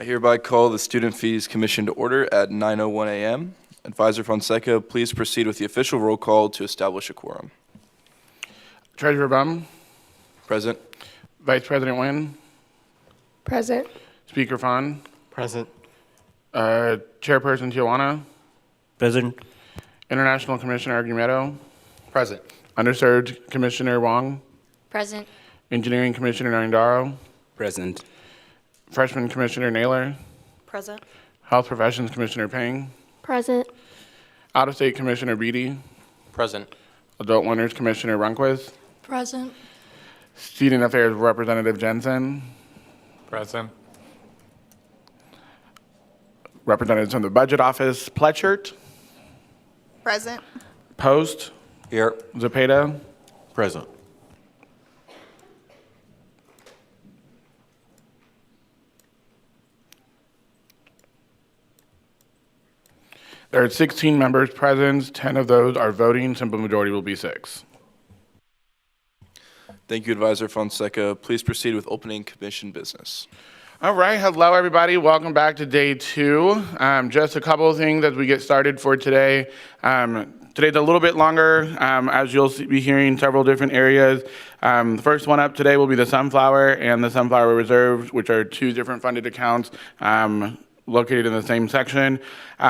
I hereby call the Student Fees Commission to order at 9:01 a.m. Advisor Fonseca, please proceed with the official roll call to establish a quorum. Treasurer Bum, Present. Vice President Nguyen, Present. Speaker Fan, Present. Chairperson Tijuana, Present. International Commissioner Argumedo, Present. Underserved Commissioner Wong, Present. Engineering Commissioner Narendaro, Present. Freshman Commissioner Naylor, Present. Health Professions Commissioner Peng, Present. Out-of-State Commissioner Beatty, Present. Adult Learners Commissioner Runquist, Present. Student Affairs Representative Jensen, Present. representatives from the Budget Office Pletchert, Present. Post, Here. Zepeda, Present. There are 16 members present. 10 of those are voting. Simple majority will be 6. Thank you, Advisor Fonseca. Please proceed with opening commission business. All right. Hello, everybody. Welcome back to day 2. Just a couple of things as we get started for today. Today's a little bit longer, as you'll be hearing several different areas. The first one up today will be the Sunflower and the Sunflower Reserve, which are 2 different funded accounts located in the same section.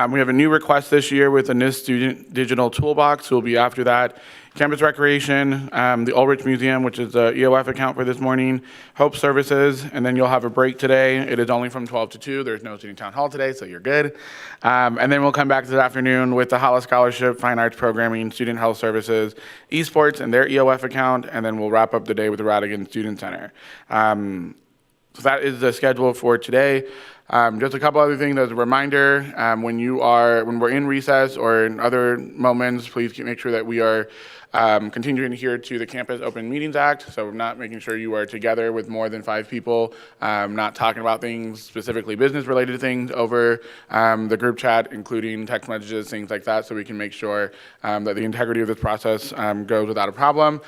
We have a new request this year with the NISS Student Digital Toolbox. We'll be after that. Campus Recreation, the Ulrich Museum, which is the EOF account for this morning, Hope Services, and then you'll have a break today. It is only from 12 to 2. There's no Student Town Hall today, so you're good. And then we'll come back this afternoon with the Hala Scholarship, Fine Arts Programming, Student Health Services, Esports, and their EOF account, and then we'll wrap up the day with the Radigan Student Center. So that is the schedule for today. Just a couple other things as a reminder, when we're in recess or in other moments, please make sure that we are continuing to adhere to the Campus Open Meetings Act. So we're not making sure you are together with more than 5 people, not talking about things, specifically business-related things over the group chat, including text messages, things like that, so we can make sure that the integrity of this process goes without a problem.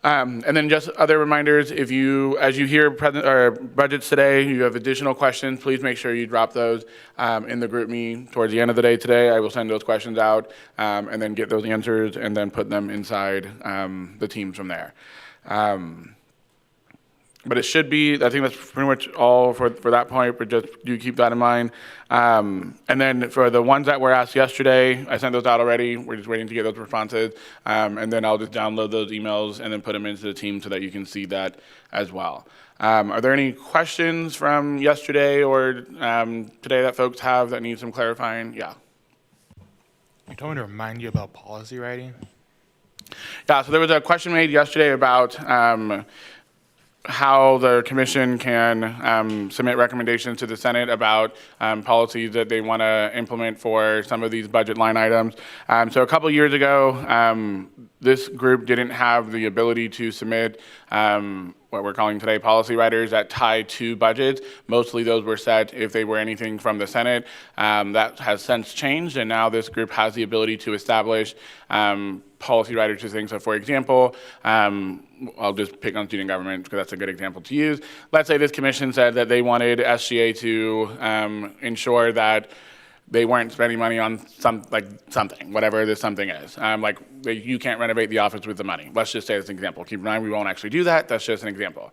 And then just other reminders, as you hear budgets today, you have additional questions, please make sure you drop those in the group me towards the end of the day today. I will send those questions out and then get those answers and then put them inside the teams from there. But it should be, I think that's pretty much all for that point, but just do keep that in mind. And then for the ones that were asked yesterday, I sent those out already. We're just waiting to get those responses. And then I'll just download those emails and then put them into the team so that you can see that as well. Are there any questions from yesterday or today that folks have that need some clarifying? Yeah. You told me to remind you about policy writing. Yeah, so there was a question made yesterday about how the commission can submit recommendations to the Senate about policies that they want to implement for some of these budget line items. So a couple years ago, this group didn't have the ability to submit what we're calling today policy writers that tie to budgets. Mostly those were set if they were anything from the Senate. That has since changed, and now this group has the ability to establish policy writers to things. So for example, I'll just pick on student government because that's a good example to use. Let's say this commission said that they wanted SGA to ensure that they weren't spending money on something, whatever this something is. You can't renovate the office with the money. Let's just say it's an example. Keep in mind, we won't actually do that. That's just an example.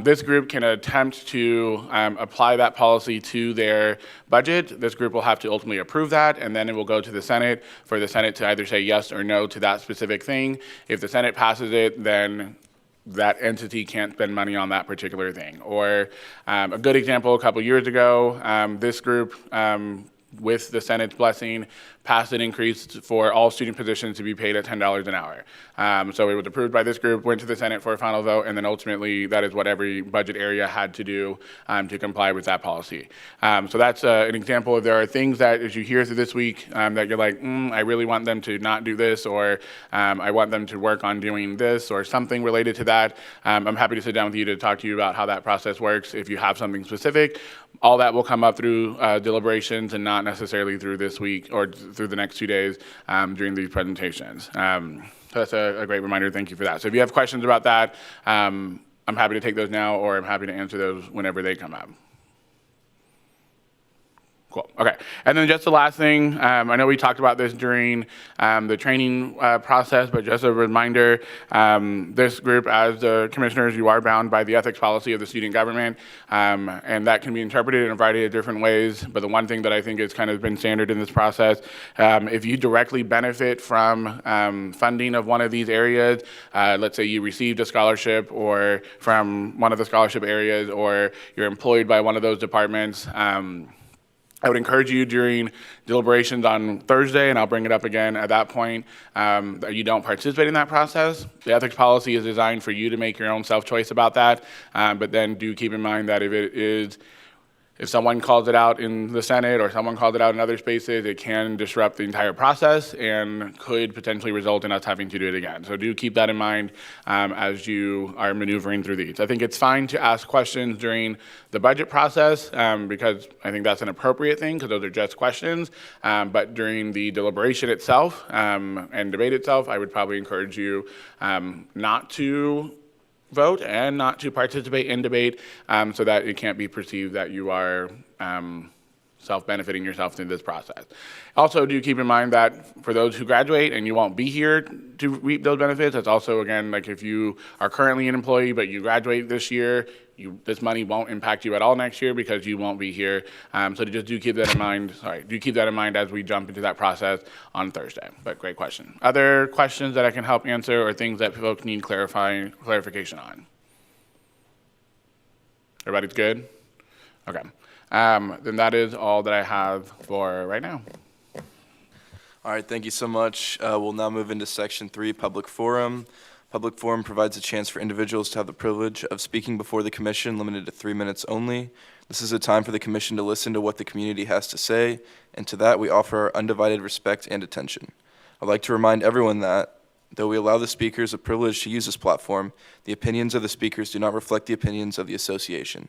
This group can attempt to apply that policy to their budget. This group will have to ultimately approve that, and then it will go to the Senate for the Senate to either say yes or no to that specific thing. If the Senate passes it, then that entity can't spend money on that particular thing. Or a good example, a couple years ago, this group, with the Senate's blessing, passed an increase for all student positions to be paid at $10 an hour. So it was approved by this group, went to the Senate for a final vote, and then ultimately that is what every budget area had to do to comply with that policy. So that's an example of there are things that as you hear through this week that you're like, I really want them to not do this, or I want them to work on doing this or something related to that. I'm happy to sit down with you to talk to you about how that process works if you have something specific. All that will come up through deliberations and not necessarily through this week or through the next 2 days during these presentations. So that's a great reminder. Thank you for that. So if you have questions about that, I'm happy to take those now, or I'm happy to answer those whenever they come up. Cool. Okay. And then just the last thing, I know we talked about this during the training process, but just a reminder, this group, as the commissioners, you are bound by the ethics policy of the student government, and that can be interpreted in a variety of different ways. But the one thing that I think has kind of been standard in this process, if you directly benefit from funding of one of these areas, let's say you received a scholarship or from one of the scholarship areas, or you're employed by one of those departments, I would encourage you during deliberations on Thursday, and I'll bring it up again at that point, that you don't participate in that process. The ethics policy is designed for you to make your own self-choice about that, but then do keep in mind that if someone calls it out in the Senate or someone calls it out in other spaces, it can disrupt the entire process and could potentially result in us having to do it again. So do keep that in mind as you are maneuvering through these. I think it's fine to ask questions during the budget process because I think that's an appropriate thing because those are just questions. But during the deliberation itself and debate itself, I would probably encourage you not to vote and not to participate in debate so that it can't be perceived that you are self-benefiting yourself through this process. Also, do keep in mind that for those who graduate and you won't be here to reap those benefits, it's also, again, like if you are currently an employee but you graduate this year, this money won't impact you at all next year because you won't be here. So just do keep that in mind. Do keep that in mind as we jump into that process on Thursday. But great question. Other questions that I can help answer or things that folks need clarification on? Everybody's good? Okay. Then that is all that I have for right now. All right, thank you so much. We'll now move into Section 3, Public Forum. Public forum provides a chance for individuals to have the privilege of speaking before the commission, limited to 3 minutes only. This is a time for the commission to listen to what the community has to say, and to that we offer our undivided respect and attention. I'd like to remind everyone that, though we allow the speakers a privilege to use this platform, the opinions of the speakers do not reflect the opinions of the association.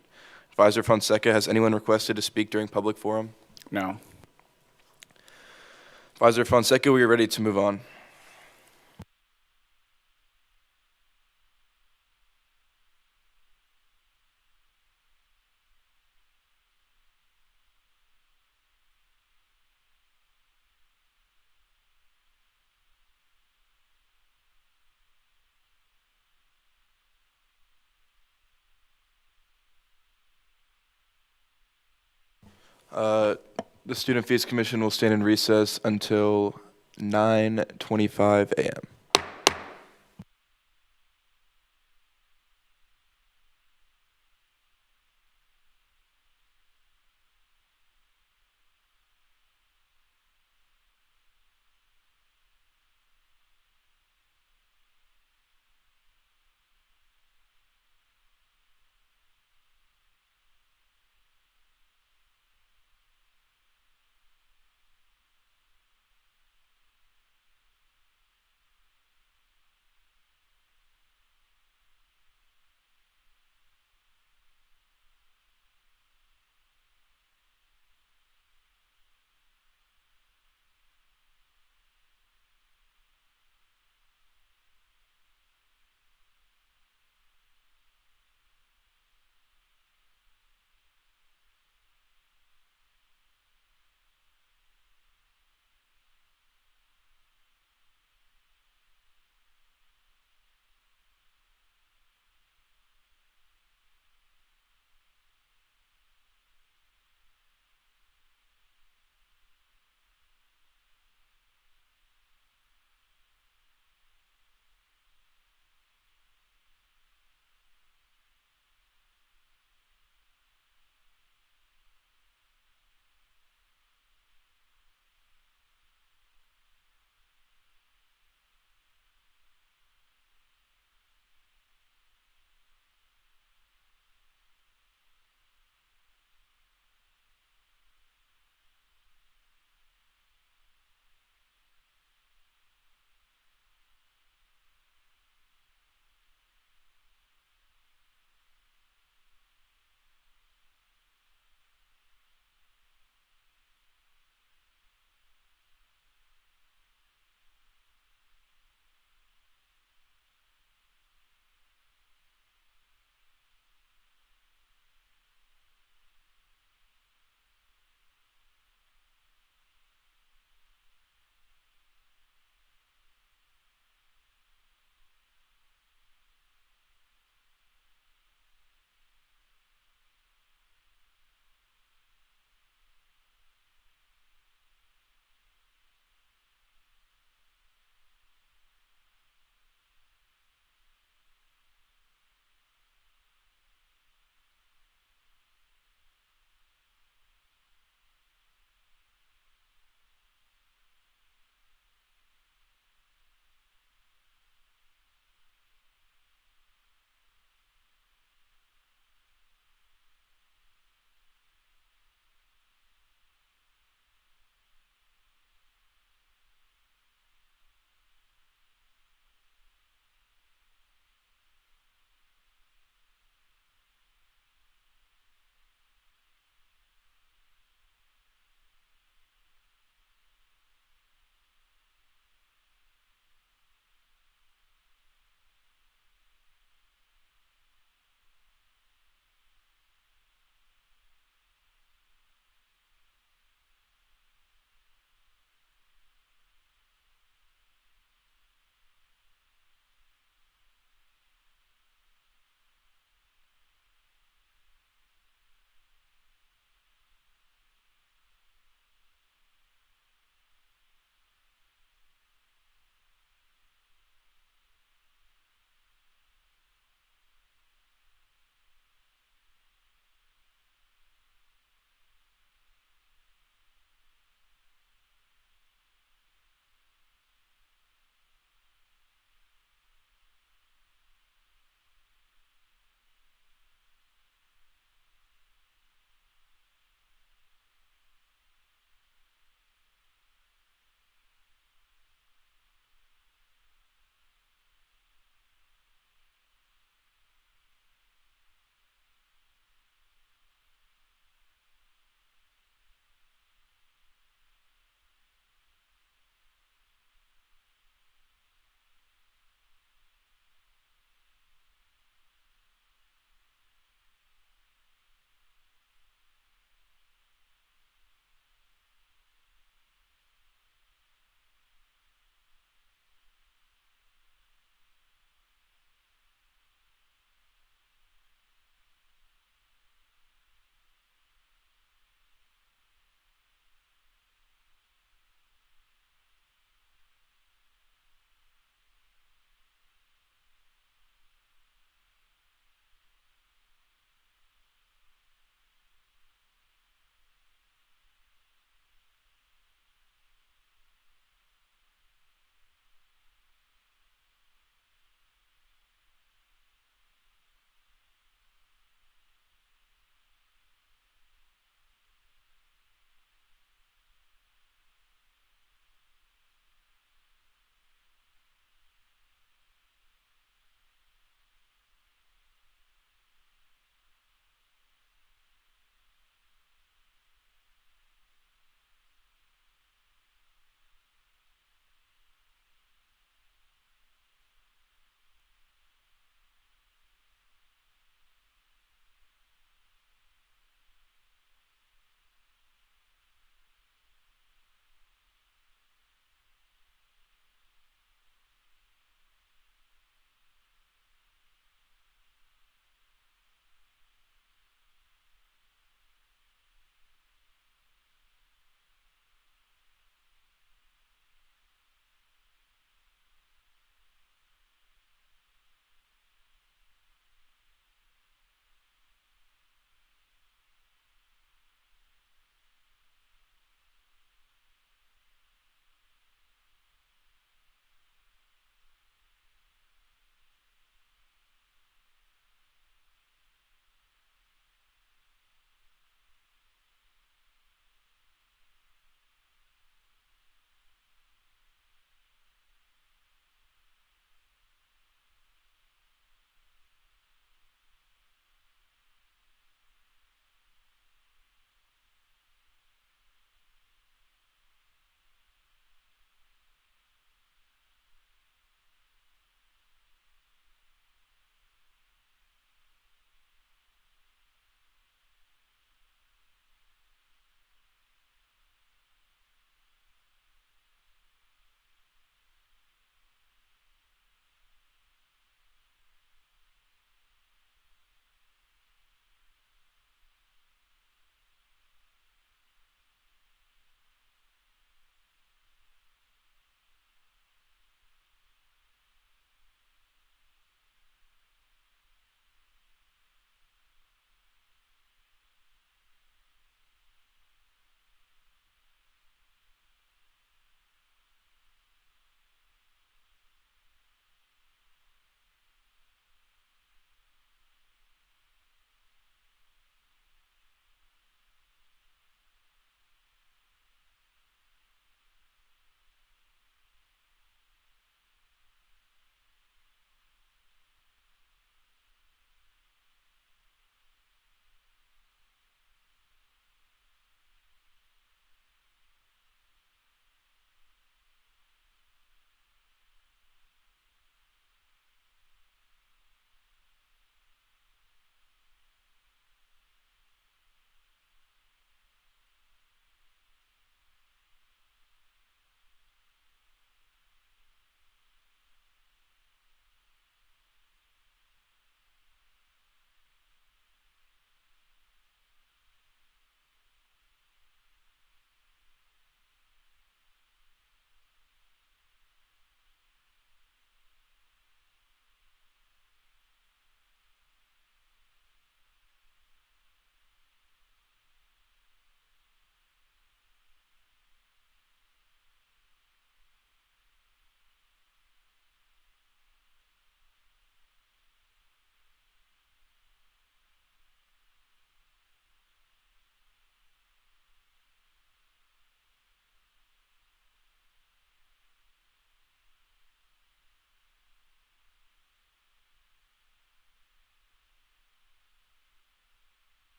Advisor Fonseca, has anyone requested to speak during public forum? No. Advisor Fonseca, we are ready to move on. The Student Fees Commission will stand in recess until 9:25 a.m.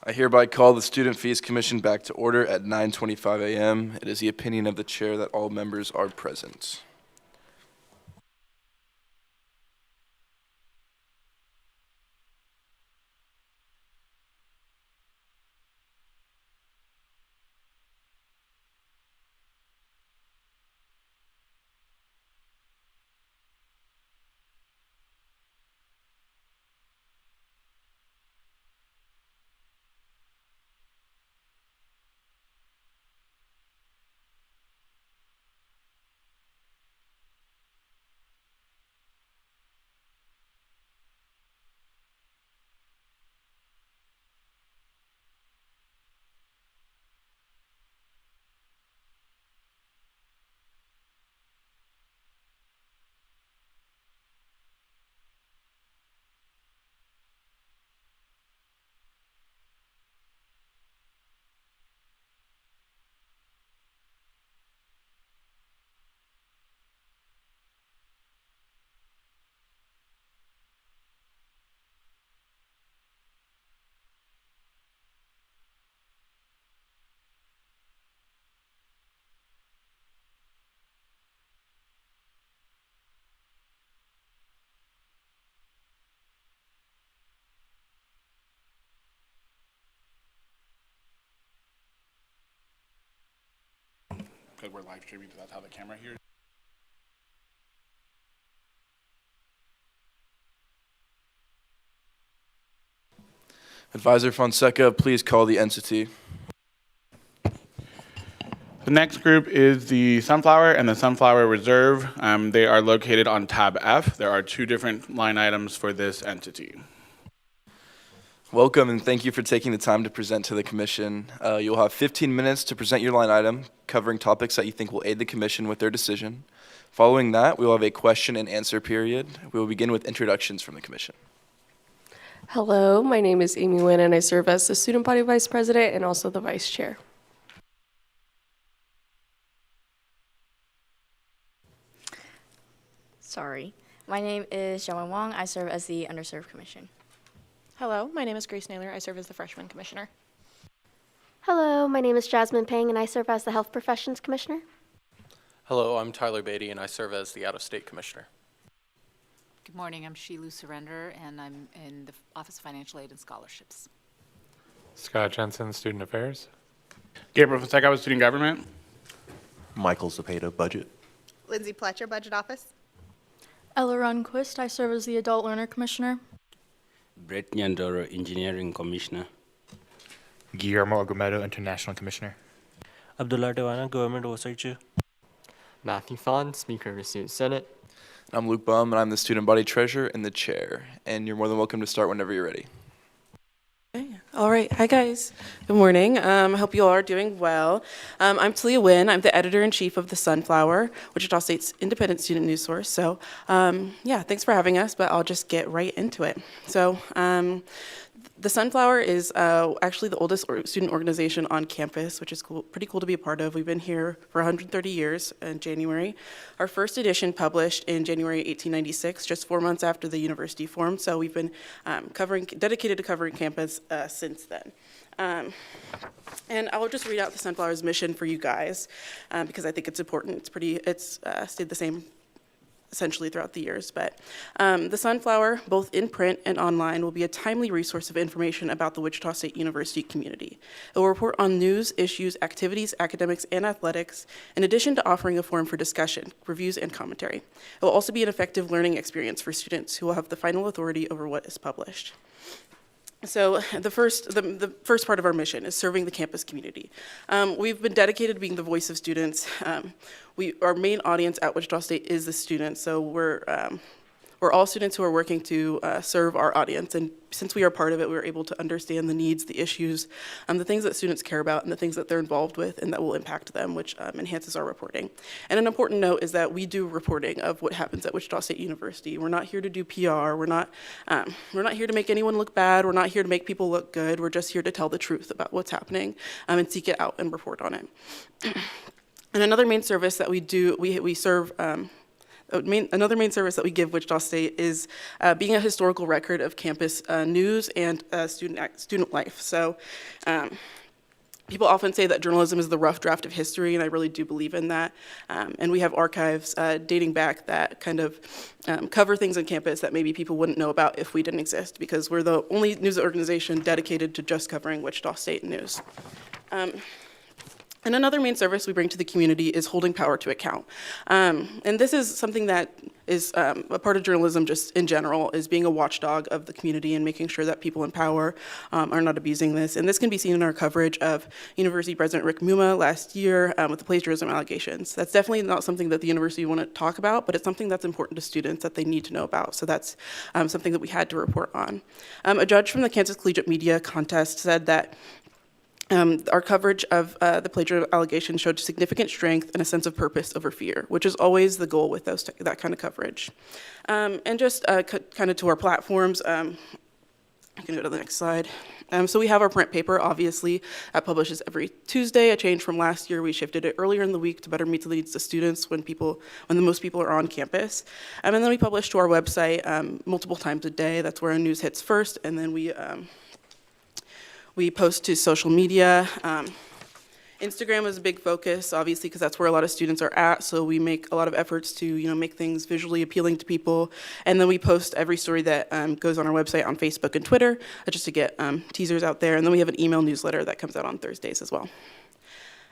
I hereby call the Student Fees Commission back to order at 9:25 a.m. It is the opinion of the chair that all members are present. Because we're live streaming, so that's how the camera hears. Advisor Fonseca, please call the entity. The next group is the Sunflower and the Sunflower Reserve. They are located on tab F. There are two different line items for this entity. Welcome and thank you for taking the time to present to the commission. You'll have 15 minutes to present your line item covering topics that you think will aid the commission with their decision. Following that, we will have a question and answer period. We will begin with introductions from the commission. Hello, my name is Amy Nguyen, and I serve as the Student Body Vice President and also the Vice Chair. Sorry. My name is Xiaowen Wang. I serve as the Underserved Commission. Hello, my name is Grace Naylor. I serve as the Freshman Commissioner. Hello, my name is Jasmine Pang, and I serve as the Health Professions Commissioner. Hello, I'm Tyler Beatty, and I serve as the Out-of-State Commissioner. Good morning, I'm Shilu Surrender, and I'm in the Office of Financial Aid and Scholarships. Scott Jensen, Student Affairs. Gabriel Fonseca with Student Government. Michael Zepeda, Budget. Lindsay Pletcher, Budget Office. Ella Runquist, I serve as the Adult Learner Commissioner. Brett Nyandoro, Engineering Commissioner. Guillermo Agomedo, International Commissioner. Abdullah Dewana, Government Oversight Chair. Matthew Fon, Speaker of the Student Senate. I'm Luke Baum, and I'm the Student Body Treasurer and the Chair. And you're more than welcome to start whenever you're ready. All right. Hi, guys. Good morning. I hope you all are doing well. I'm Talia Nguyen. I'm the Editor-in-Chief of The Sunflower, Wichita State's independent student news source. So, yeah, thanks for having us, but I'll just get right into it. So, The Sunflower is actually the oldest student organization on campus, which is cool, pretty cool to be a part of. We've been here for 130 years in January. Our first edition published in January 1896, just 4 months after the university formed. So we've been dedicated to covering campus since then. And I will just read out the Sunflower's mission for you guys because I think it's important. It's stayed the same essentially throughout the years. But the Sunflower, both in print and online, will be a timely resource of information about the Wichita State University community. It will report on news, issues, activities, academics, and athletics, in addition to offering a forum for discussion, reviews, and commentary. It will also be an effective learning experience for students who will have the final authority over what is published. So the first part of our mission is serving the campus community. We've been dedicated to being the voice of students. Our main audience at Wichita State is the students, so we're all students who are working to serve our audience, and since we are part of it, we're able to understand the needs, the issues, the things that students care about, and the things that they're involved with and that will impact them, which enhances our reporting. And an important note is that we do reporting of what happens at Wichita State University. We're not here to do PR. We're not here to make anyone look bad. We're not here to make people look good. We're just here to tell the truth about what's happening and seek it out and report on it. And another main service that we do, we serve another main service that we give Wichita State is being a historical record of campus news and student life. So people often say that journalism is the rough draft of history, and I really do believe in that. And we have archives dating back that kind of cover things on campus that maybe people wouldn't know about if we didn't exist, because we're the only news organization dedicated to just covering Wichita State news. And another main service we bring to the community is holding power to account. And this is something that is a part of journalism just in general, is being a watchdog of the community and making sure that people in power are not abusing this. And this can be seen in our coverage of University President Rick Muma last year with the plagiarism allegations. That's definitely not something that the university want to talk about, but it's something that's important to students that they need to know about. So that's something that we had to report on. A judge from the Kansas Collegiate Media Contest said that our coverage of the plagiarism allegations showed significant strength and a sense of purpose over fear, which is always the goal with that kind of coverage. And just kind of to our platforms, I can go to the next slide. So we have our print paper, obviously, that publishes every Tuesday. A change from last year, we shifted it earlier in the week to better meet the needs of students when the most people are on campus. And then we publish to our website multiple times a day. That's where our news hits first, and then we post to social media. Instagram is a big focus, obviously, because that's where a lot of students are at. So we make a lot of efforts to, make things visually appealing to people. And then we post every story that goes on our website on Facebook and Twitter, just to get teasers out there. And then we have an email newsletter that comes out on Thursdays as well.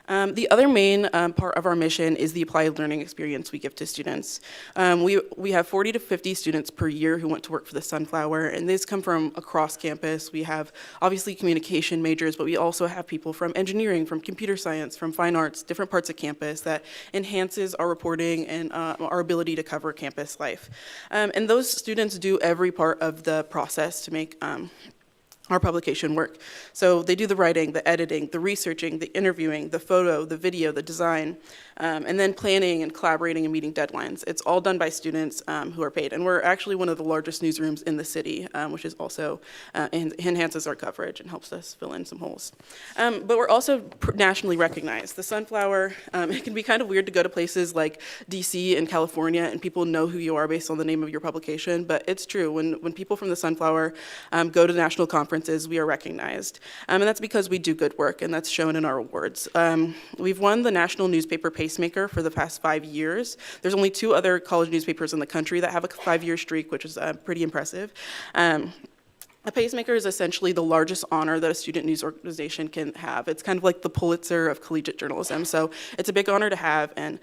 The other main part of our mission is the applied learning experience we give to students. We have 40 to 50 students per year who want to work for the Sunflower, and these come from across campus. We have obviously communication majors, but we also have people from engineering, from computer science, from fine arts, different parts of campus that enhances our reporting and our ability to cover campus life. And those students do every part of the process to make our publication work. So they do the writing, the editing, the researching, the interviewing, the photo, the video, the design, and then planning and collaborating and meeting deadlines. It's all done by students who are paid. And we're actually one of the largest newsrooms in the city, which is also enhances our coverage and helps us fill in some holes. But we're also nationally recognized. The Sunflower, it can be kind of weird to go to places like DC and California and people know who you are based on the name of your publication, but it's true. When people from the Sunflower go to national conferences, we are recognized. And that's because we do good work, and that's shown in our awards. We've won the National Newspaper Pacemaker for the past 5 years. There's only 2 other college newspapers in the country that have a 5-year streak, which is pretty impressive. A pacemaker is essentially the largest honor that a student news organization can have. It's kind of like the Pulitzer of collegiate journalism, so it's a big honor to have. And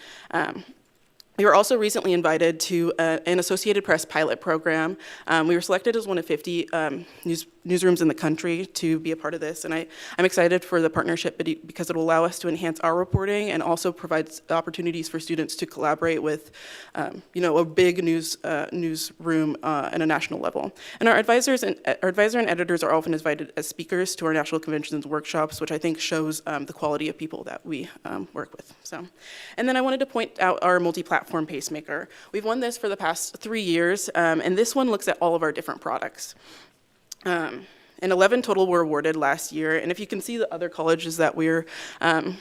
we were also recently invited to an Associated Press pilot program. We were selected as one of 50 newsrooms in the country to be a part of this, and I'm excited for the partnership because it will allow us to enhance our reporting and also provides opportunities for students to collaborate with, a big newsroom at a national level. And our advisor and editors are often invited as speakers to our national conventions and workshops, which I think shows the quality of people that we work with. And then I wanted to point out our multi-platform pacemaker. We've won this for the past 3 years, and this one looks at all of our different products. And 11 total were awarded last year, and if you can see the other colleges that we're in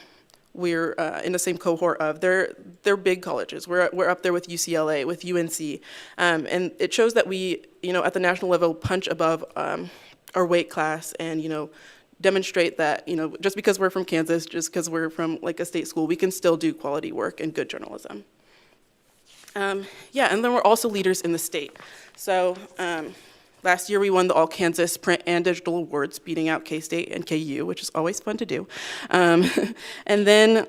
the same cohort of, they're big colleges. We're up there with UCLA, with UNC, and it shows that we, at the national level, punch above our weight class and, demonstrate that, just because we're from Kansas, just because we're from like a state school, we can still do quality work and good journalism. And then we're also leaders in the state. So last year we won the All Kansas Print and Digital Awards, beating out K-State and KU, which is always fun to do. And then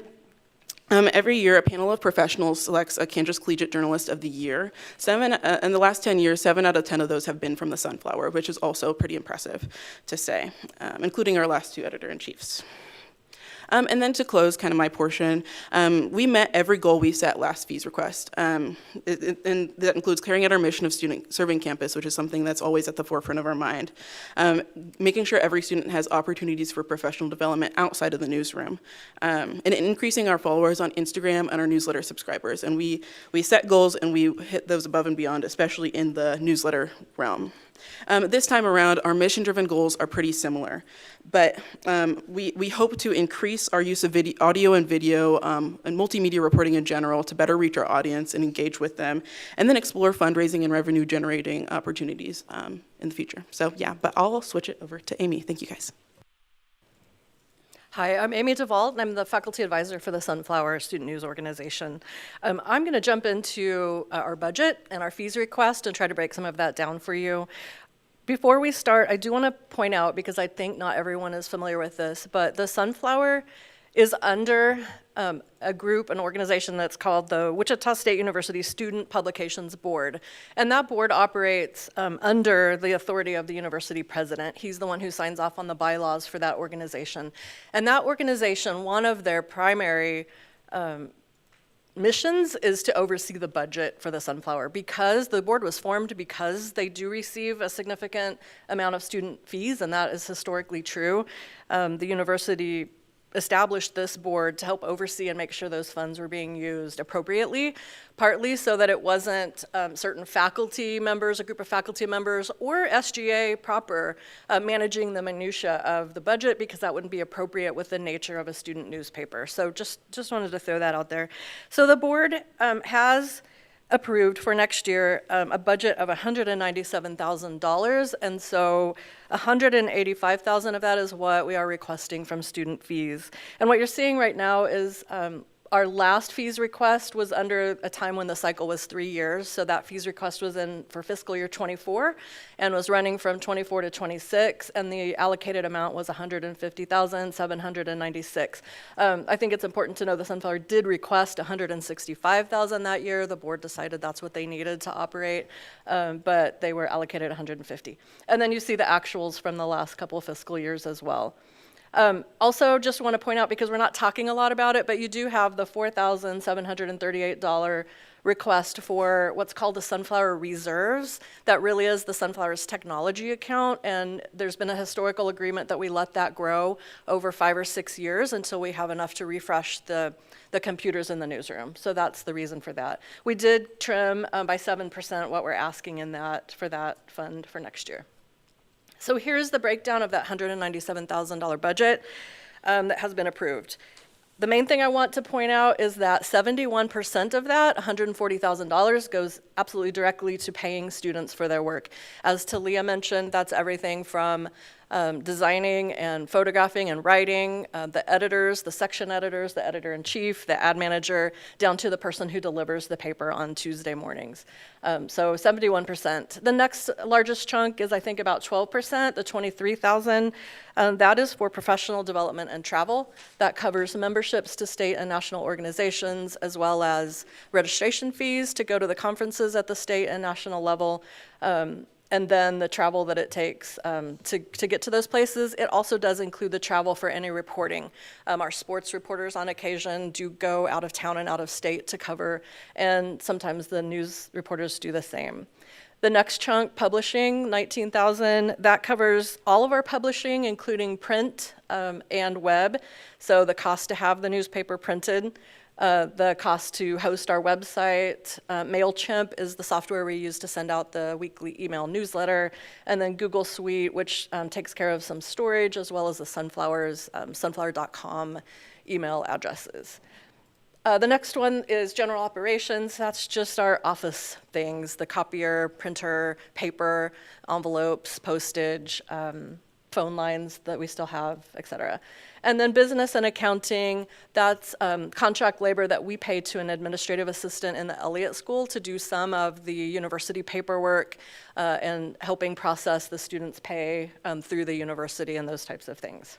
every year, a panel of professionals selects a Kansas Collegiate Journalist of the Year. In the last 10 years, 7 out of 10 of those have been from the Sunflower, which is also pretty impressive to say, including our last 2 editor-in-chiefs. And then to close kind of my portion, we met every goal we set last fees request. And that includes carrying out our mission of student serving campus, which is something that's always at the forefront of our mind. Making sure every student has opportunities for professional development outside of the newsroom. And increasing our followers on Instagram and our newsletter subscribers. And we set goals and we hit those above and beyond, especially in the newsletter realm. This time around, our mission-driven goals are pretty similar, but we hope to increase our use of audio and video and multimedia reporting in general to better reach our audience and engage with them, and then explore fundraising and revenue-generating opportunities in the future. So yeah, but I'll switch it over to Amy. Thank you, guys. Hi, I'm Amy DeVault, and I'm the faculty advisor for the Sunflower Student News Organization. I'm going to jump into our budget and our fees request and try to break some of that down for you. Before we start, I do want to point out, because I think not everyone is familiar with this, but the Sunflower is under a group, an organization that's called the Wichita State University Student Publications Board. And that board operates under the authority of the university president. He's the one who signs off on the bylaws for that organization. And that organization, one of their primary missions is to oversee the budget for the Sunflower, because the board was formed because they do receive a significant amount of student fees, and that is historically true. The university established this board to help oversee and make sure those funds were being used appropriately, partly so that it wasn't certain faculty members, a group of faculty members, or SGA proper managing the minutia of the budget, because that wouldn't be appropriate with the nature of a student newspaper. So just wanted to throw that out there. So the board has approved for next year a budget of $197,000, and so $185,000 of that is what we are requesting from student fees. And what you're seeing right now is our last fees request was under a time when the cycle was 3 years, so that fees request was in for fiscal year 24 and was running from 24 to 26, and the allocated amount was $150,796. I think it's important to know the Sunflower did request $165,000 that year. The board decided that's what they needed to operate, but they were allocated $150,000. And then you see the actuals from the last couple of fiscal years as well. Also, just want to point out, because we're not talking a lot about it, but you do have the $4,738 request for what's called the Sunflower Reserves. That really is the Sunflower's technology account, and there's been a historical agreement that we let that grow over 5 or 6 years until we have enough to refresh the computers in the newsroom. So that's the reason for that. We did trim by 7% what we're asking in that for that fund for next year. So here's the breakdown of that $197,000 budget that has been approved. The main thing I want to point out is that 71% of that, $140,000, goes absolutely directly to paying students for their work. As Talia mentioned, that's everything from designing and photographing and writing, the editors, the section editors, the editor-in-chief, the ad manager, down to the person who delivers the paper on Tuesday mornings. So 71%. The next largest chunk is, I think, about 12%, the $23,000. That is for professional development and travel. That covers memberships to state and national organizations, as well as registration fees to go to the conferences at the state and national level, and then the travel that it takes to get to those places. It also does include the travel for any reporting. Our sports reporters on occasion do go out of town and out of state to cover, and sometimes the news reporters do the same. The next chunk, publishing, $19,000, that covers all of our publishing, including print and web. So the cost to have the newspaper printed, the cost to host our website. MailChimp is the software we use to send out the weekly email newsletter, and then Google Suite, which takes care of some storage, as well as the Sunflower's sunflower.com email addresses. The next one is general operations. That's just our office things, the copier, printer, paper, envelopes, postage, phone lines that we still have, et cetera. And then business and accounting, that's contract labor that we pay to an administrative assistant in the Elliott School to do some of the university paperwork and helping process the students' pay through the university and those types of things.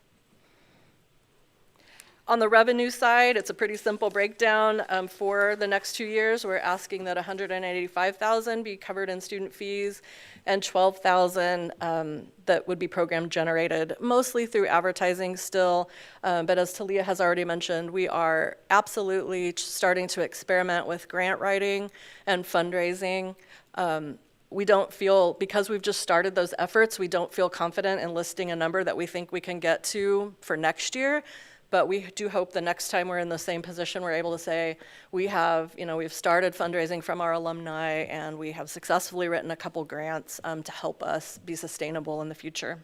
On the revenue side, it's a pretty simple breakdown. For the next 2 years, we're asking that $185,000 be covered in student fees and $12,000 that would be program generated, mostly through advertising still. But as Talia has already mentioned, we are absolutely starting to experiment with grant writing and fundraising. We don't feel, because we've just started those efforts, we don't feel confident in listing a number that we think we can get to for next year. But we do hope the next time we're in the same position, we're able to say, we've started fundraising from our alumni, and we have successfully written a couple grants to help us be sustainable in the future.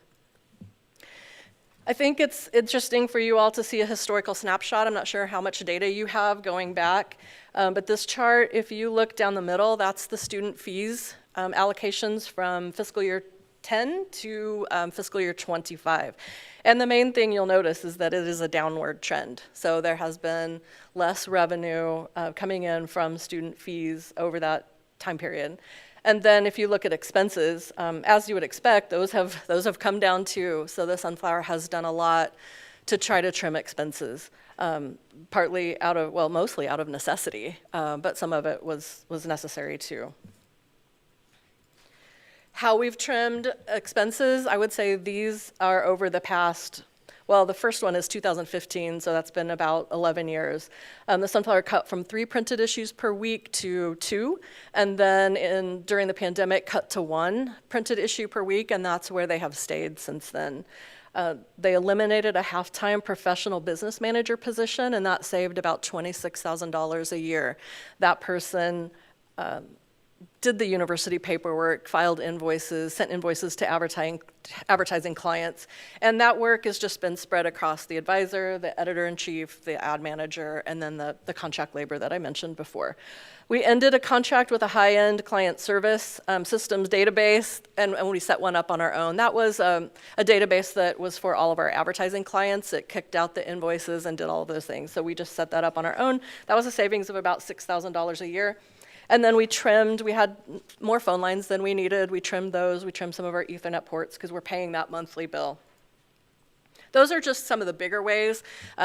I think it's interesting for you all to see a historical snapshot. I'm not sure how much data you have going back, but this chart, if you look down the middle, that's the student fees allocations from fiscal year 10 to fiscal year 25. And the main thing you'll notice is that it is a downward trend. So there has been less revenue coming in from student fees over that time period. And then if you look at expenses, as you would expect, those have come down too. So the Sunflower has done a lot to try to trim expenses, mostly out of necessity, but some of it was necessary too. How we've trimmed expenses, I would say these are over the past, well, the first one is 2015, so that's been about 11 years. The Sunflower cut from 3 printed issues per week to 2, and then during the pandemic cut to 1 printed issue per week, and that's where they have stayed since then. They eliminated a half-time professional business manager position, and that saved about $26,000 a year. That person did the university paperwork, filed invoices, sent invoices to advertising clients, and that work has just been spread across the advisor, the editor-in-chief, the ad manager, and then the contract labor that I mentioned before. We ended a contract with a high-end client service systems database, and we set one up on our own. That was a database that was for all of our advertising clients. It kicked out the invoices and did all of those things, so we just set that up on our own. That was a savings of about $6,000 a year. And then we had more phone lines than we needed. We trimmed those. We trimmed some of our Ethernet ports because we're paying that monthly bill. Those are just some of the bigger ways.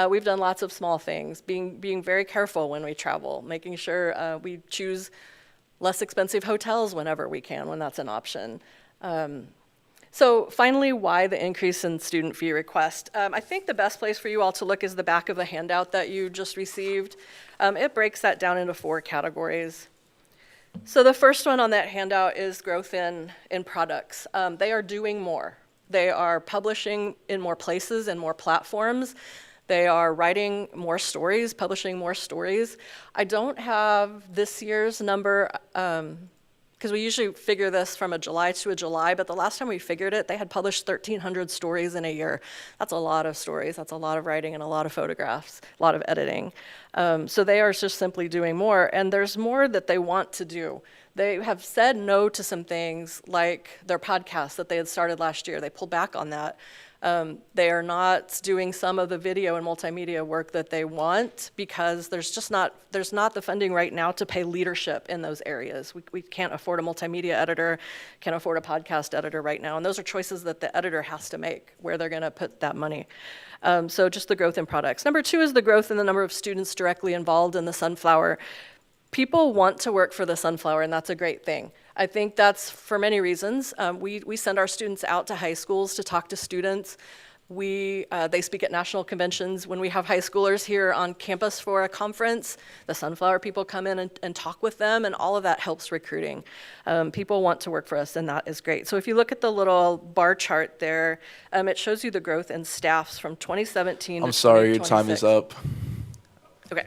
We've done lots of small things, being very careful when we travel, making sure we choose less expensive hotels whenever we can, when that's an option. So finally, why the increase in student fee request? I think the best place for you all to look is the back of the handout that you just received. It breaks that down into 4 categories. So the first one on that handout is growth in products. They are doing more. They are publishing in more places and more platforms. They are writing more stories, publishing more stories. I don't have this year's number, because we usually figure this from a July to a July, but the last time we figured it, they had published 1,300 stories in a year. That's a lot of stories. That's a lot of writing and a lot of photographs, a lot of editing. So they are just simply doing more, and there's more that they want to do. They have said no to some things like their podcast that they had started last year. They pulled back on that. They are not doing some of the video and multimedia work that they want because there's not the funding right now to pay leadership in those areas. We can't afford a multimedia editor, can't afford a podcast editor right now, and those are choices that the editor has to make, where they're gonna put that money. So just the growth in products. Number 2 is the growth in the number of students directly involved in the Sunflower. People want to work for the Sunflower, and that's a great thing. I think that's for many reasons. We send our students out to high schools to talk to students. They speak at national conventions. When we have high schoolers here on campus for a conference, the Sunflower people come in and talk with them, and all of that helps recruiting. People want to work for us, and that is great. So if you look at the little bar chart there, it shows you the growth in staffs from 2017 to 2026. I'm sorry, your time is up. Okay.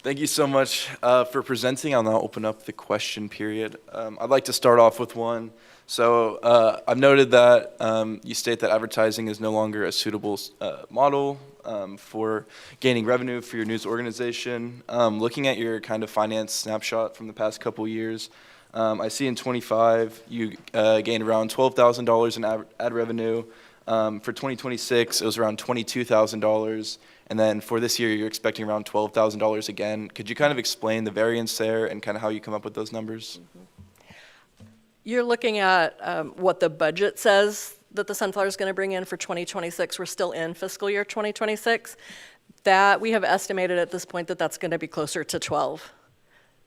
Thank you so much for presenting. I'll now open up the question period. I'd like to start off with one. So I've noted that you state that advertising is no longer a suitable model for gaining revenue for your news organization. Looking at your kind of finance snapshot from the past couple years, I see in 25 you gained around $12,000 in ad revenue. For 2026, it was around $22,000. And then for this year, you're expecting around $12,000 again. Could you kind of explain the variance there and kind of how you come up with those numbers? You're looking at what the budget says that the Sunflower is going to bring in for 2026. We're still in fiscal year 2026. That we have estimated at this point that that's going to be closer to 12.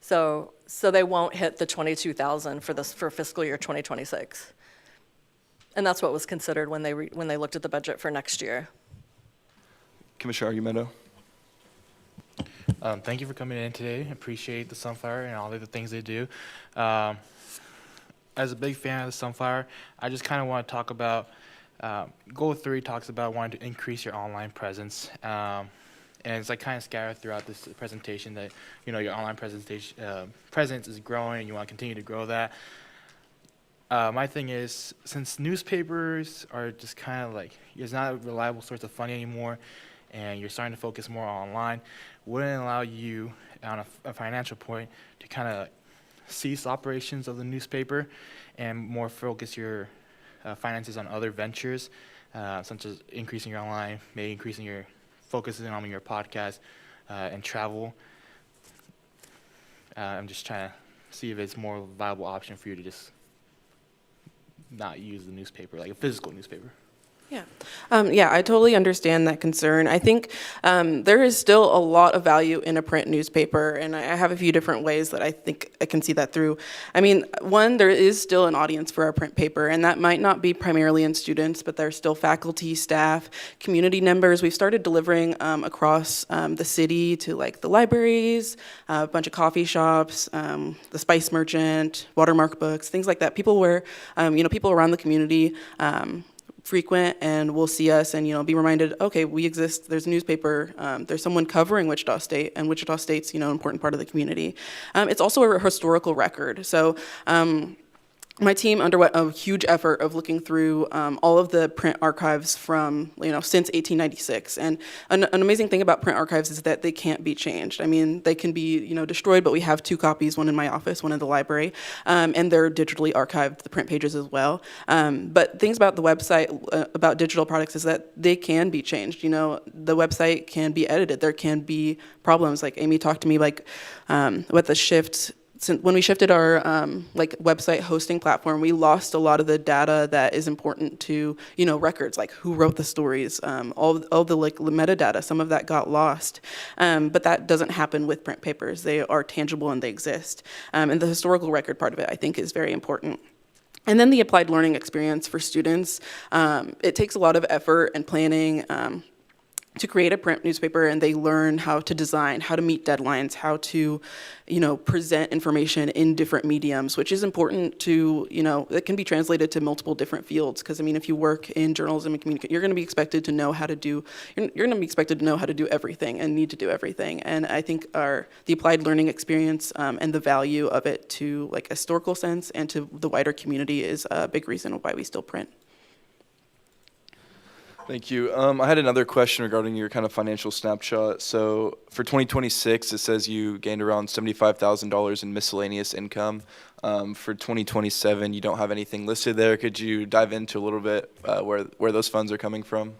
So they won't hit the 22,000 for fiscal year 2026. And that's what was considered when they looked at the budget for next year. Commissioner Argumento. Thank you for coming in today. Appreciate the Sunflower and all of the things they do. As a big fan of the Sunflower, I just kind of want to talk about Goal 3 talks about wanting to increase your online presence. And it's like kind of scattered throughout this presentation that, your online presence is growing and you want to continue to grow that. My thing is, since newspapers are just kind of like, it's not a reliable source of funding anymore, and you're starting to focus more online, wouldn't it allow you, on a financial point, to kind of cease operations of the newspaper and more focus your finances on other ventures, such as increasing your online, maybe increasing your focusing on your podcast and travel? I'm just trying to see if it's a more viable option for you to just not use the newspaper, like a physical newspaper. Yeah. Yeah, I totally understand that concern. I think there is still a lot of value in a print newspaper, and I have a few different ways that I think I can see that through. I mean, one, there is still an audience for our print paper, and that might not be primarily in students, but there's still faculty, staff, community members. We've started delivering across the city to like the libraries, a bunch of coffee shops, the Spice Merchant, Watermark Books, things like that. People where, people around the community frequent and will see us and, be reminded, okay, we exist, there's a newspaper, there's someone covering Wichita State, and Wichita State's, an important part of the community. It's also a historical record. So my team underwent a huge effort of looking through all of the print archives from, since 1896. And an amazing thing about print archives is that they can't be changed. I mean, they can be, destroyed, but we have 2 copies, one in my office, one in the library, and they're digitally archived, the print pages as well. But things about the website, about digital products, is that they can be changed. The website can be edited. There can be problems. Like Amy talked to me, with the shift. When we shifted our website hosting platform, we lost a lot of the data that is important to records, like who wrote the stories, all the metadata. Some of that got lost, but that doesn't happen with print papers. They are tangible and they exist. And the historical record part of it, I think, is very important. And then the applied learning experience for students. It takes a lot of effort and planning to create a print newspaper, and they learn how to design, how to meet deadlines, how to, present information in different mediums, which is important to, it can be translated to multiple different fields. Because if you work in journalism and communication, you're going to be expected to know how to do, you're going to be expected to know how to do everything and need to do everything. And I think the applied learning experience and the value of it to a historical sense and to the wider community is a big reason why we still print. Thank you. I had another question regarding your kind of financial snapshot. So for 2026, it says you gained around $75,000 in miscellaneous income. For 2027, you don't have anything listed there. Could you dive into a little bit where those funds are coming from?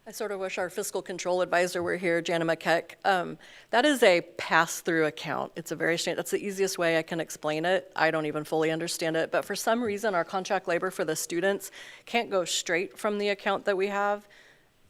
I sort of wish our fiscal control advisor were here, Jana McKeck. That is a pass-through account. It's that's the easiest way I can explain it. I don't even fully understand it, but for some reason, our contract labor for the students can't go straight from the account that we have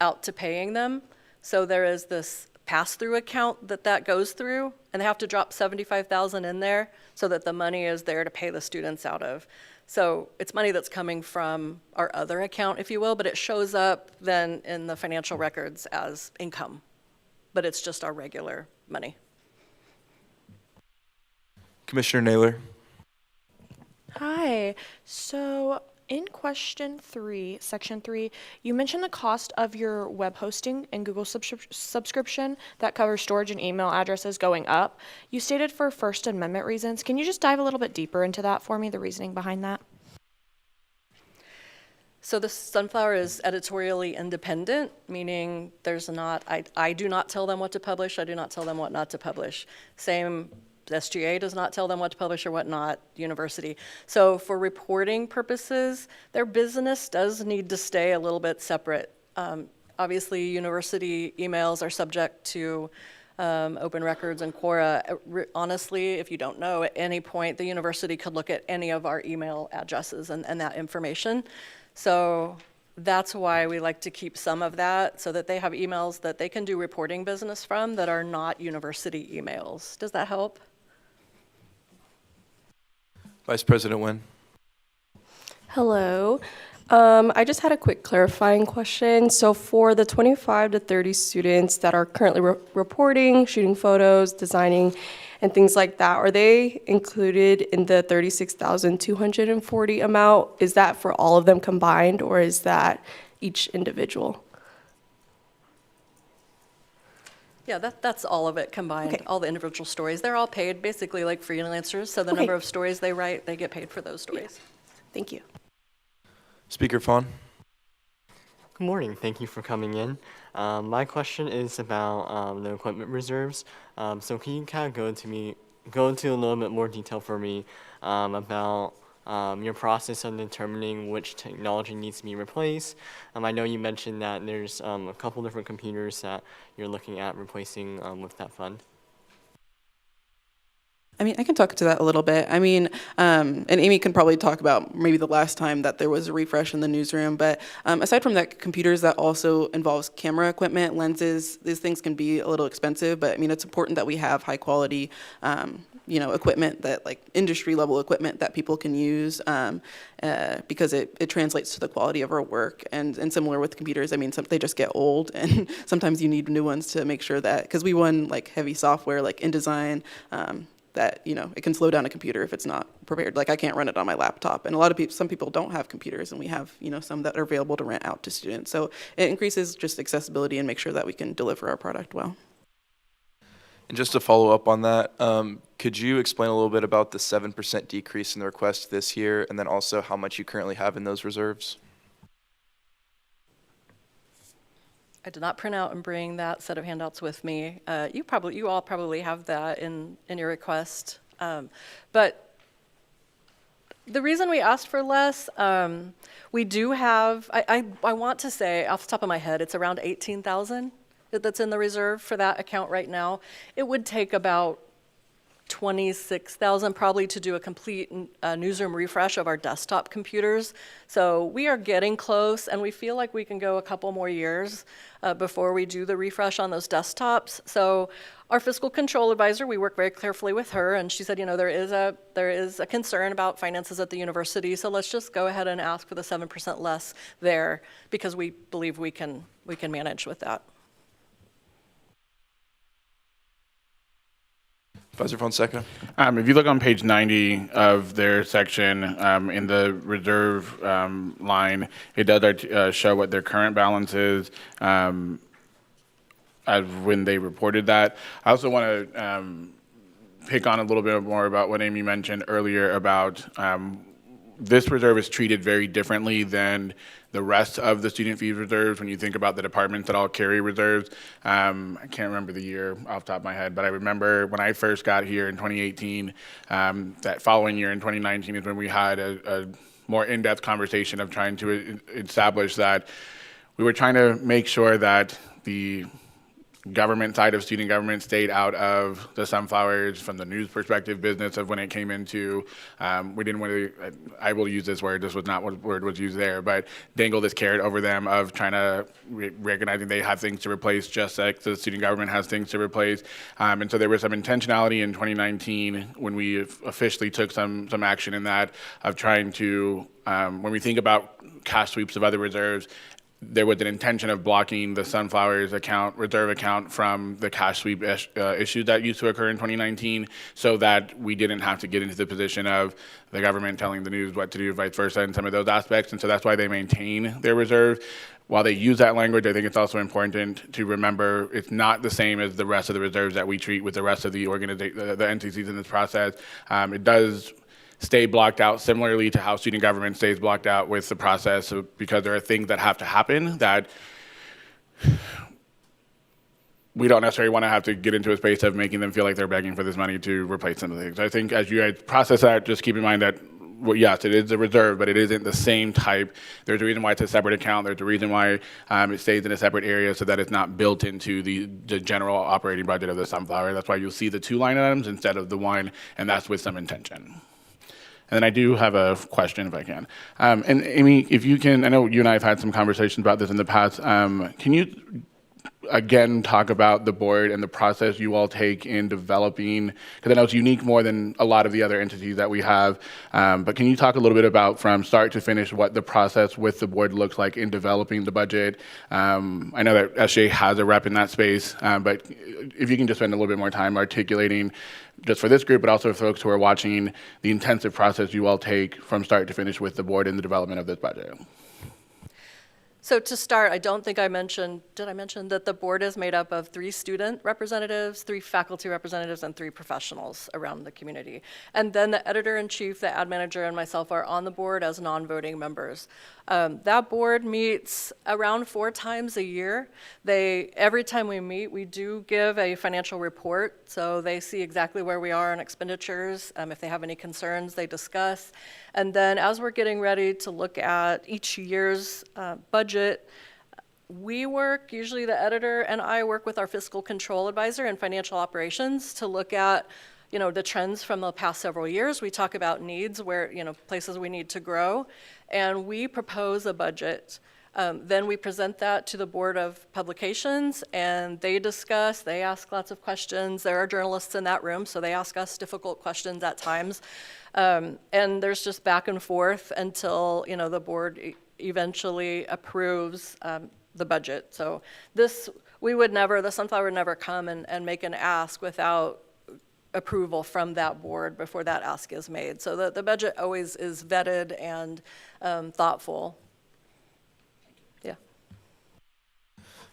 out to paying them. So there is this pass-through account that goes through, and they have to drop $75,000 in there so that the money is there to pay the students out of. So it's money that's coming from our other account, if you will, but it shows up then in the financial records as income. But it's just our regular money. Commissioner Naylor. Hi. So in question 3, section 3, you mentioned the cost of your web hosting and Google subscription that covers storage and email addresses going up. You stated for First Amendment reasons. Can you just dive a little bit deeper into that for me, the reasoning behind that? So the Sunflower is editorially independent, meaning I do not tell them what to publish. I do not tell them what not to publish. Same, SGA does not tell them what to publish or what not, university. So for reporting purposes, their business does need to stay a little bit separate. Obviously, university emails are subject to open records and quora. Honestly, if you don't know, at any point, the university could look at any of our email addresses and that information. So that's why we like to keep some of that so that they have emails that they can do reporting business from that are not university emails. Does that help? Vice President Nguyen. Hello. I just had a quick clarifying question. So for the 25 to 30 students that are currently reporting, shooting photos, designing, and things like that, are they included in the 36,240 amount? Is that for all of them combined, or is that each individual? Yeah, that's all of it combined, Okay. all the individual stories. They're all paid basically like freelancers, so the number of stories they write, they get paid for those stories. Thank you. Speaker Fawn. Good morning. Thank you for coming in. My question is about the equipment reserves. So can you kind of go into a little bit more detail for me about your process of determining which technology needs to be replaced? I know you mentioned that there's a couple different computers that you're looking at replacing with that fund. I mean, I can talk to that a little bit. I mean, and Amy can probably talk about maybe the last time that there was a refresh in the newsroom. But aside from that, computers, that also involves camera equipment, lenses. These things can be a little expensive, but I mean, it's important that we have high quality, equipment, that like industry level equipment that people can use, because it translates to the quality of our work. And similar with computers, I mean, they just get old, and sometimes you need new ones to make sure that, because we run like heavy software like InDesign, that, it can slow down a computer if it's not prepared. Like I can't run it on my laptop. And some people don't have computers, and we have, some that are available to rent out to students. So it increases just accessibility and make sure that we can deliver our product well. And just to follow up on that, could you explain a little bit about the 7% decrease in the request this year, and then also how much you currently have in those reserves? I did not print out and bring that set of handouts with me. You all probably have that in your request. But the reason we asked for less, we do have, I want to say off the top of my head, it's around 18,000 that's in the reserve for that account right now. It would take about 26,000 probably to do a complete newsroom refresh of our desktop computers. So we are getting close, and we feel like we can go a couple more years before we do the refresh on those desktops. So our fiscal control advisor, we work very carefully with her, and she said, there is a concern about finances at the university, so let's just go ahead and ask for the 7% less there, because we believe we can manage with that. Advisor Fonseca. If you look on page 90 of their section, in the reserve line, it does show what their current balance is as when they reported that. I also want to pick on a little bit more about what Amy mentioned earlier about this reserve is treated very differently than the rest of the student fees reserves. When you think about the departments that all carry reserves, I can't remember the year off the top of my head, but I remember when I first got here in 2018, that following year in 2019 is when we had a more in-depth conversation of trying to establish that we were trying to make sure that the government side of student government stayed out of the Sunflowers from the news perspective business of when it came into, we didn't want to, I will use this word, this was not what word was used there, but dangle this carrot over them of trying to recognizing they have things to replace just like the student government has things to replace. And so there was some intentionality in 2019 when we officially took some action in that of trying to, when we think about cash sweeps of other reserves, there was an intention of blocking the Sunflowers reserve account from the cash sweep issues that used to occur in 2019, so that we didn't have to get into the position of the government telling the news what to do, vice versa, in some of those aspects. And so that's why they maintain their reserve. While they use that language, I think it's also important to remember it's not the same as the rest of the reserves that we treat with the rest of the entities in this process. It does stay blocked out similarly to how student government stays blocked out with the process, because there are things that have to happen that we don't necessarily want to have to get into a space of making them feel like they're begging for this money to replace some of the things. I think as you guys process that, just keep in mind that, well, yes, it is a reserve, but it isn't the same type. There's a reason why it's a separate account. There's a reason why it stays in a separate area so that it's not built into the general operating budget of the Sunflower. That's why you'll see the 2 line items instead of the 1, and that's with some intention. And then I do have a question, if I can. And Amy, if you can, I know you and I have had some conversations about this in the past. Can you again talk about the board and the process you all take in developing, because I know it's unique more than a lot of the other entities that we have, but can you talk a little bit about from start to finish what the process with the board looks like in developing the budget? I know that SJ has a rep in that space, but if you can just spend a little bit more time articulating just for this group, but also for folks who are watching, the intensive process you all take from start to finish with the board in the development of this budget. So to start, I don't think did I mention that the board is made up of 3 student representatives, 3 faculty representatives, and 3 professionals around the community. And then the editor-in-chief, the ad manager, and myself are on the board as non-voting members. That board meets around 4 times a year. Every time we meet, we do give a financial report, so they see exactly where we are on expenditures. If they have any concerns, they discuss. And then as we're getting ready to look at each year's budget, usually the editor and I work with our fiscal control advisor and financial operations to look at the trends from the past several years. We talk about needs, where, places we need to grow, and we propose a budget. Then we present that to the Board of Publications, and they discuss, they ask lots of questions. There are journalists in that room, so they ask us difficult questions at times. And there's just back and forth until, the board eventually approves the budget. So the Sunflower would never come and make an ask without approval from that board before that ask is made. So the budget always is vetted and thoughtful. Yeah.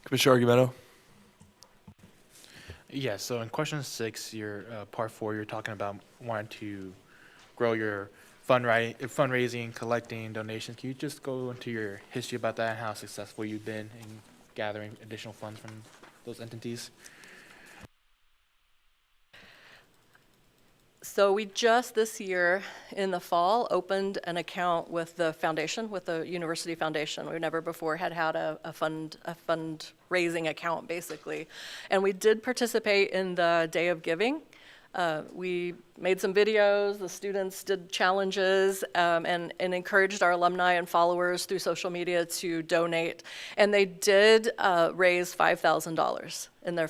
Commissioner Argumento. Yeah, so in question 6, your part 4, you're talking about wanting to grow your fundraising, collecting donations. Can you just go into your history about that and how successful you've been in gathering additional funds from those entities? So we just this year in the fall opened an account with the foundation, with the university foundation. We never before had a fundraising account, basically. And we did participate in the Day of Giving. We made some videos, the students did challenges, and encouraged our alumni and followers through social media to donate. And they did raise $5,000 in their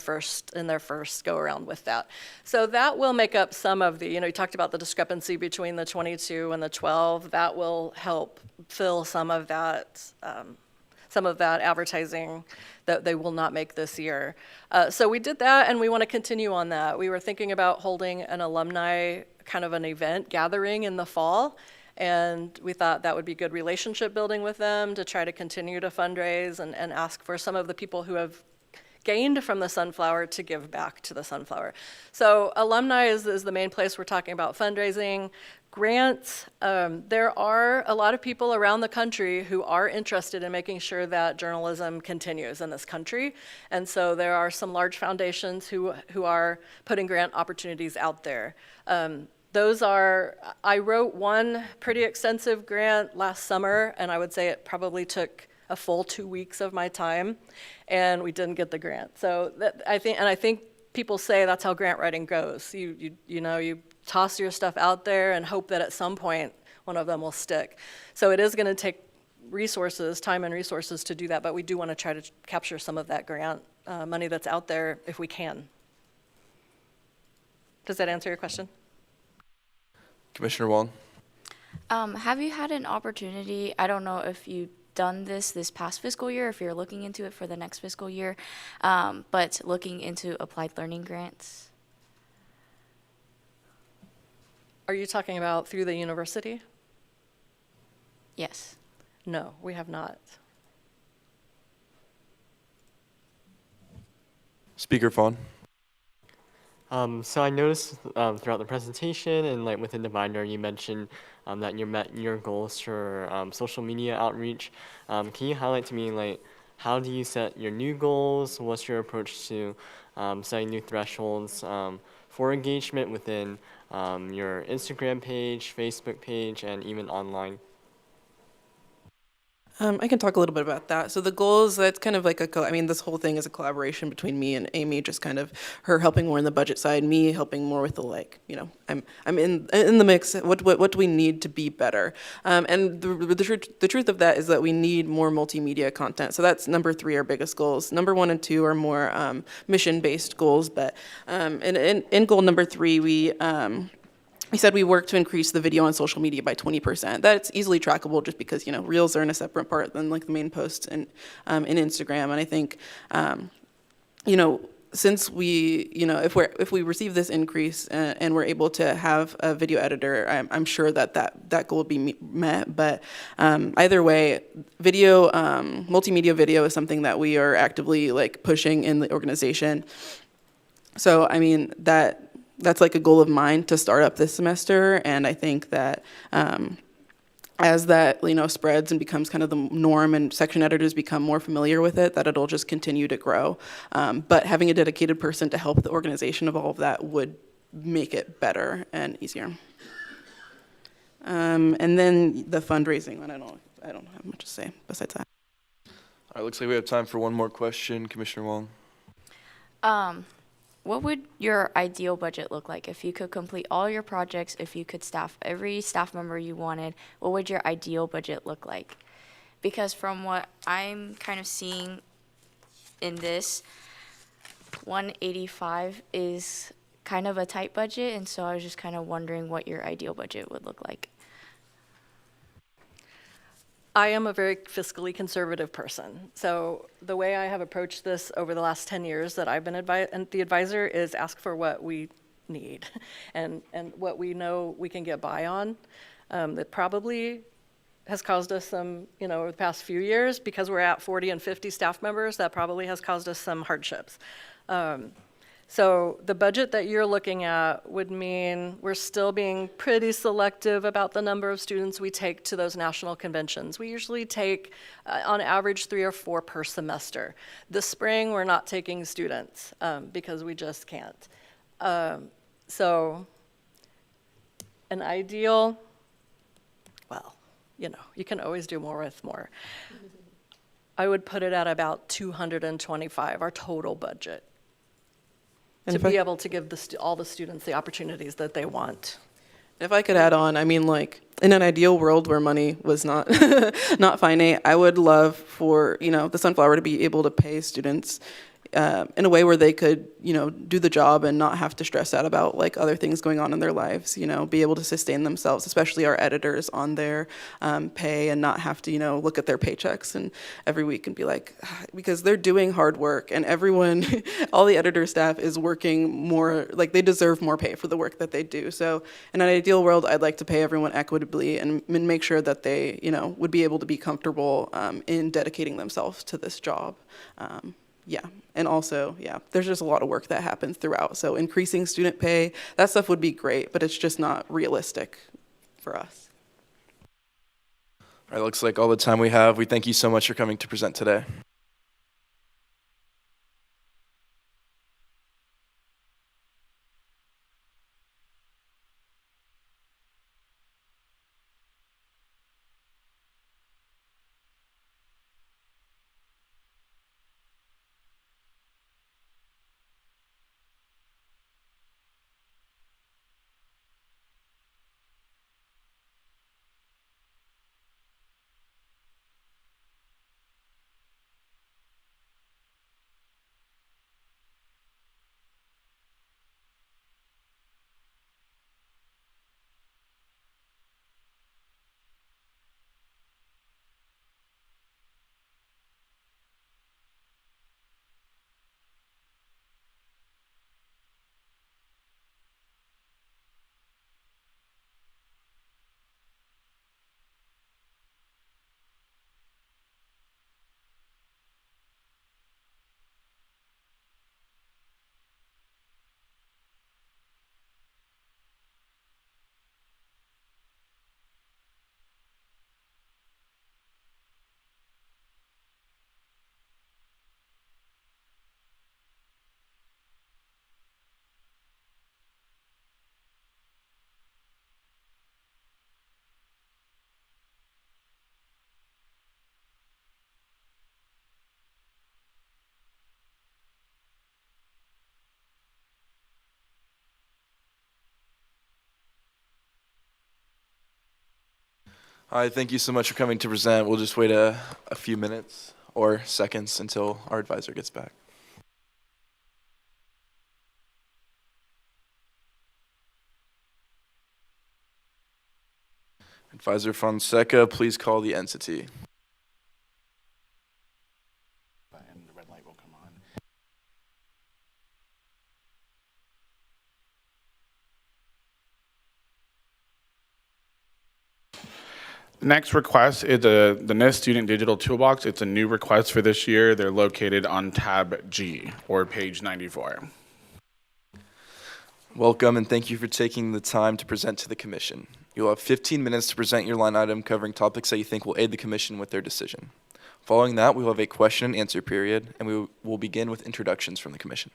first go around with that. So that will make up some of the, you talked about the discrepancy between the 22 and the 12. That will help fill some of that advertising that they will not make this year. So we did that, and we want to continue on that. We were thinking about holding an alumni kind of an event gathering in the fall, and we thought that would be good relationship building with them to try to continue to fundraise and ask for some of the people who have gained from the Sunflower to give back to the Sunflower. So alumni is the main place we're talking about fundraising. Grants, there are a lot of people around the country who are interested in making sure that journalism continues in this country. And so there are some large foundations who are putting grant opportunities out there. I wrote one pretty extensive grant last summer, and I would say it probably took a full 2 weeks of my time, and we didn't get the grant. So I think people say that's how grant writing goes. You toss your stuff out there and hope that at some point one of them will stick. So it is going to take time and resources to do that, but we do want to try to capture some of that grant money that's out there if we can. Does that answer your question? Commissioner Wong. Have you had an opportunity, I don't know if you've done this past fiscal year, if you're looking into it for the next fiscal year, but looking into applied learning grants? Are you talking about through the university? Yes. No, we have not. Speaker Fawn. So I noticed throughout the presentation and within the binder, you mentioned that you met your goals for social media outreach. Can you highlight to me how do you set your new goals? What's your approach to setting new thresholds for engagement within your Instagram page, Facebook page, and even online? I can talk a little bit about that. So the goals, that's kind of like I mean, this whole thing is a collaboration between me and Amy, just kind of her helping more in the budget side, me helping more with the I'm in the mix. What do we need to be better? And the truth of that is that we need more multimedia content. So that's number 3, our biggest goals. Number 1 and 2 are more mission-based goals, but in goal number 3, we said we work to increase the video on social media by 20%. That's easily trackable just because, Reels are in a separate part than like the main posts in Instagram. And I think, since we, if we receive this increase and we're able to have a video editor, I'm sure that goal will be met. But either way, video, multimedia video is something that we are actively like pushing in the organization. So, I mean, that's like a goal of mine to start up this semester, and I think that as that spreads and becomes kind of the norm and section editors become more familiar with it, that it'll just continue to grow. But having a dedicated person to help the organization of all of that would make it better and easier. And then the fundraising one, I don't have much to say besides that. All right, looks like we have time for one more question. Commissioner Wong. What would your ideal budget look like if you could complete all your projects, if you could staff every staff member you wanted? What would your ideal budget look like? Because from what I'm kind of seeing in this, 185 is kind of a tight budget, and so I was just kind of wondering what your ideal budget would look like. I am a very fiscally conservative person. So the way I have approached this over the last 10 years that I've been the advisor is ask for what we need and what we know we can get by on. That probably has caused us some, over the past few years, because we're at 40 and 50 staff members, that probably has caused us some hardships. So the budget that you're looking at would mean we're still being pretty selective about the number of students we take to those national conventions. We usually take, on average, 3 or 4 per semester. This spring, we're not taking students because we just can't. So an ideal, well, you can always do more with more. I would put it at about 225, our total budget, to be able to give all the students the opportunities that they want. If I could add on, I mean, like, in an ideal world where money was not not finite, I would love for, the Sunflower to be able to pay students in a way where they could, do the job and not have to stress out about like other things going on in their lives, be able to sustain themselves, especially our editors on their pay, and not have to, look at their paychecks and every week and be like, because they're doing hard work, and everyone, all the editor staff is working more, like they deserve more pay for the work that they do. So in an ideal world, I'd like to pay everyone equitably and make sure that they, would be able to be comfortable in dedicating themselves to this job. Yeah, and also, there's just a lot of work that happens throughout. So increasing student pay, that stuff would be great, but it's just not realistic for us. All right, looks like all the time we have. We thank you so much for coming to present today. All right, thank you so much for coming to present. We'll just wait a few minutes or seconds until our advisor gets back. Advisor Fonseca, please call the entity. And the red light will come on. The next request is the NISS Student Digital Toolbox. It's a new request for this year. They're located on tab G, or page 94. Welcome, and thank you for taking the time to present to the commission. You'll have 15 minutes to present your line item covering topics that you think will aid the commission with their decision. Following that, we will have a question and answer period, and we will begin with introductions from the commission.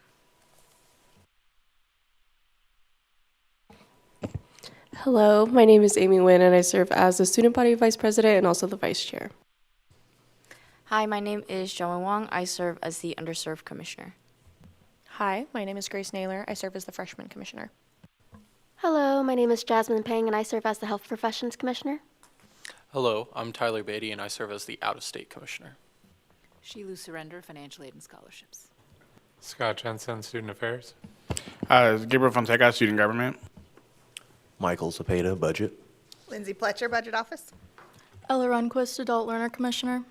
Hello, my name is Amy Nguyen, and I serve as the student body vice president and also the vice chair. Hi, my name is Joan Wong. I serve as the underserved commissioner. Hi, my name is Grace Naylor. I serve as the freshman commissioner. Hello, my name is Jasmine Pang, and I serve as the Health Professions Commissioner. Hello, I'm Tyler Beatty, and I serve as the out-of-state commissioner. Shilu Surrender, Financial Aid and Scholarships. Scott Jensen, Student Affairs. Gabriel Fonseca, Student Government. Michael Zepeda, Budget. Lindsay Pletcher, Budget Office. Ella Runquist, Adult Learner Commissioner.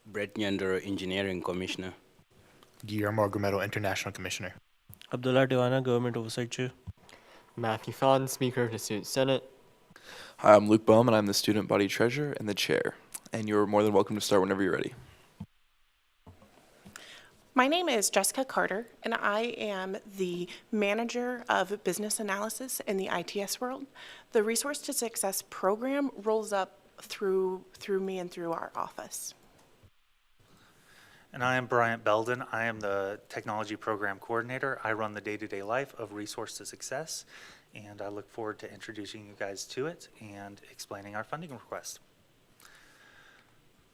Brett Nyandoro, Engineering Commissioner. Guillermo Argumedo, International Commissioner. Abdullah Dewana, Government Oversight Chair. Matthew Fon, Speaker of the Student Senate. Hi, I'm Luke Baum, and I'm the student body treasurer and the chair. And you're more than welcome to start whenever you're ready. My name is Jessica Carter, and I am the manager of business analysis in the ITS world. The Resource to Success program rolls up through me and through our office. And I am Bryant Belden. I am the Technology Program Coordinator. I run the day-to-day life of Resource to Success, and I look forward to introducing you guys to it and explaining our funding request.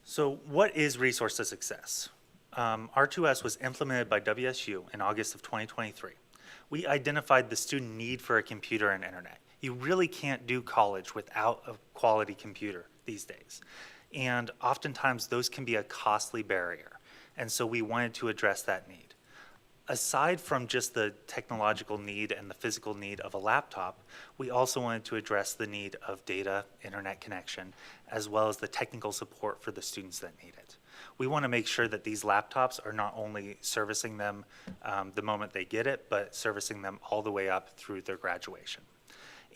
So what is Resource to Success? R2S was implemented by WSU in August of 2023. We identified the student need for a computer and internet. You really can't do college without a quality computer these days. And oftentimes those can be a costly barrier. And so we wanted to address that need. Aside from just the technological need and the physical need of a laptop, we also wanted to address the need of data, internet connection, as well as the technical support for the students that need it. We want to make sure that these laptops are not only servicing them the moment they get it, but servicing them all the way up through their graduation.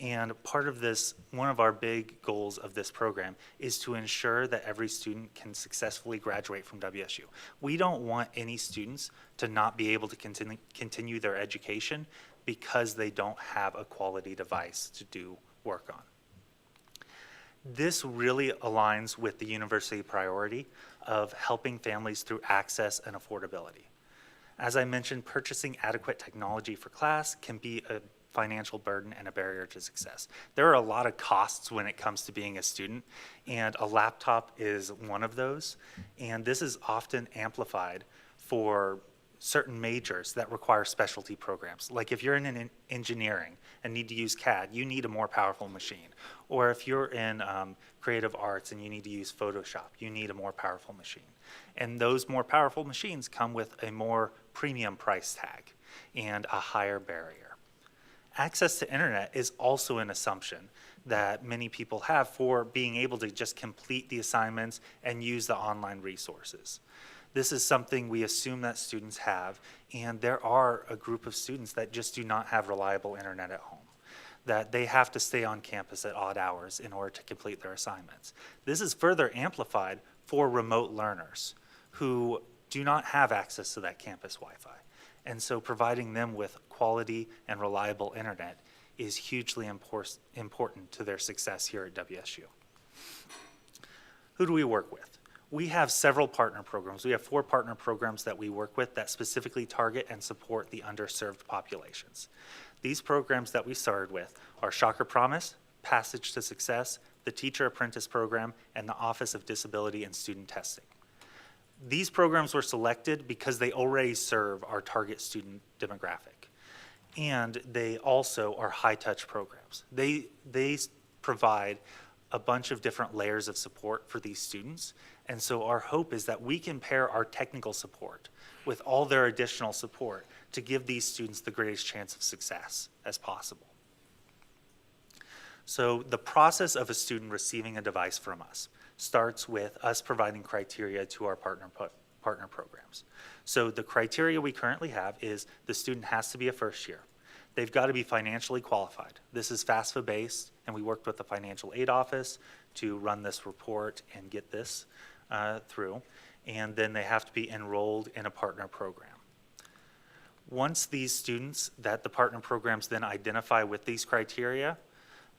And part of this, one of our big goals of this program is to ensure that every student can successfully graduate from WSU. We don't want any students to not be able to continue their education because they don't have a quality device to do work on. This really aligns with the university priority of helping families through access and affordability. As I mentioned, purchasing adequate technology for class can be a financial burden and a barrier to success. There are a lot of costs when it comes to being a student, and a laptop is one of those. And this is often amplified for certain majors that require specialty programs. Like if you're in engineering and need to use CAD, you need a more powerful machine. Or if you're in creative arts and you need to use Photoshop, you need a more powerful machine. And those more powerful machines come with a more premium price tag and a higher barrier. Access to internet is also an assumption that many people have for being able to just complete the assignments and use the online resources. This is something we assume that students have, and there are a group of students that just do not have reliable internet at home, that they have to stay on campus at odd hours in order to complete their assignments. This is further amplified for remote learners who do not have access to that campus Wi-Fi. And so providing them with quality and reliable internet is hugely important to their success here at WSU. Who do we work with? We have several partner programs. We have 4 partner programs that we work with that specifically target and support the underserved populations. These programs that we started with are Shocker Promise, Passage to Success, the Teacher Apprentice Program, and the Office of Disability and Student Testing. These programs were selected because they already serve our target student demographic. And they also are high-touch programs. They provide a bunch of different layers of support for these students. And so our hope is that we can pair our technical support with all their additional support to give these students the greatest chance of success as possible. So the process of a student receiving a device from us starts with us providing criteria to our partner programs. So the criteria we currently have is the student has to be a first year. They've got to be financially qualified. This is FAFSA based, and we worked with the financial aid office to run this report and get this through. And then they have to be enrolled in a partner program. Once these students that the partner programs then identify with these criteria,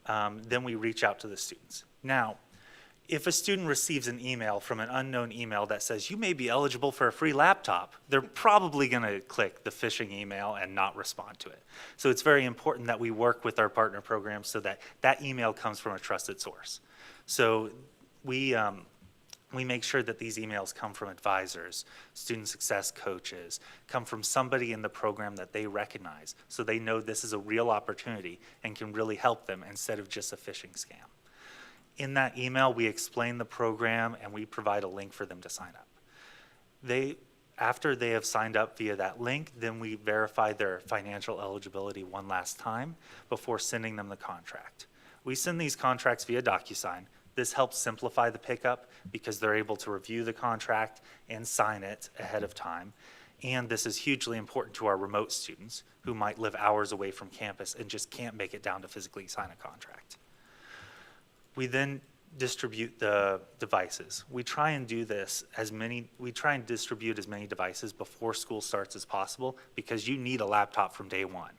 then we reach out to the students. Now, if a student receives an email from an unknown email that says you may be eligible for a free laptop, they're probably going to click the phishing email and not respond to it. So it's very important that we work with our partner programs so that that email comes from a trusted source. So we make sure that these emails come from advisors, student success coaches, come from somebody in the program that they recognize so they know this is a real opportunity and can really help them instead of just a phishing scam. In that email, we explain the program and we provide a link for them to sign up. After they have signed up via that link, then we verify their financial eligibility one last time before sending them the contract. We send these contracts via DocuSign. This helps simplify the pickup because they're able to review the contract and sign it ahead of time. And this is hugely important to our remote students who might live hours away from campus and just can't make it down to physically sign a contract. We then distribute the devices. We try and do this we try and distribute as many devices before school starts as possible because you need a laptop from day one.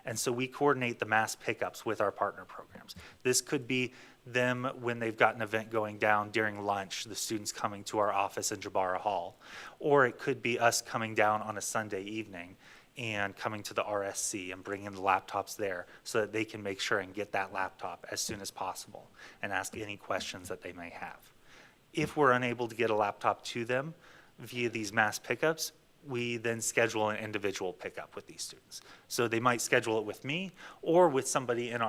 And so we coordinate the mass pickups with our partner programs. This could be them when they've got an event going down during lunch, the students coming to our office in Jabara Hall. Or it could be us coming down on a Sunday evening and coming to the RSC and bringing the laptops there so that they can make sure and get that laptop as soon as possible and ask any questions that they may have. If we're unable to get a laptop to them via these mass pickups, we then schedule an individual pickup with these students. So they might schedule it with me or with somebody in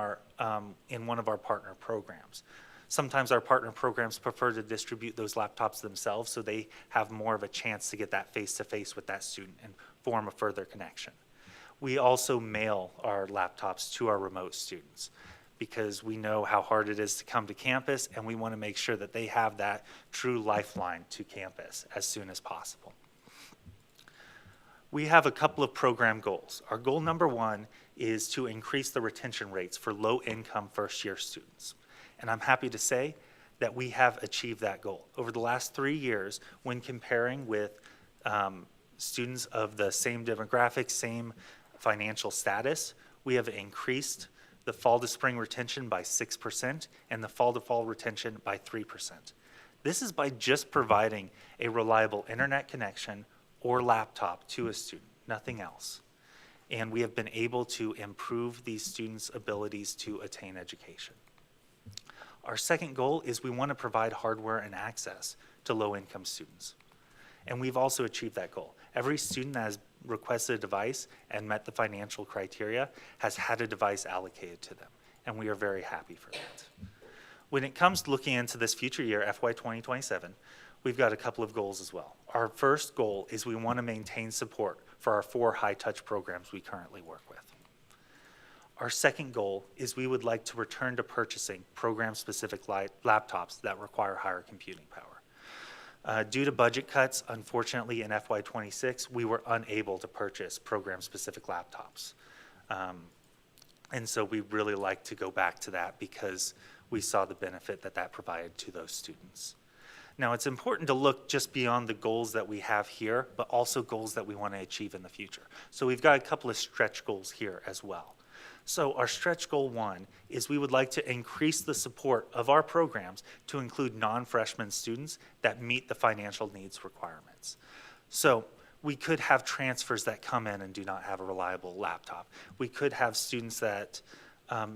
one of our partner programs. Sometimes our partner programs prefer to distribute those laptops themselves so they have more of a chance to get that face-to-face with that student and form a further connection. We also mail our laptops to our remote students because we know how hard it is to come to campus and we want to make sure that they have that true lifeline to campus as soon as possible. We have a couple of program goals. Our goal number one is to increase the retention rates for low-income first-year students. And I'm happy to say that we have achieved that goal. Over the last 3 years, when comparing with students of the same demographic, same financial status, we have increased the fall to spring retention by 6% and the fall to fall retention by 3%. This is by just providing a reliable internet connection or laptop to a student, nothing else. And we have been able to improve these students' abilities to attain education. Our second goal is we want to provide hardware and access to low-income students. And we've also achieved that goal. Every student that has requested a device and met the financial criteria has had a device allocated to them, and we are very happy for that. When it comes to looking into this future year, FY 2027, we've got a couple of goals as well. Our first goal is we want to maintain support for our 4 high-touch programs we currently work with. Our second goal is we would like to return to purchasing program-specific laptops that require higher computing power. Due to budget cuts, unfortunately, in FY 26, we were unable to purchase program-specific laptops. And so we really like to go back to that because we saw the benefit that that provided to those students. Now, it's important to look just beyond the goals that we have here, but also goals that we want to achieve in the future. So we've got a couple of stretch goals here as well. So our stretch goal 1 is we would like to increase the support of our programs to include non-freshman students that meet the financial needs requirements. So we could have transfers that come in and do not have a reliable laptop. We could have students that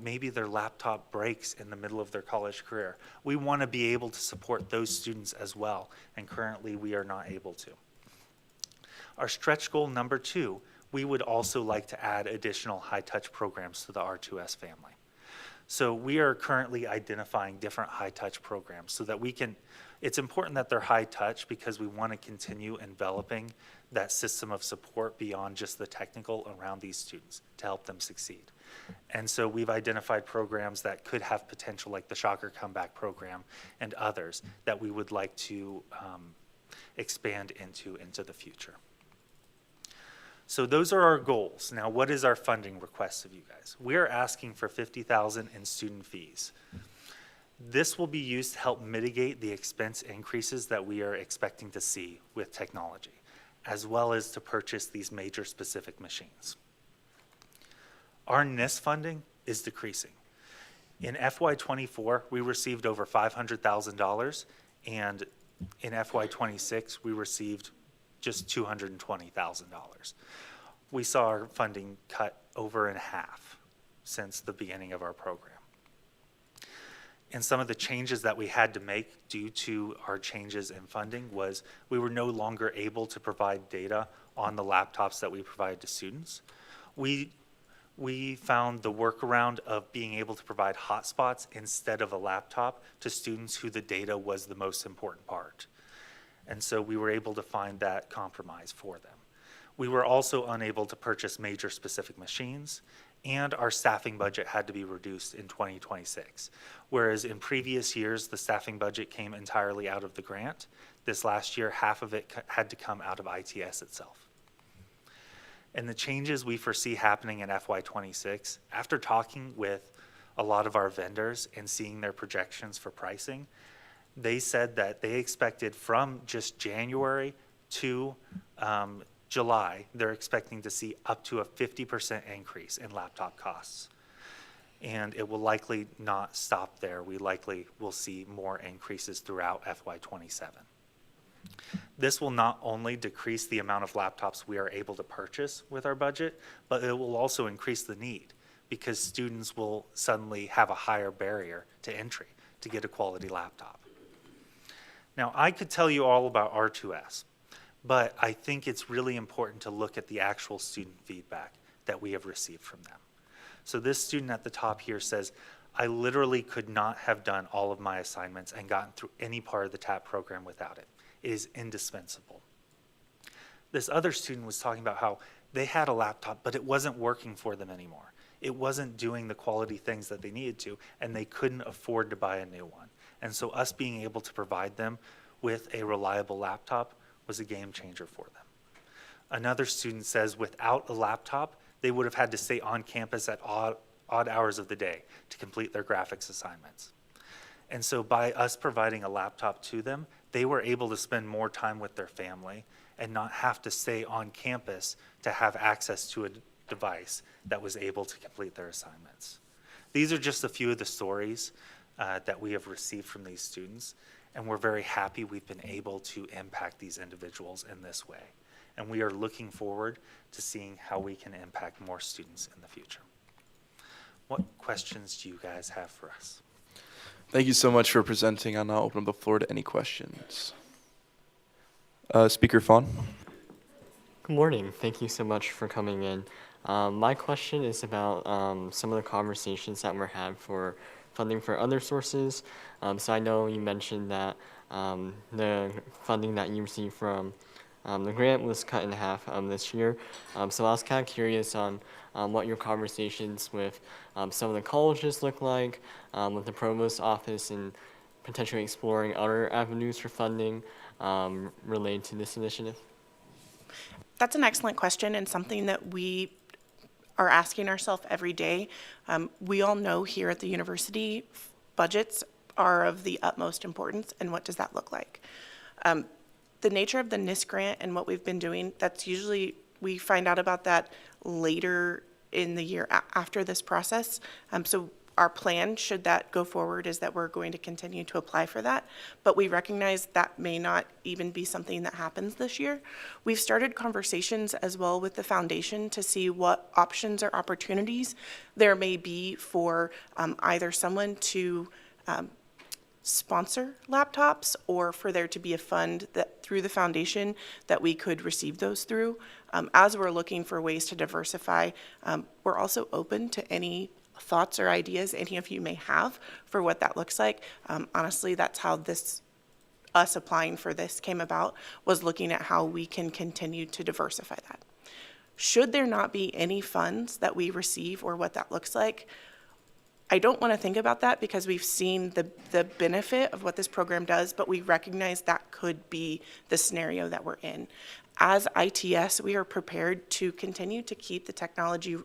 maybe their laptop breaks in the middle of their college career. We want to be able to support those students as well, and currently we are not able to. Our stretch goal number 2, we would also like to add additional high-touch programs to the R2S family. So we are currently identifying different high-touch programs so that we can, it's important that they're high-touch because we want to continue enveloping that system of support beyond just the technical around these students to help them succeed. And so we've identified programs that could have potential, like the Shocker Comeback Program and others that we would like to expand into the future. So those are our goals. Now, what is our funding request of you guys? We're asking for $50,000 in student fees. This will be used to help mitigate the expense increases that we are expecting to see with technology, as well as to purchase these major specific machines. Our NISS funding is decreasing. In FY24, we received over $500,000, and in FY26, we received just $220,000. We saw our funding cut over in half since the beginning of our program. And some of the changes that we had to make due to our changes in funding was we were no longer able to provide data on the laptops that we provide to students. We found the workaround of being able to provide hotspots instead of a laptop to students who the data was the most important part. And so we were able to find that compromise for them. We were also unable to purchase major specific machines, and our staffing budget had to be reduced in 2026. Whereas in previous years, the staffing budget came entirely out of the grant. This last year, half of it had to come out of ITS itself. And the changes we foresee happening in FY26, after talking with a lot of our vendors and seeing their projections for pricing, they said that they expected from just January to July, they're expecting to see up to a 50% increase in laptop costs. And it will likely not stop there. We likely will see more increases throughout FY27. This will not only decrease the amount of laptops we are able to purchase with our budget, but it will also increase the need because students will suddenly have a higher barrier to entry to get a quality laptop. Now, I could tell you all about R2S, but I think it's really important to look at the actual student feedback that we have received from them. So this student at the top here says, I literally could not have done all of my assignments and gotten through any part of the TAP program without it. It is indispensable. This other student was talking about how they had a laptop, but it wasn't working for them anymore. It wasn't doing the quality things that they needed to, and they couldn't afford to buy a new one. And so us being able to provide them with a reliable laptop was a game changer for them. Another student says without a laptop, they would have had to stay on campus at odd hours of the day to complete their graphics assignments. And so by us providing a laptop to them, they were able to spend more time with their family and not have to stay on campus to have access to a device that was able to complete their assignments. These are just a few of the stories that we have received from these students, and we're very happy we've been able to impact these individuals in this way. And we are looking forward to seeing how we can impact more students in the future. What questions do you guys have for us? Thank you so much for presenting. I'll now open up the floor to any questions. Speaker Fawn. Good morning. Thank you so much for coming in. My question is about some of the conversations that were had for funding for other sources. So I know you mentioned that the funding that you received from the grant was cut in half this year. So I was kind of curious on what your conversations with some of the colleges look like, with the provost's office, and potentially exploring other avenues for funding related to this initiative. That's an excellent question and something that we are asking ourselves every day. We all know here at the university, budgets are of the utmost importance, and what does that look like? The nature of the NISS grant and what we've been doing, that's usually, we find out about that later in the year after this process. So our plan, should that go forward, is that we're going to continue to apply for that, but we recognize that may not even be something that happens this year. We've started conversations as well with the foundation to see what options or opportunities there may be for either someone to sponsor laptops or for there to be a fund that through the foundation that we could receive those through. As we're looking for ways to diversify, we're also open to any thoughts or ideas any of you may have for what that looks like. Honestly, that's how us applying for this came about, was looking at how we can continue to diversify that. Should there not be any funds that we receive or what that looks like, I don't want to think about that because we've seen the benefit of what this program does, but we recognize that could be the scenario that we're in. As ITS, we are prepared to continue to keep the technology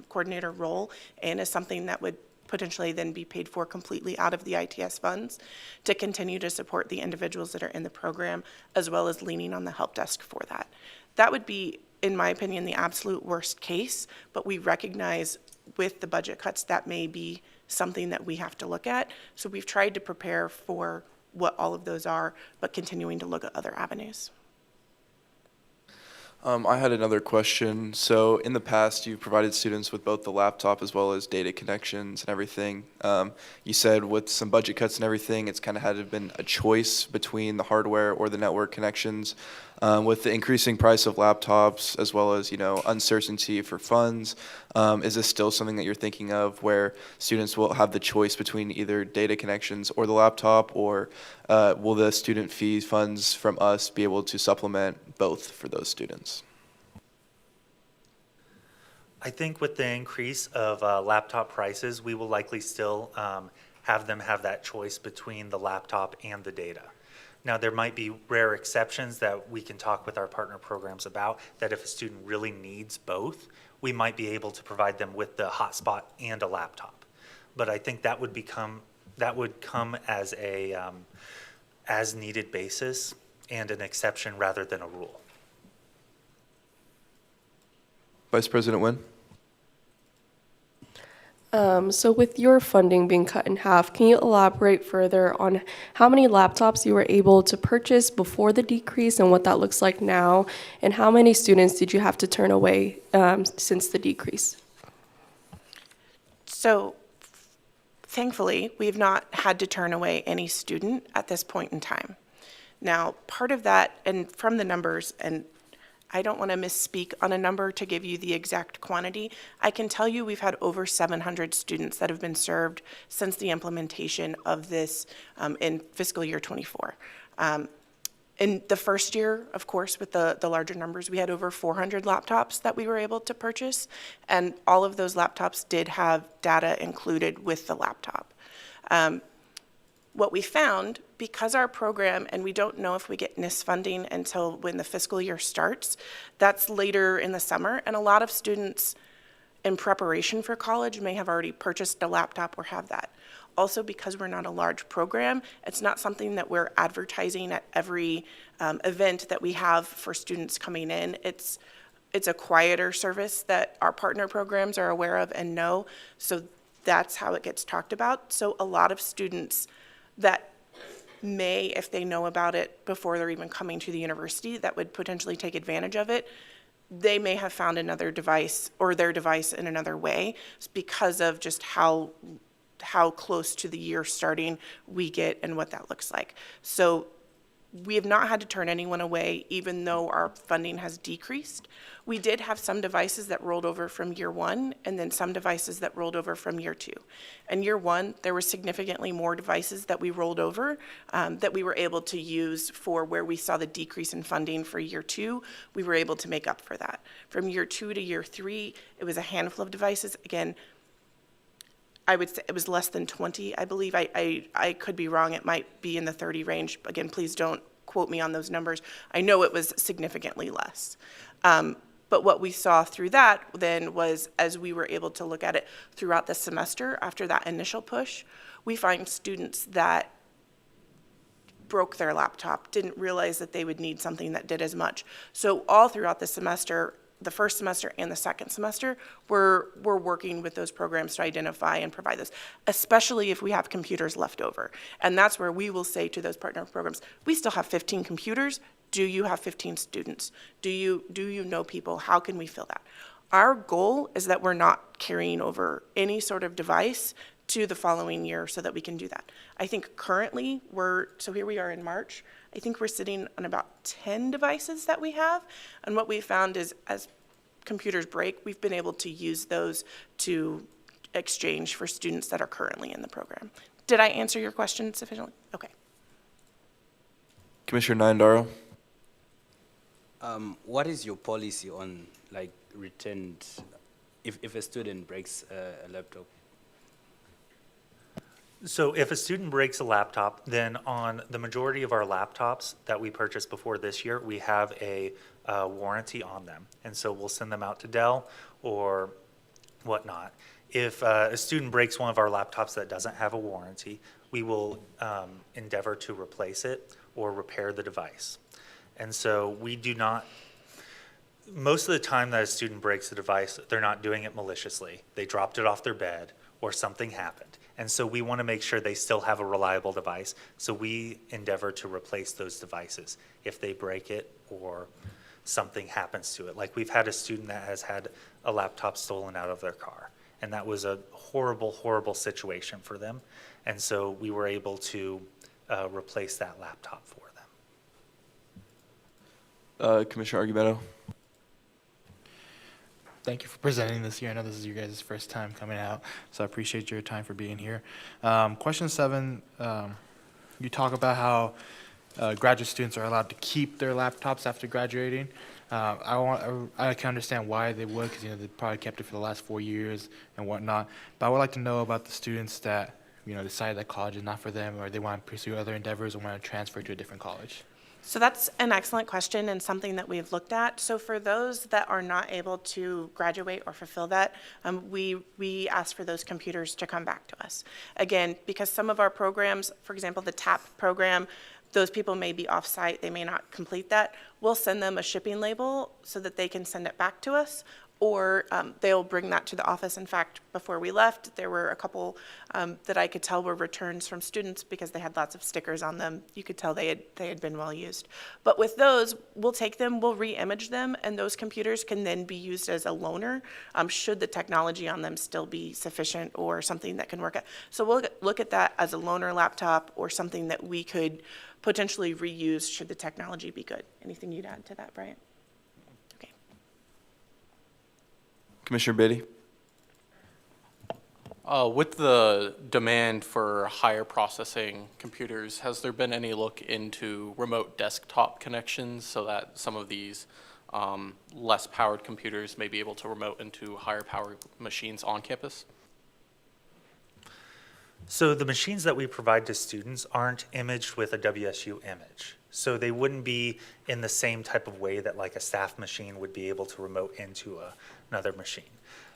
coordinator role and as something that would potentially then be paid for completely out of the ITS funds to continue to support the individuals that are in the program, as well as leaning on the help desk for that. That would be, in my opinion, the absolute worst case, but we recognize with the budget cuts that may be something that we have to look at. So we've tried to prepare for what all of those are, but continuing to look at other avenues. I had another question. So in the past, you've provided students with both the laptop as well as data connections and everything. You said with some budget cuts and everything, it's kind of had to been a choice between the hardware or the network connections. With the increasing price of laptops as well as, uncertainty for funds, is this still something that you're thinking of where students will have the choice between either data connections or the laptop, or will the student fee funds from us be able to supplement both for those students? I think with the increase of laptop prices, we will likely still have them have that choice between the laptop and the data. Now, there might be rare exceptions that we can talk with our partner programs about, that if a student really needs both, we might be able to provide them with the hotspot and a laptop. But I think that would come as a as needed basis and an exception rather than a rule. Vice President Nguyen? So with your funding being cut in half, can you elaborate further on how many laptops you were able to purchase before the decrease and what that looks like now? And how many students did you have to turn away since the decrease? So thankfully, we've not had to turn away any student at this point in time. Now, part of that, and from the numbers, and I don't want to misspeak on a number to give you the exact quantity. I can tell you we've had over 700 students that have been served since the implementation of this in fiscal year 24. In the first year, of course, with the larger numbers, we had over 400 laptops that we were able to purchase, and all of those laptops did have data included with the laptop. What we found, because our program, and we don't know if we get NISS funding until when the fiscal year starts, that's later in the summer, and a lot of students in preparation for college may have already purchased a laptop or have that. Also, because we're not a large program, it's not something that we're advertising at every event that we have for students coming in. It's a quieter service that our partner programs are aware of and know, so that's how it gets talked about. So a lot of students that may, if they know about it before they're even coming to the university, that would potentially take advantage of it, they may have found another device or their device in another way because of just how close to the year starting we get and what that looks like. So we have not had to turn anyone away, even though our funding has decreased. We did have some devices that rolled over from year one, and then some devices that rolled over from year two. In year one, there were significantly more devices that we rolled over that we were able to use for where we saw the decrease in funding for year two. We were able to make up for that. From year two to year three, it was a handful of devices. Again, I would say it was less than 20, I believe. I could be wrong. It might be in the 30 range. Again, please don't quote me on those numbers. I know it was significantly less. But what we saw through that then was, as we were able to look at it throughout the semester after that initial push, we find students that broke their laptop, didn't realize that they would need something that did as much. So all throughout the semester, the first semester and the second semester, we're working with those programs to identify and provide this, especially if we have computers left over. And that's where we will say to those partner programs, we still have 15 computers. Do you have 15 students? Do you know people? How can we fill that? Our goal is that we're not carrying over any sort of device to the following year so that we can do that. I think currently so here we are in March, I think we're sitting on about 10 devices that we have. And what we found is as computers break, we've been able to use those to exchange for students that are currently in the program. Did I answer your question sufficiently? Okay. Commissioner Nyandaro. What is your policy on like returned, if a student breaks a laptop? So if a student breaks a laptop, then on the majority of our laptops that we purchased before this year, we have a warranty on them. And so we'll send them out to Dell or whatnot. If a student breaks one of our laptops that doesn't have a warranty, we will endeavor to replace it or repair the device. And so we do not, most of the time that a student breaks a device, they're not doing it maliciously. They dropped it off their bed or something happened. And so we want to make sure they still have a reliable device. So we endeavor to replace those devices if they break it or something happens to it. Like we've had a student that has had a laptop stolen out of their car. And that was a horrible, horrible situation for them. And so we were able to replace that laptop for them. Commissioner Argumento. Thank you for presenting this here. I know this is your guys' first time coming out, so I appreciate your time for being here. Question 7, you talk about how graduate students are allowed to keep their laptops after graduating. I can understand why they would, because they probably kept it for the last 4 years and whatnot. But I would like to know about the students that decide that college is not for them, or they want to pursue other endeavors or want to transfer to a different college. So that's an excellent question and something that we've looked at. So for those that are not able to graduate or fulfill that, we ask for those computers to come back to us. Again, because some of our programs, for example, the TAP program, those people may be off-site, they may not complete that. We'll send them a shipping label so that they can send it back to us, or they'll bring that to the office. In fact, before we left, there were a couple that I could tell were returns from students because they had lots of stickers on them. You could tell they had been well used. But with those, we'll take them, we'll re-image them, and those computers can then be used as a loaner should the technology on them still be sufficient or something that can work out. So we'll look at that as a loaner laptop or something that we could potentially reuse should the technology be good. Anything you'd add to that, Bryant? Commissioner Beatty. With the demand for higher processing computers, has there been any look into remote desktop connections so that some of these less powered computers may be able to remote into higher powered machines on campus? So the machines that we provide to students aren't imaged with a WSU image. So they wouldn't be in the same type of way that like a staff machine would be able to remote into another machine.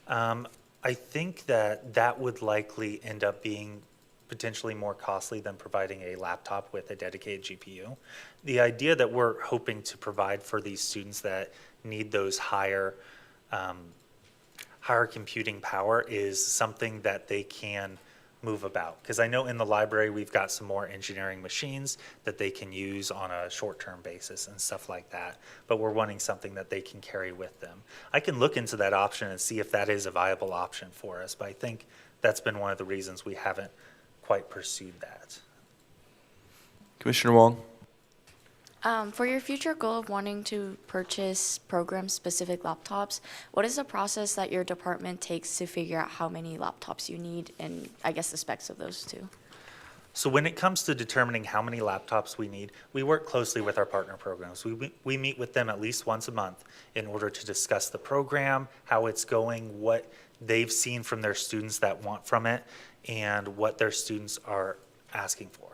I think that would likely end up being potentially more costly than providing a laptop with a dedicated GPU. The idea that we're hoping to provide for these students that need those higher computing power is something that they can move about. Because I know in the library we've got some more engineering machines that they can use on a short-term basis and stuff like that. But we're wanting something that they can carry with them. I can look into that option and see if that is a viable option for us. But I think that's been one of the reasons we haven't quite pursued that. Commissioner Wong. For your future goal of wanting to purchase program-specific laptops, what is the process that your department takes to figure out how many laptops you need and, I guess, the specs of those two? So when it comes to determining how many laptops we need, we work closely with our partner programs. We meet with them at least once a month in order to discuss the program, how it's going, what they've seen from their students that want from it, and what their students are asking for.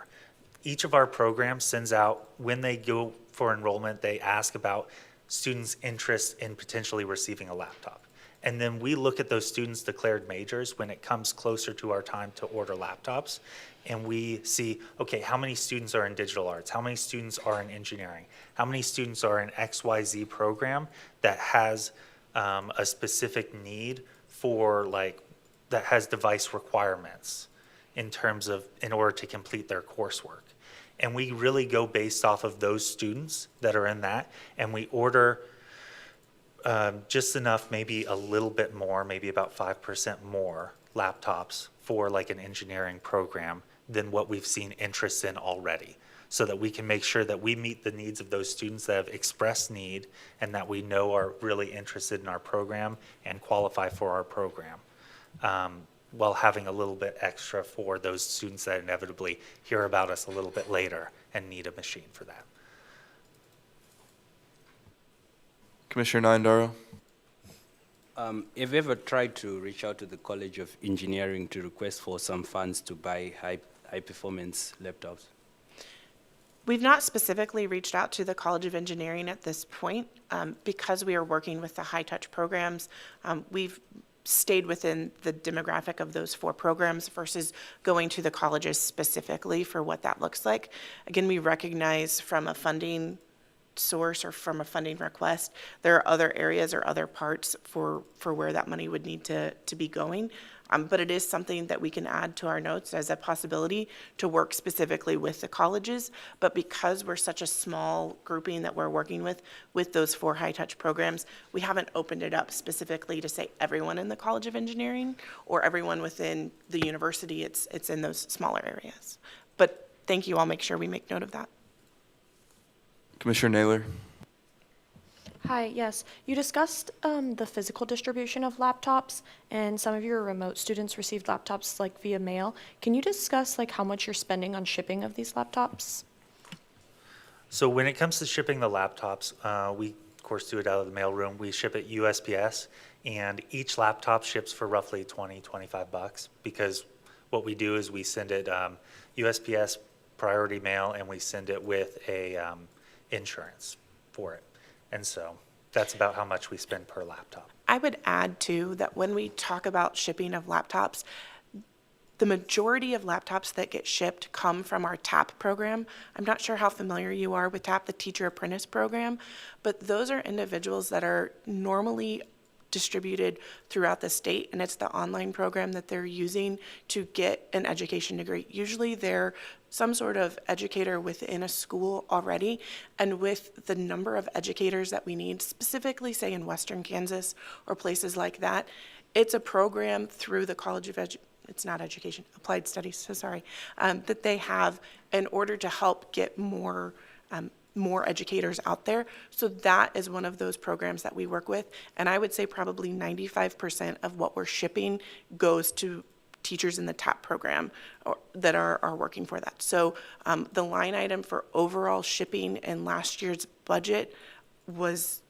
Each of our programs sends out, when they go for enrollment, they ask about students' interest in potentially receiving a laptop. And then we look at those students' declared majors when it comes closer to our time to order laptops. And we see, okay, how many students are in digital arts? How many students are in engineering? How many students are in XYZ program that has a specific need for that has device requirements in order to complete their coursework. And we really go based off of those students that are in that, and we order just enough, maybe a little bit more, maybe about 5% more laptops for like an engineering program than what we've seen interest in already, so that we can make sure that we meet the needs of those students that have expressed need and that we know are really interested in our program and qualify for our program. while having a little bit extra for those students that inevitably hear about us a little bit later and need a machine for that. Commissioner Nyandaro. Have you ever tried to reach out to the College of Engineering to request for some funds to buy high performance laptops? We've not specifically reached out to the College of Engineering at this point. Because we are working with the high-touch programs, we've stayed within the demographic of those 4 programs versus going to the colleges specifically for what that looks like. Again, we recognize from a funding source or from a funding request, there are other areas or other parts for where that money would need to be going. But it is something that we can add to our notes as a possibility to work specifically with the colleges. But because we're such a small grouping that we're working with those 4 high-touch programs, we haven't opened it up specifically to say everyone in the College of Engineering or everyone within the university. It's in those smaller areas. But thank you. I'll make sure we make note of that. Commissioner Naylor. Hi, yes. You discussed the physical distribution of laptops, and some of your remote students received laptops like via mail. Can you discuss like how much you're spending on shipping of these laptops? So when it comes to shipping the laptops, we of course do it out of the mailroom. We ship it USPS, and each laptop ships for roughly $20-25 because what we do is we send it USPS priority mail, and we send it with a insurance for it. And so that's about how much we spend per laptop. I would add, too, that when we talk about shipping of laptops, the majority of laptops that get shipped come from our TAP program. I'm not sure how familiar you are with TAP, the Teacher Apprentice Program, but those are individuals that are normally distributed throughout the state, and it's the online program that they're using to get an education degree. Usually they're some sort of educator within a school already, and with the number of educators that we need, specifically say in Western Kansas or places like that, it's a program through the College of Applied Studies, so sorry, that they have in order to help get more educators out there. So that is one of those programs that we work with. And I would say probably 95% of what we're shipping goes to teachers in the TAP program that are working for that. So the line item for overall shipping in last year's budget was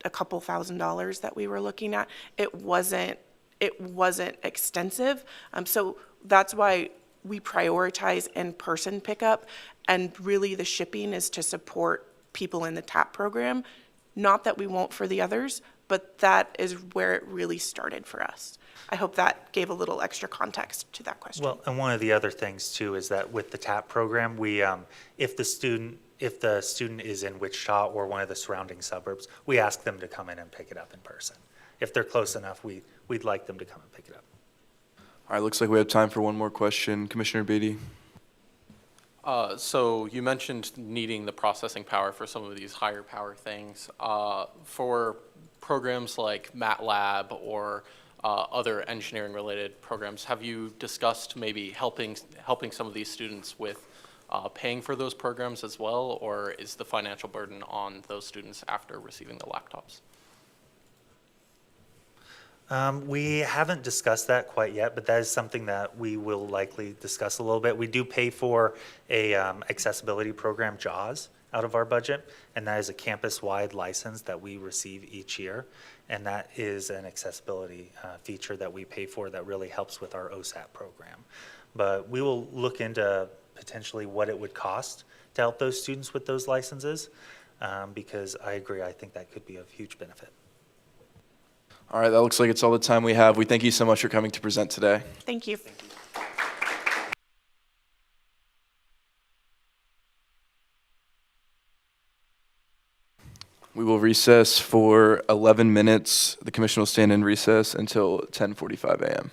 a couple $1,000s that we were looking at. It wasn't extensive. So that's why we prioritize in-person pickup, and really the shipping is to support people in the TAP program. Not that we won't for the others, but that is where it really started for us. I hope that gave a little extra context to that question. Well, and one of the other things too is that with the TAP program, we if the student is in Wichita or one of the surrounding suburbs, we ask them to come in and pick it up in person. If they're close enough, we'd like them to come and pick it up. All right, looks like we have time for one more question. Commissioner Beatty. So you mentioned needing the processing power for some of these higher power things. For programs like MATLAB or other engineering related programs, have you discussed maybe helping some of these students with paying for those programs as well, or is the financial burden on those students after receiving the laptops? We haven't discussed that quite yet, but that is something that we will likely discuss a little bit. We do pay for a accessibility program, JAWS, out of our budget, and that is a campus-wide license that we receive each year, and that is an accessibility feature that we pay for that really helps with our OSAT program. But we will look into potentially what it would cost to help those students with those licenses, because I agree, I think that could be of huge benefit. All right, that looks like it's all the time we have. We thank you so much for coming to present today. Thank you. We will recess for 11 minutes. The commission will stand in recess until 10:45 a.m.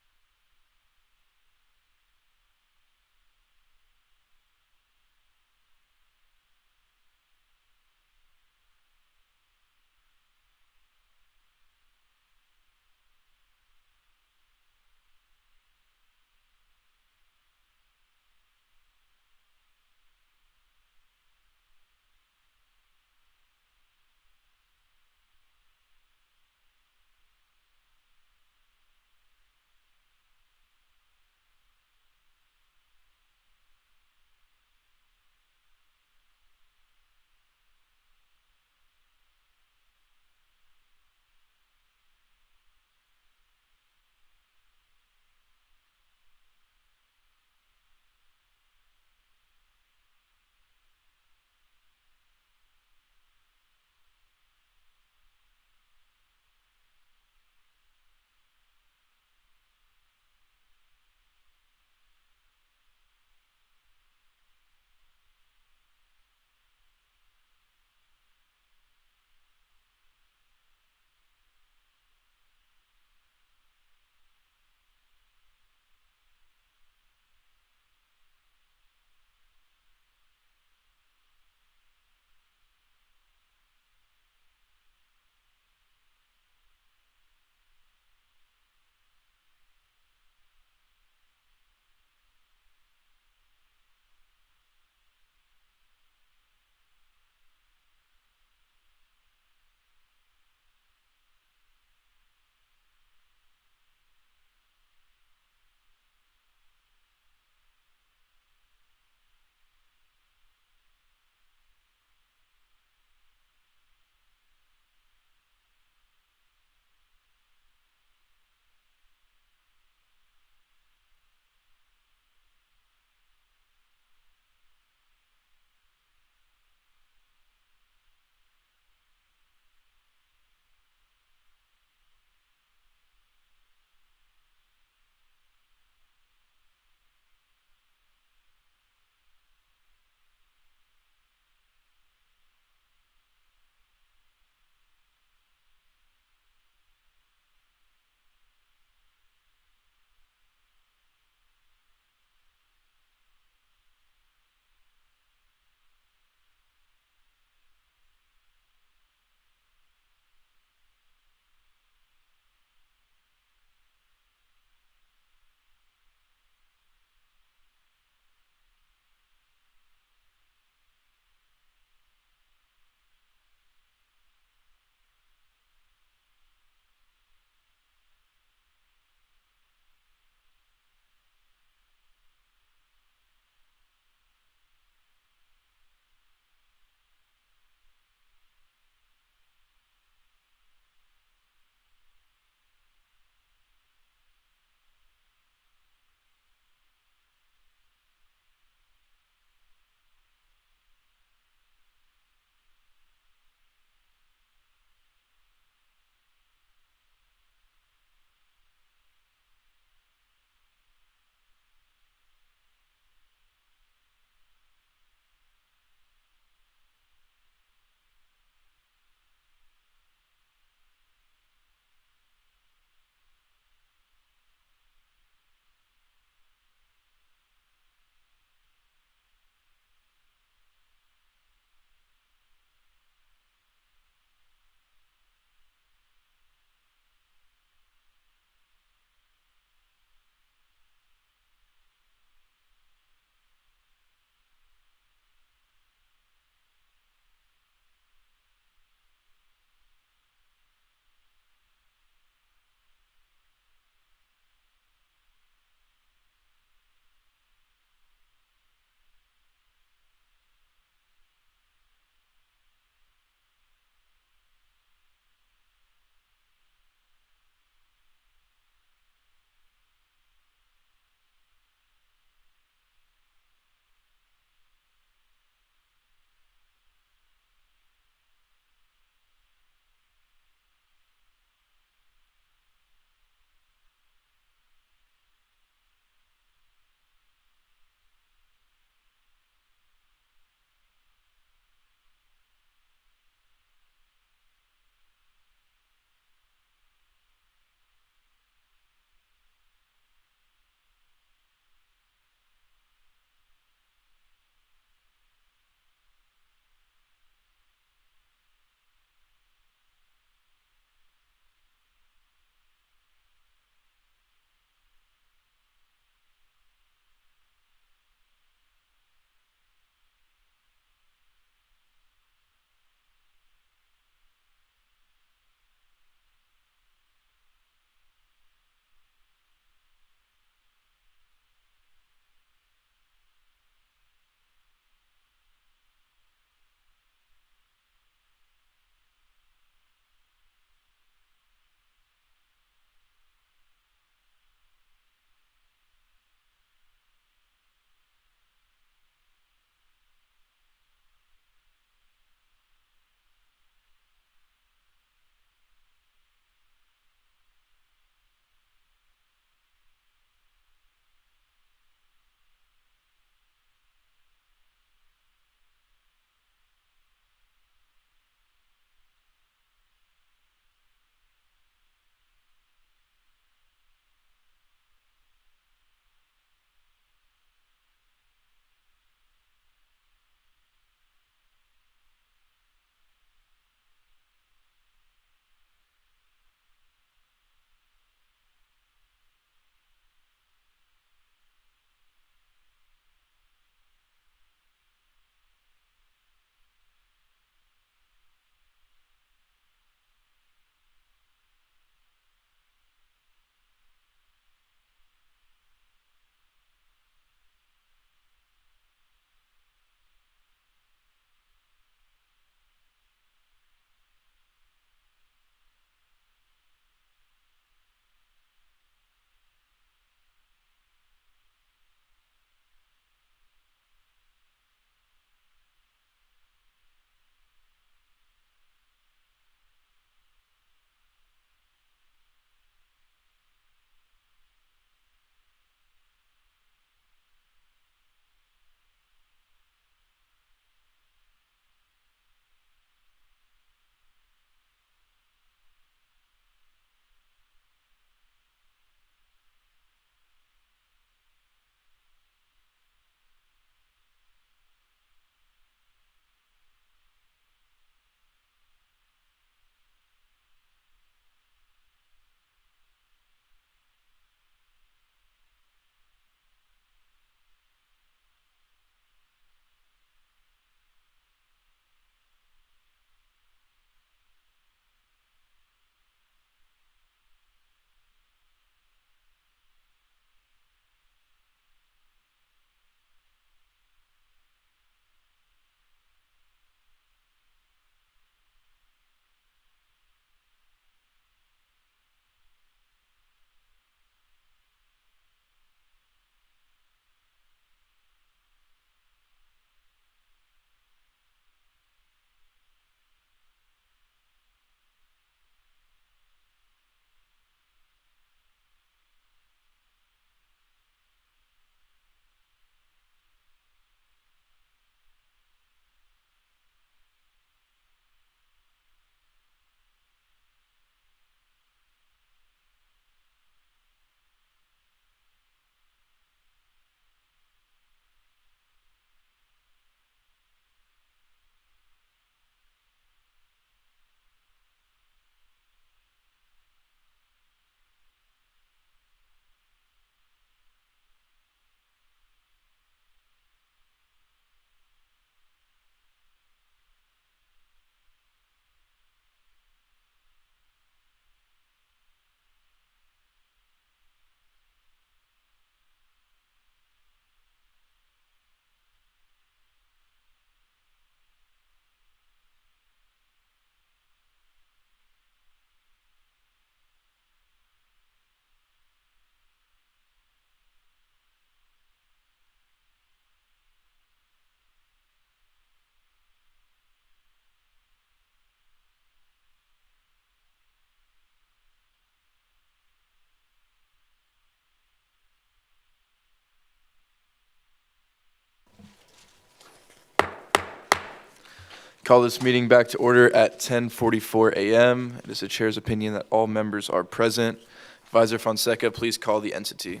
Call this meeting back to order at 10:44 a.m. It is the chair's opinion that all members are present. Advisor Fonseca, please call the entity.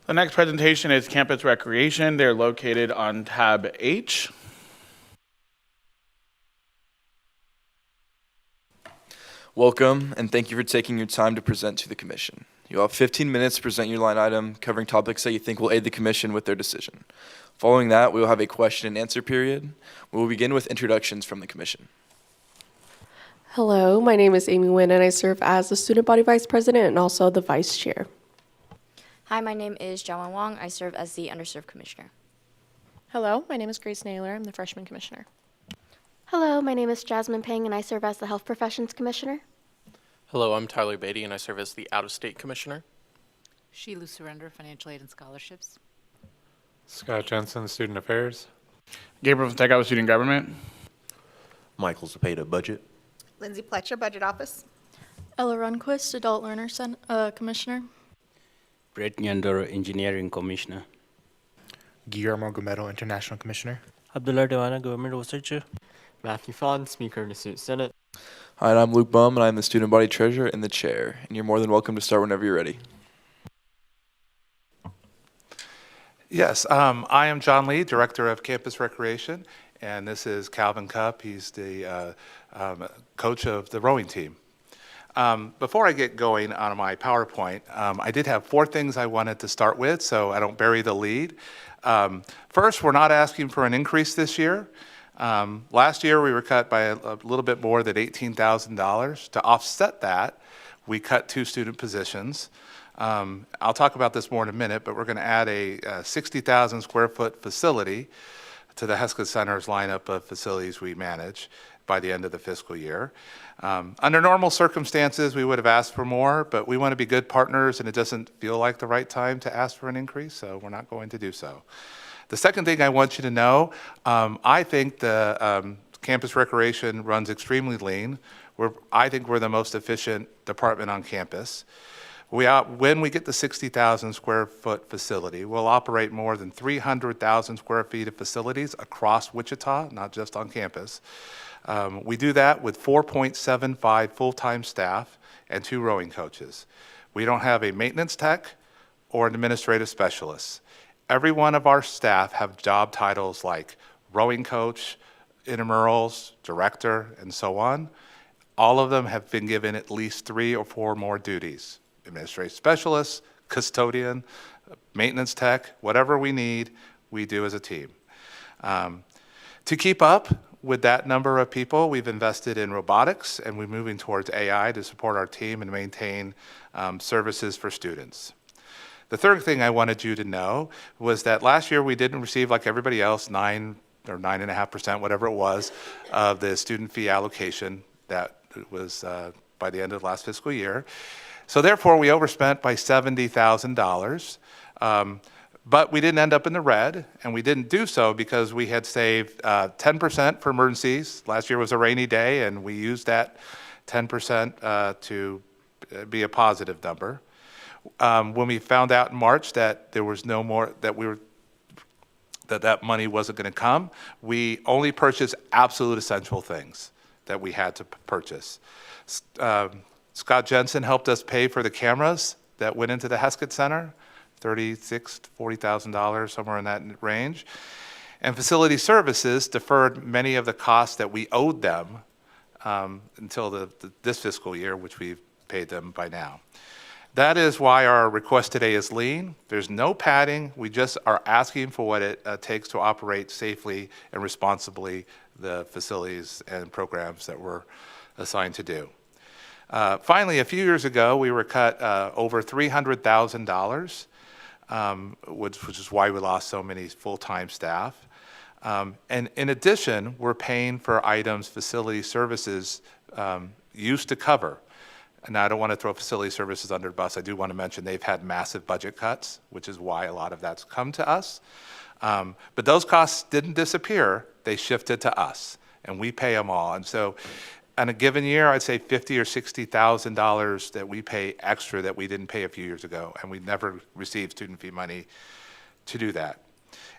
The next presentation is Campus Recreation. They're located on tab H. Welcome, and thank you for taking your time to present to the commission. You'll have 15 minutes to present your line item, covering topics that you think will aid the commission with their decision. Following that, we will have a question and answer period. We will begin with introductions from the commission. Hello, my name is Amy Nguyen, and I serve as the Student Body Vice President and also the Vice Chair. Hi, my name is Jiawen Wang. I serve as the Underserved Commissioner. Hello, my name is Grace Naylor. I'm the Freshman Commissioner. Hello, my name is Jasmine Peng, and I serve as the Health Professions Commissioner. Hello, I'm Tyler Beatty, and I serve as the Out-of-State Commissioner. Sheila Surrender, Financial Aid and Scholarships. Scott Jensen, Student Affairs. Gabriel Fonseca with Student Government. Michael Zepeda, Budget. Lindsay Pletcher, Budget Office. Ella Runquist, Adult Learner Commissioner. Brett Nyandoro, Engineering Commissioner. Guillermo Gomedo, International Commissioner. Abdullah Dewana, Government Oversight Chair. Matthew Fon, Speaker of the Student Senate. Hi, and I'm Luke Bum, and I'm the Student Body Treasurer and the Chair. And you're more than welcome to start whenever you're ready. Yes, I am John Lee, Director of Campus Recreation, and this is Calvin Cupp. He's the coach of the rowing team. Before I get going on my PowerPoint, I did have 4 things I wanted to start with, so I don't bury the lead. First, we're not asking for an increase this year. Last year, we were cut by a little bit more than $18,000. To offset that, we cut 2 student positions. I'll talk about this more in a minute, but we're going to add a 60,000 square foot facility to the Heskett Center's lineup of facilities we manage by the end of the fiscal year. Under normal circumstances, we would have asked for more, but we want to be good partners, and it doesn't feel like the right time to ask for an increase, so we're not going to do so. The second thing I want you to know, I think the campus recreation runs extremely lean. I think we're the most efficient department on campus. When we get the 60,000 square foot facility, we'll operate more than 300,000 square feet of facilities across Wichita, not just on campus. We do that with 4.75 full-time staff and 2 rowing coaches. We don't have a maintenance tech or an administrative specialist. Every one of our staff have job titles like rowing coach, intramurals, director, and so on. All of them have been given at least 3 or 4 more duties. Administrative specialist, custodian, maintenance tech, whatever we need, we do as a team. To keep up with that number of people, we've invested in robotics, and we're moving towards AI to support our team and maintain services for students. The third thing I wanted you to know was that last year we didn't receive, like everybody else, 9 or 9.5%, whatever it was, of the student fee allocation that was by the end of last fiscal year. So therefore, we overspent by $70,000, but we didn't end up in the red, and we didn't do so because we had saved 10% for emergencies. Last year was a rainy day, and we used that 10% to be a positive number. When we found out in March that there was no more, that money wasn't going to come, we only purchased absolute essential things that we had to purchase. Scott Jensen helped us pay for the cameras that went into the Heskett Center, $36,000 to $40,000, somewhere in that range. And facility services deferred many of the costs that we owed them until this fiscal year, which we've paid them by now. That is why our request today is lean. There's no padding. We just are asking for what it takes to operate safely and responsibly the facilities and programs that we're assigned to do. Finally, a few years ago, we were cut over $300,000, which is why we lost so many full-time staff. And in addition, we're paying for items facility services used to cover. And I don't want to throw facility services under the bus. I do want to mention they've had massive budget cuts, which is why a lot of that's come to us. But those costs didn't disappear. They shifted to us, and we pay them all. And so in a given year, I'd say $50,000 or $60,000 that we pay extra that we didn't pay a few years ago, and we never received student fee money to do that.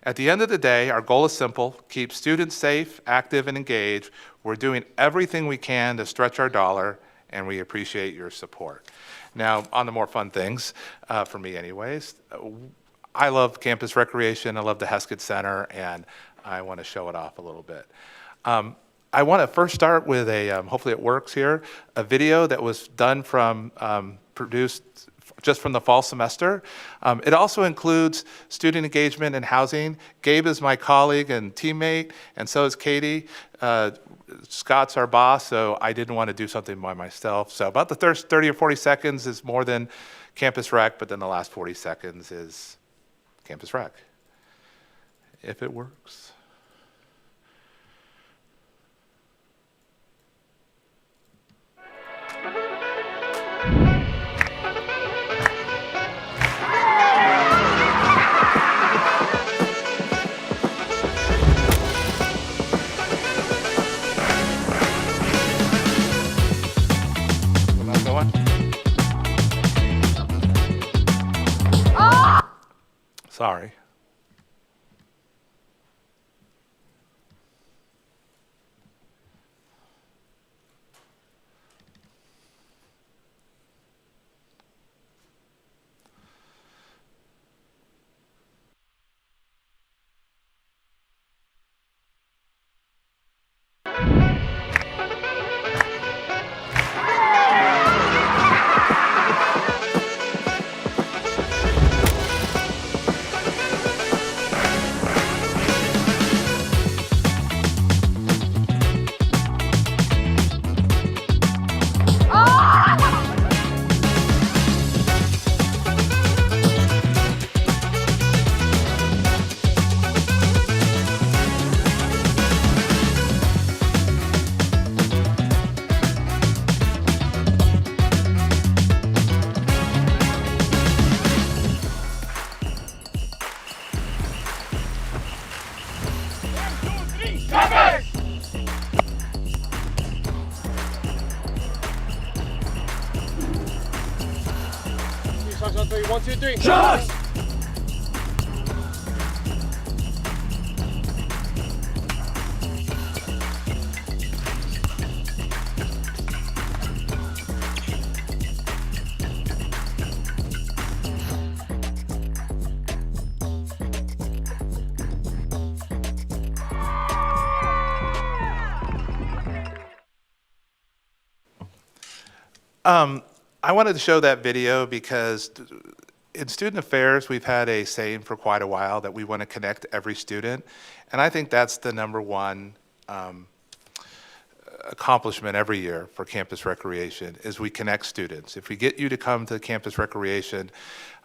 At the end of the day, our goal is simple: keep students safe, active, and engaged. We're doing everything we can to stretch our dollar, and we appreciate your support. Now, on the more fun things, for me anyways, I love campus recreation, I love the Heskett Center, and I want to show it off a little bit. I want to first start with hopefully it works here, a video that was done produced just from the fall semester. It also includes student engagement and housing. Gabe is my colleague and teammate, and so is Katie. Scott's our boss, so I didn't want to do something by myself. So about the first 30 or 40 seconds is more than campus rec, but then the last 40 seconds is campus rec, if it works. Sorry. One, two, three. Shots! I wanted to show that video because in student affairs, we've had a saying for quite a while that we want to connect every student. And I think that's the number one accomplishment every year for campus recreation is we connect students. If we get you to come to campus recreation,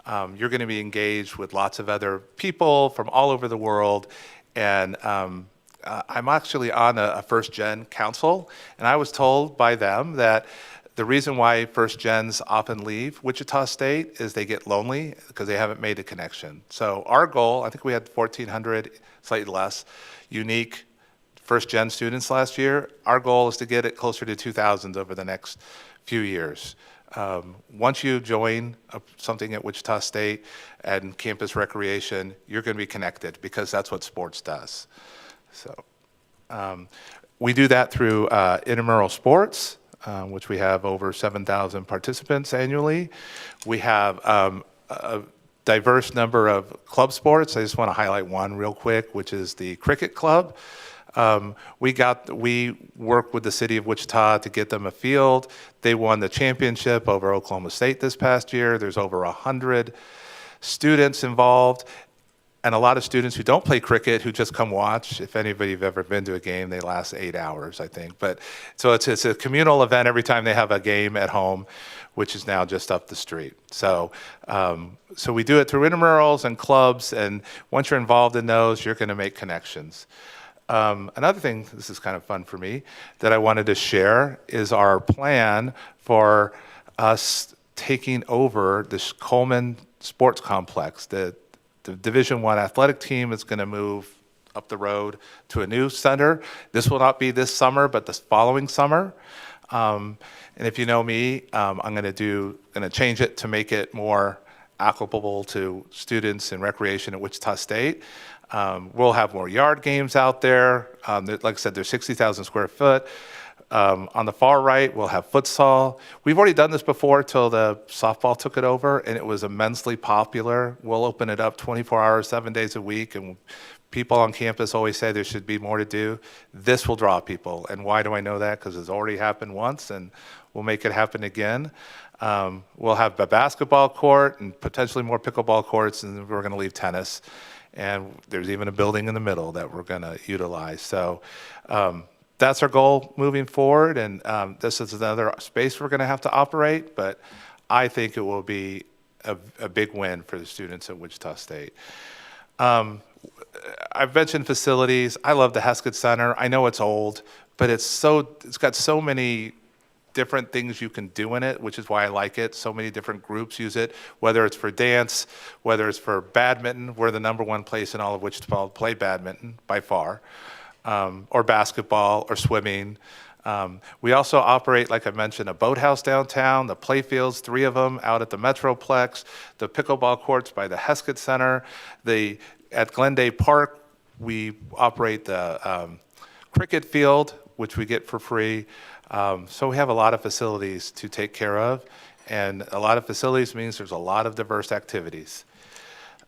you're going to be engaged with lots of other people from all over the world. And I'm actually on a first gen council, and I was told by them that the reason why first gens often leave Wichita State is they get lonely because they haven't made a connection. So our goal, I think we had 1,400, slightly less, unique first gen students last year. Our goal is to get it closer to 2,000 over the next few years. Once you join something at Wichita State and campus recreation, you're going to be connected because that's what sports does. So we do that through intramural sports, which we have over 7,000 participants annually. We have a diverse number of club sports. I just want to highlight one real quick, which is the cricket club. We work with the city of Wichita to get them a field. They won the championship over Oklahoma State this past year. There's over 100 students involved, and a lot of students who don't play cricket who just come watch. If anybody have ever been to a game, they last 8 hours, I think. But so it's a communal event every time they have a game at home, which is now just up the street. So so we do it through intramurals and clubs, and once you're involved in those, you're going to make connections. Another thing, this is kind of fun for me, that I wanted to share is our plan for us taking over this Coleman Sports Complex. The Division I athletic team is going to move up the road to a new center. This will not be this summer, but the following summer. And if you know me, I'm going to change it to make it more applicable to students in recreation at Wichita State. We'll have more yard games out there. Like I said, there's 60,000 square foot. On the far right, we'll have futsal. We've already done this before till the softball took it over, and it was immensely popular. We'll open it up 24 hours, 7 days a week, and people on campus always say there should be more to do. This will draw people, and why do I know that? Because it's already happened once, and we'll make it happen again. We'll have a basketball court and potentially more pickleball courts, and we're going to leave tennis. And there's even a building in the middle that we're going to utilize. So that's our goal moving forward, and this is another space we're going to have to operate, but I think it will be a big win for the students at Wichita State. I've mentioned facilities. I love the Heskett Center. I know it's old, but it's got so many different things you can do in it, which is why I like it. So many different groups use it, whether it's for dance, whether it's for badminton. We're the #1 place in all of Wichita to play badminton by far, or basketball or swimming. We also operate, like I mentioned, a boathouse downtown, the playfields, 3 of them out at the Metroplex, the pickleball courts by the Heskett Center. At Glendale Park, we operate the cricket field, which we get for free. So we have a lot of facilities to take care of, and a lot of facilities means there's a lot of diverse activities.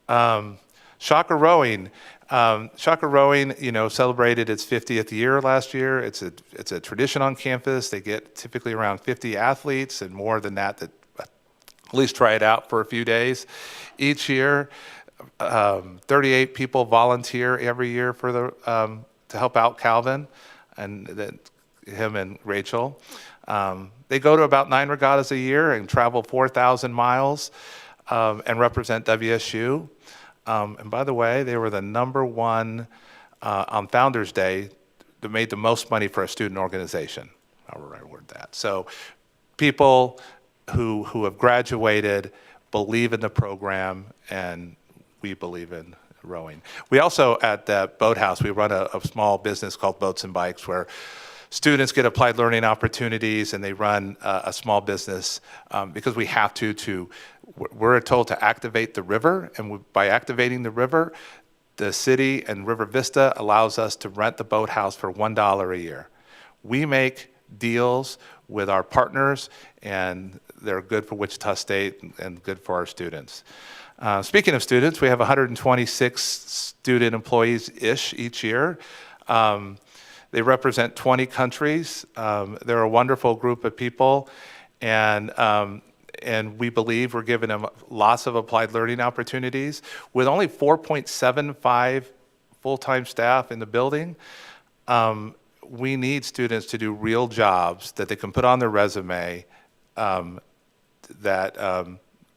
Shocker Rowing. Shocker Rowing, celebrated its 50th year last year. It's a tradition on campus. They get typically around 50 athletes and more than that at least try it out for a few days each year. 38 people volunteer every year for to help out Calvin and him and Rachel. They go to about 9 regattas a year and travel 4,000 miles and represent WSU. And by the way, they were the #1 on Founders Day that made the most money for a student organization. However I word that. So people who have graduated believe in the program, and we believe in rowing. We also, at the boathouse, we run a small business called Boats and Bikes, where students get applied learning opportunities, and they run a small business because we have to. We're told to activate the river, and by activating the river, the city and River Vista allows us to rent the boathouse for $1 a year. We make deals with our partners, and they're good for Wichita State and good for our students. Speaking of students, we have 126 student employees-ish each year. They represent 20 countries. They're a wonderful group of people, and we believe we're giving them lots of applied learning opportunities. With only 4.75 full-time staff in the building, we need students to do real jobs that they can put on their resume that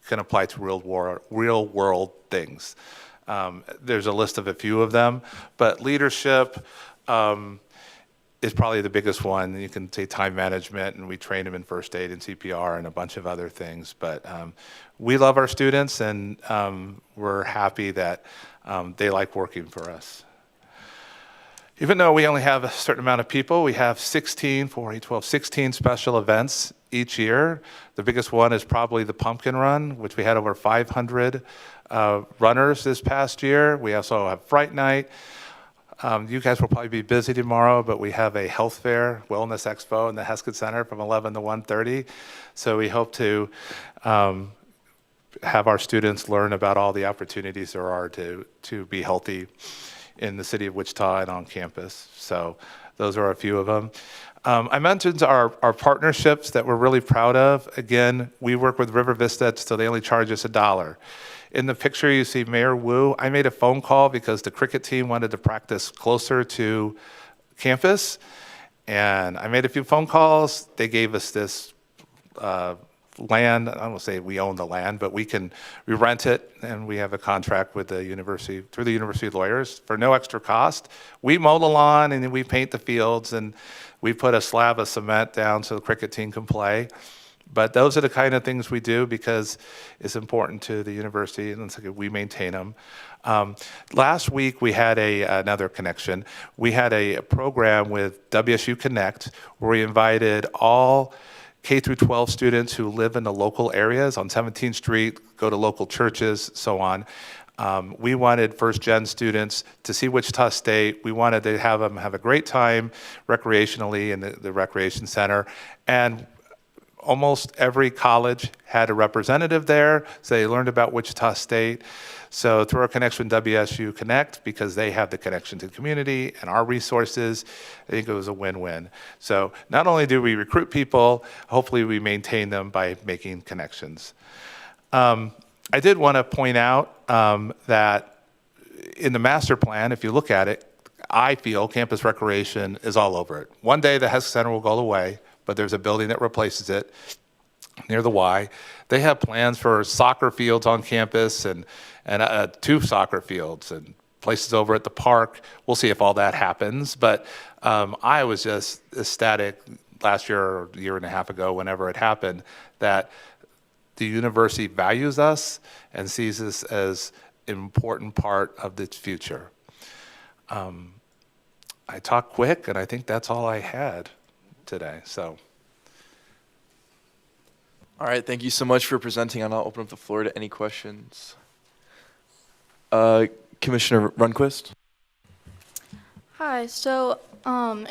can apply to real world things. There's a list of a few of them, but leadership is probably the biggest one. You can say time management, and we train them in first aid and CPR and a bunch of other things. But we love our students, and we're happy that they like working for us. Even though we only have a certain amount of people, we have 16 special events each year. The biggest one is probably the Pumpkin Run, which we had over 500 runners this past year. We also have Fright Night. You guys will probably be busy tomorrow, but we have a health fair, wellness expo in the Heskett Center from 11 to 1:30. So we hope to have our students learn about all the opportunities there are to be healthy in the city of Wichita and on campus. So those are a few of them. I mentioned our partnerships that we're really proud of. Again, we work with River Vista, so they only charge us $1. In the picture, you see Mayor Wu. I made a phone call because the cricket team wanted to practice closer to campus, and I made a few phone calls. They gave us this land. I don't say we own the land, but we rent it, and we have a contract with the university, through the university lawyers, for no extra cost. We mow the lawn, and then we paint the fields, and we put a slab of cement down so the cricket team can play. But those are the kind of things we do because it's important to the university, and we maintain them. Last week, we had another connection. We had a program with WSU Connect where we invited all K through 12 students who live in the local areas on 17th Street, go to local churches, so on. We wanted first-gen students to see Wichita State. We wanted to have them have a great time recreationally in the recreation center. And almost every college had a representative there, so they learned about Wichita State. So through our connection with WSU Connect, because they have the connection to the community and our resources, I think it was a win-win. So not only do we recruit people, hopefully we maintain them by making connections. I did want to point out that in the master plan, if you look at it, I feel campus recreation is all over it. One day the Hess Center will go away, but there's a building that replaces it near the Y. They have plans for soccer fields on campus and 2 soccer fields and places over at the park. We'll see if all that happens, but I was just ecstatic last year or a year and a half ago, whenever it happened, that the university values us and sees us as an important part of its future. I talked quick, and I think that's all I had today. So, All right, thank you so much for presenting, and I'll open up the floor to any questions. Commissioner Runquist? Hi, so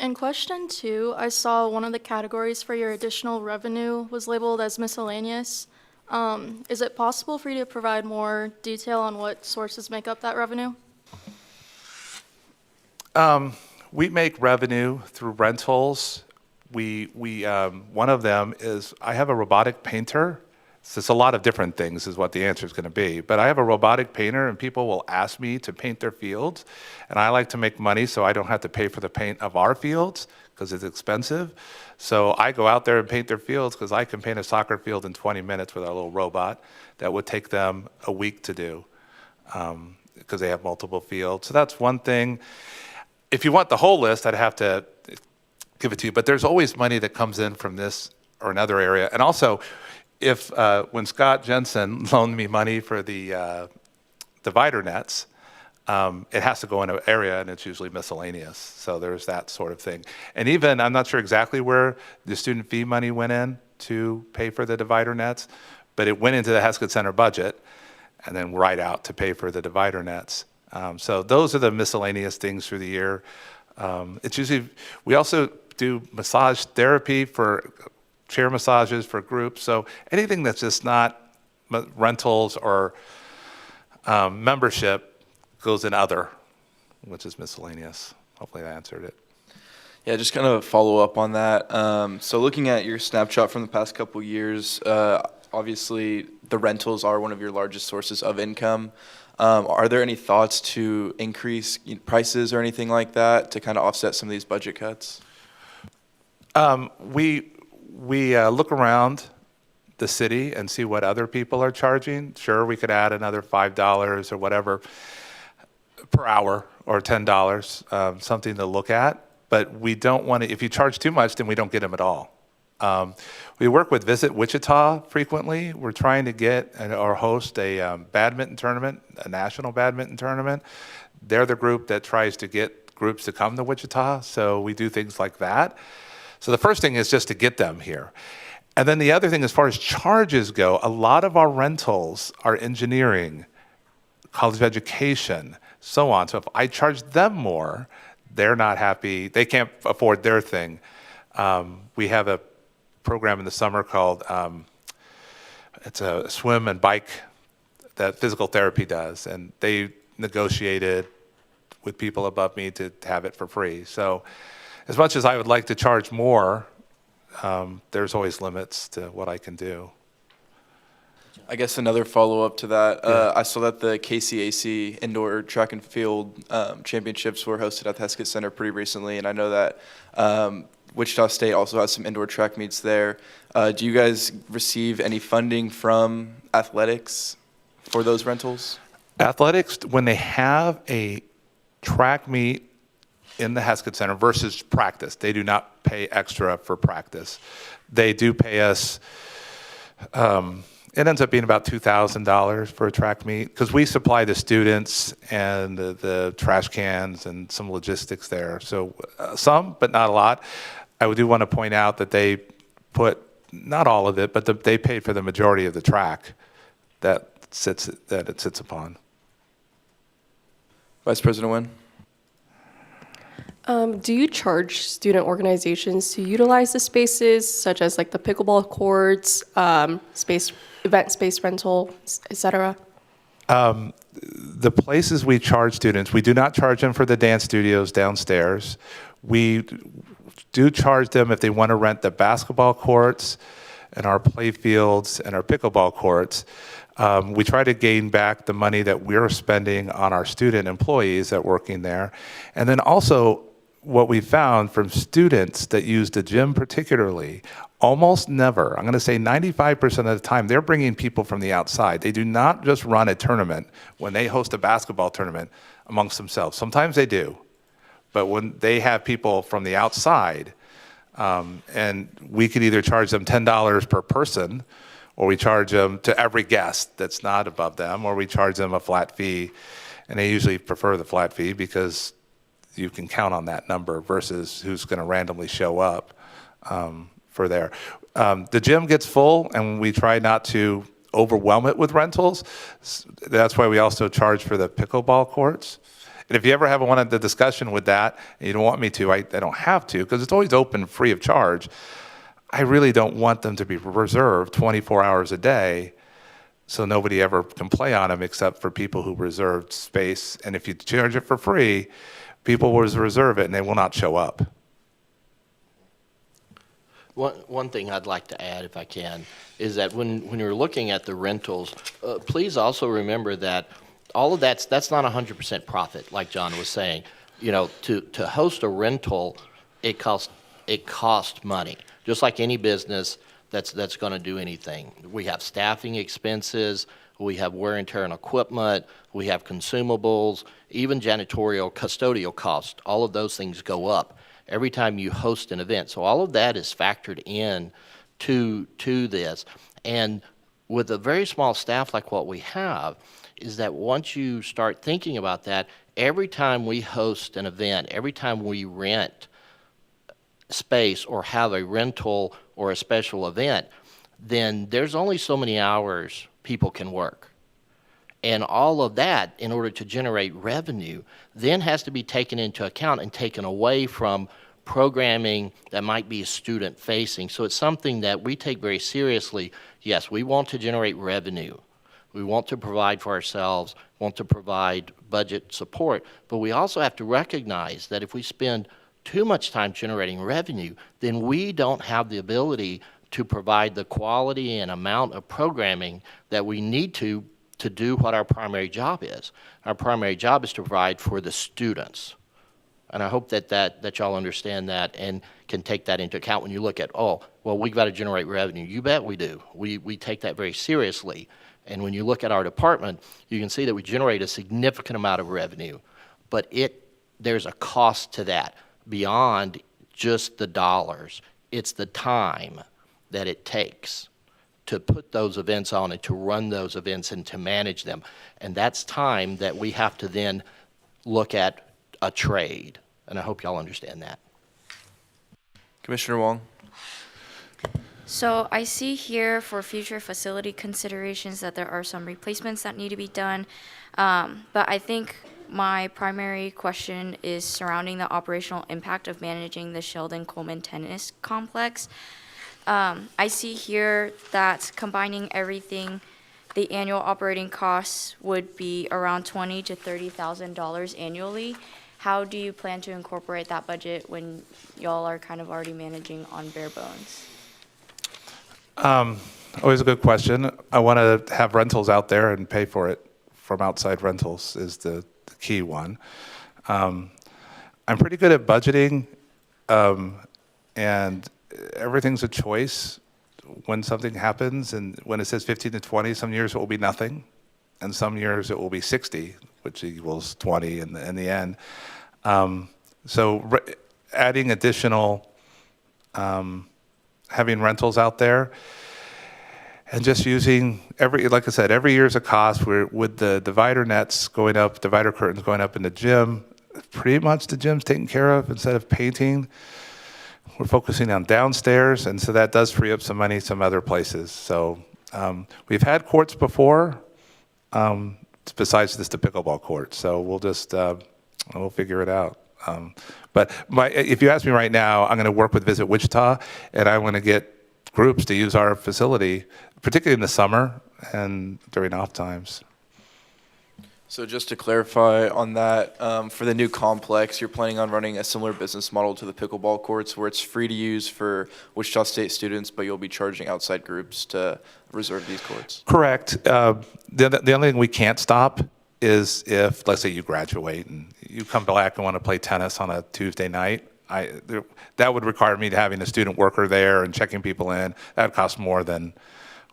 in question 2, I saw one of the categories for your additional revenue was labeled as miscellaneous. Is it possible for you to provide more detail on what sources make up that revenue? We make revenue through rentals. One of them is, I have a robotic painter. So it's a lot of different things is what the answer is going to be. But I have a robotic painter, and people will ask me to paint their fields. And I like to make money so I don't have to pay for the paint of our fields because it's expensive. So I go out there and paint their fields because I can paint a soccer field in 20 minutes with our little robot that would take them a week to do because they have multiple fields. So that's one thing. If you want the whole list, I'd have to give it to you. But there's always money that comes in from this or another area. And also, if when Scott Jensen loaned me money for the divider nets, it has to go in an area, and it's usually miscellaneous. So there's that sort of thing. And even, I'm not sure exactly where the student fee money went in to pay for the divider nets, but it went into the Heskett Center budget and then right out to pay for the divider nets. So those are the miscellaneous things through the year. It's usually, we also do massage therapy for chair massages for groups. So anything that's just not rentals or membership goes in other, which is miscellaneous. Hopefully that answered it. Yeah, just kind of a follow up on that. So looking at your snapshot from the past couple years, obviously the rentals are one of your largest sources of income. Are there any thoughts to increase prices or anything like that to kind of offset some of these budget cuts? We look around the city and see what other people are charging. Sure, we could add another $5 or whatever per hour or $10, something to look at. But we don't want to, if you charge too much, then we don't get them at all. We work with Visit Wichita frequently. We're trying to get or host a badminton tournament, a national badminton tournament. They're the group that tries to get groups to come to Wichita, so we do things like that. So the first thing is just to get them here. And then the other thing, as far as charges go, a lot of our rentals are engineering, college of education, so on. So if I charge them more, they're not happy. They can't afford their thing. We have a program in the summer called, it's a swim and bike that physical therapy does. And they negotiated with people above me to have it for free. So as much as I would like to charge more, there's always limits to what I can do. I guess another follow-up to that, I saw that the KCAC Indoor Track and Field Championships were hosted at the Heskett Center pretty recently, and I know that Wichita State also has some indoor track meets there. Do you guys receive any funding from athletics for those rentals? Athletics, when they have a track meet in the Heskett Center versus practice, they do not pay extra for practice. They do pay us, it ends up being about $2,000 for a track meet because we supply the students and the trash cans and some logistics there. So some, but not a lot. I do want to point out that they put not all of it, but they paid for the majority of the track that it sits upon. Vice President Nguyen? Do you charge student organizations to utilize the spaces, such as like the pickleball courts, event space rental, et cetera? The places we charge students, we do not charge them for the dance studios downstairs. We do charge them if they want to rent the basketball courts and our play fields and our pickleball courts. We try to gain back the money that we're spending on our student employees that are working there. And then also, what we found from students that use the gym particularly, almost never, I'm going to say 95% of the time, they're bringing people from the outside. They do not just run a tournament when they host a basketball tournament amongst themselves. Sometimes they do, but when they have people from the outside, and we could either charge them $10 per person, or we charge them to every guest that's not above them, or we charge them a flat fee, and they usually prefer the flat fee because you can count on that number versus who's going to randomly show up for there. The gym gets full, and we try not to overwhelm it with rentals. That's why we also charge for the pickleball courts. And if you ever wanted the discussion with that, and you don't want me to, I don't have to, because it's always open, free of charge. I really don't want them to be reserved 24 hours a day, so nobody ever can play on them except for people who reserved space. And if you charge it for free, people will reserve it and they will not show up. One thing I'd like to add, if I can, is that when you're looking at the rentals, please also remember that all of that's not 100% profit, like John was saying. You know, to host a rental, it costs money. Just like any business that's going to do anything. We have staffing expenses, we have wear and tear on equipment, we have consumables, even janitorial, custodial costs. All of those things go up every time you host an event. So all of that is factored in to this. And with a very small staff like what we have, is that once you start thinking about that, every time we host an event, every time we rent space or have a rental or a special event, then there's only so many hours people can work. And all of that, in order to generate revenue, then has to be taken into account and taken away from programming that might be student facing. So it's something that we take very seriously. Yes, we want to generate revenue. We want to provide for ourselves, want to provide budget support, but we also have to recognize that if we spend too much time generating revenue, then we don't have the ability to provide the quality and amount of programming that we need to do what our primary job is. Our primary job is to provide for the students. And I hope that y'all understand that and can take that into account when you look at, oh, well, we've got to generate revenue. You bet we do. We take that very seriously. And when you look at our department, you can see that we generate a significant amount of revenue, but there's a cost to that. Beyond just the dollars, it's the time that it takes to put those events on and to run those events and to manage them. And that's time that we have to then look at a trade. And I hope y'all understand that. Commissioner Wong? So I see here for future facility considerations that there are some replacements that need to be done. But I think my primary question is surrounding the operational impact of managing the Sheldon Coleman Tennis Complex. I see here that combining everything, the annual operating costs would be around $20,000 to $30,000 annually. How do you plan to incorporate that budget when y'all are kind of already managing on bare bones? Always a good question. I want to have rentals out there and pay for it from outside rentals is the key one. I'm pretty good at budgeting, and everything's a choice when something happens. And when it says 15 to 20, some years it will be nothing, and some years it will be 60, which equals 20 in the end. Adding additional, having rentals out there, and just using like I said, every year is a cost. With the divider nets going up, divider curtains going up in the gym, pretty much the gym's taken care of instead of painting. we're focusing on downstairs, and so that does free up some money some other places. So we've had courts before, besides just the pickleball court. So we'll just we'll figure it out. But if you ask me right now, I'm going to work with Visit Wichita, and I want to get groups to use our facility, particularly in the summer and during off times. So just to clarify on that, for the new complex, you're planning on running a similar business model to the pickleball courts where it's free to use for Wichita State students, but you'll be charging outside groups to reserve these courts? Correct. The only thing we can't stop is if, let's say you graduate and you come back and want to play tennis on a Tuesday night. That would require me to having a student worker there and checking people in. That would cost more than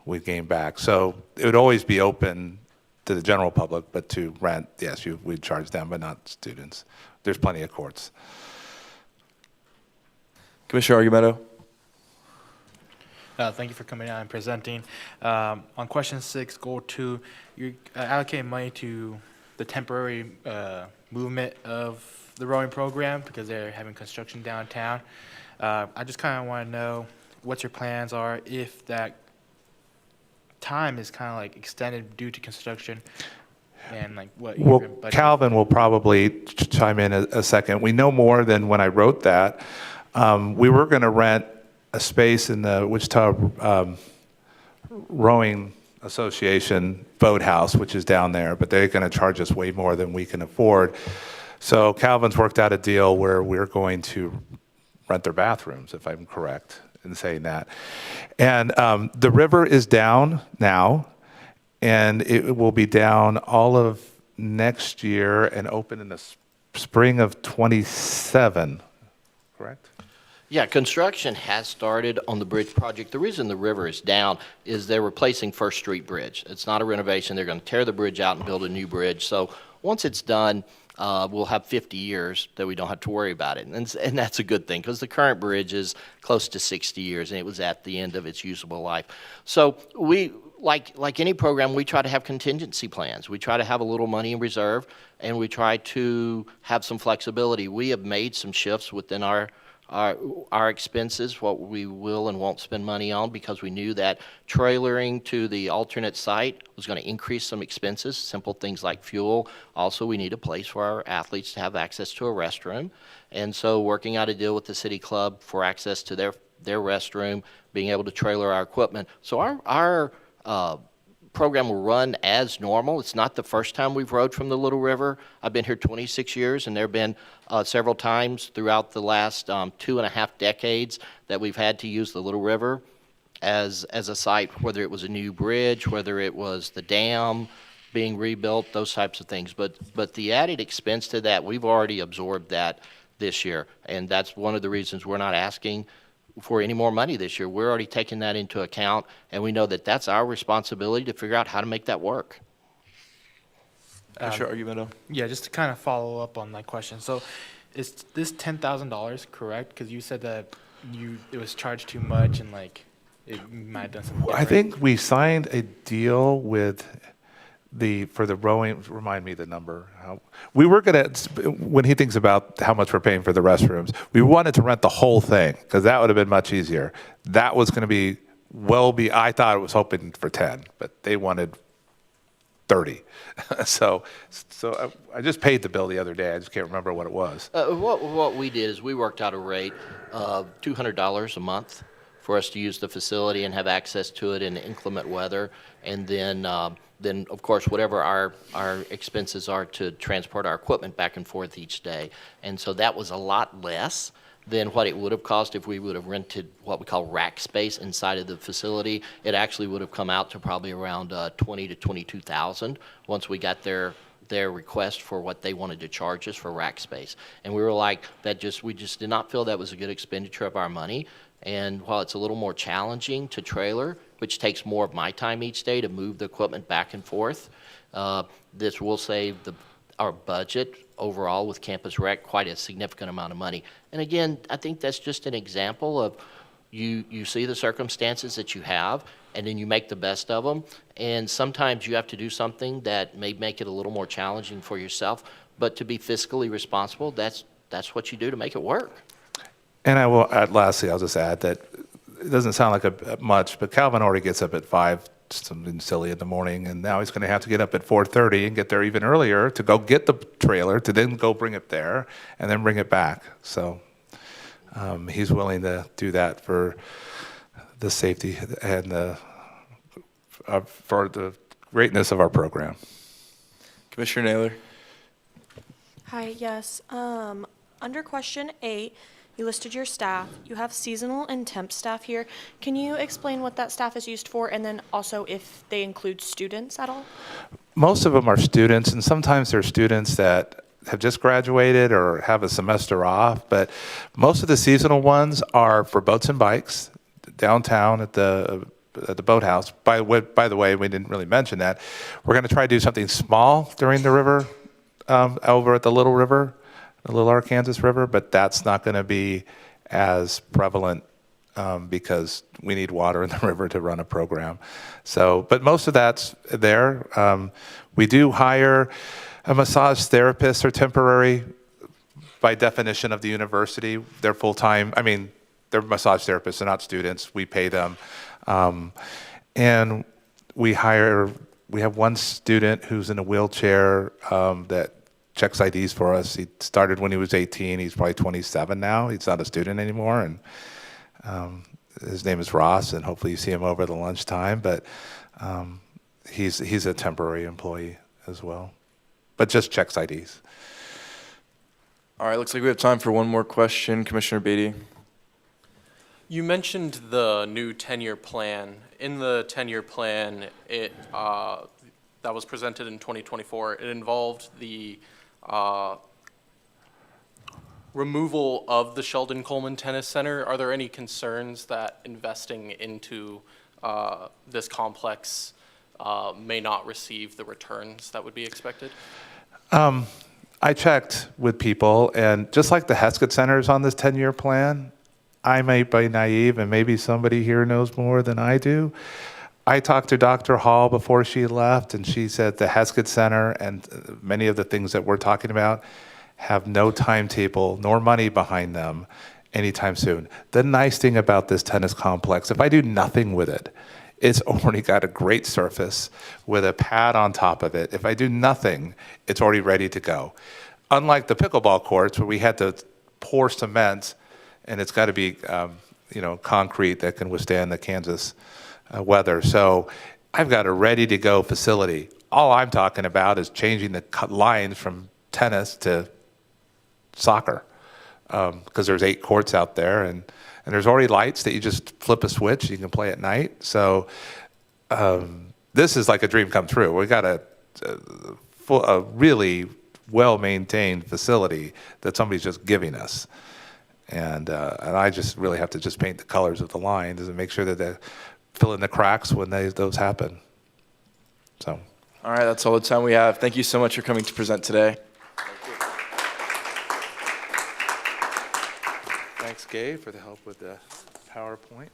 we gain back. So it would always be open to the general public, but to rent, yes, we'd charge them, but not students. There's plenty of courts. Commissioner Argumento? Thank you for coming out and presenting. On question 6, goal 2, you allocate money to the temporary movement of the rowing program because they're having construction downtown. I just kind of want to know what your plans are if that time is kind of like extended due to construction, and like what Well, you've been budgeting. Calvin will probably chime in a second. We know more than when I wrote that. We were going to rent a space in the Wichita Rowing Association boathouse, which is down there, but they're going to charge us way more than we can afford. So Calvin's worked out a deal where we're going to rent their bathrooms, if I'm correct in saying that. And the river is down now, and it will be down all of next year and open in the spring of 27, correct? Yeah, construction has started on the bridge project. The reason the river is down is they're replacing First Street Bridge. It's not a renovation. They're going to tear the bridge out and build a new bridge. So once it's done, we'll have 50 years that we don't have to worry about it. And that's a good thing because the current bridge is close to 60 years and it was at the end of its usable life. So we, like any program, we try to have contingency plans. We try to have a little money in reserve and we try to have some flexibility. We have made some shifts within our expenses, what we will and won't spend money on, because we knew that trailering to the alternate site was going to increase some expenses, simple things like fuel. Also, we need a place for our athletes to have access to a restroom. And so working out a deal with the city club for access to their restroom, being able to trailer our equipment. So our program will run as normal. It's not the first time we've rowed from the Little River. I've been here 26 years, and there have been several times throughout the last 2.5 decades that we've had to use the Little River as a site, whether it was a new bridge, whether it was the dam being rebuilt, those types of things. But the added expense to that, we've already absorbed that this year, and that's one of the reasons we're not asking for any more money this year. We're already taking that into account, and we know that that's our responsibility to figure out how to make that work. Commissioner Argumento? Yeah, just to kind of follow up on that question. So is this $10,000 correct? Because you said that it was charged too much and like it might have done something different. I think we signed a deal with for the rowing, remind me the number. We were going to, when he thinks about how much we're paying for the restrooms, we wanted to rent the whole thing because that would have been much easier. That was going to be, I thought it was hoping for 10, but they wanted 30. So I just paid the bill the other day. I just can't remember what it was. What we did is we worked out a rate of $200 a month for us to use the facility and have access to it in inclement weather. And then of course, whatever our expenses are to transport our equipment back and forth each day. And so that was a lot less than what it would have cost if we would have rented what we call rack space inside of the facility. It actually would have come out to probably around $20,000 to $22,000 once we got their request for what they wanted to charge us for rack space. And we were like, we just did not feel that was a good expenditure of our money. And while it's a little more challenging to trailer, which takes more of my time each day to move the equipment back and forth, this will save our budget overall with Campus Rec quite a significant amount of money. And again, I think that's just an example of you see the circumstances that you have, and then you make the best of them. And sometimes you have to do something that may make it a little more challenging for yourself, but to be fiscally responsible, that's what you do to make it work. And I will add, lastly, I'll just add that it doesn't sound like much, but Calvin already gets up at 5, something silly in the morning, and now he's going to have to get up at 4:30 and get there even earlier to go get the trailer, to then go bring it there, and then bring it back. So he's willing to do that for the safety and for the greatness of our program. Commissioner Naylor. Hi, yes. Under question 8, you listed your staff. You have seasonal and temp staff here. Can you explain what that staff is used for, and then also if they include students at all? Most of them are students, and sometimes they're students that have just graduated or have a semester off, but most of the seasonal ones are for boats and bikes downtown at the boathouse. By the way, we didn't really mention that. We're going to try to do something small during the river, over at the Little River, the Little Arkansas River, but that's not going to be as prevalent because we need water in the river to run a program. So, but most of that's there. We do hire a massage therapist or temporary by definition of the university. They're full-time. I mean, they're massage therapists. They're not students. We pay them. And we have one student who's in a wheelchair that checks IDs for us. He started when he was 18. He's probably 27 now. He's not a student anymore. And his name is Ross, and hopefully you see him over the lunchtime. But he's a temporary employee as well, but just checks IDs. All right, looks like we have time for one more question. Commissioner Beatty. You mentioned the new 10-year plan. In the 10-year plan, that was presented in 2024, it involved the removal of the Sheldon Coleman Tennis Center. Are there any concerns that investing into this complex may not receive the returns that would be expected? I checked with people, and just like the Heskett Center is on this 10-year plan, I may be naive, and maybe somebody here knows more than I do. I talked to Dr. Hall before she left, and she said the Heskett Center and many of the things that we're talking about have no timetable nor money behind them anytime soon. The nice thing about this tennis complex, if I do nothing with it, it's already got a great surface with a pad on top of it. If I do nothing, it's already ready to go. Unlike the pickleball courts where we had to pour cement, and it's got to be concrete that can withstand the Kansas weather. So I've got a ready-to-go facility. All I'm talking about is changing the lines from tennis to soccer because there's 8 courts out there, and there's already lights that you just flip a switch. You can play at night. So this is like a dream come true. We got a really well-maintained facility that somebody's just giving us. And I just really have to just paint the colors of the lines and make sure that they fill in the cracks when those happen. So. All right, that's all the time we have. Thank you so much for coming to present today. Thanks, Gabe, for the help with the PowerPoint.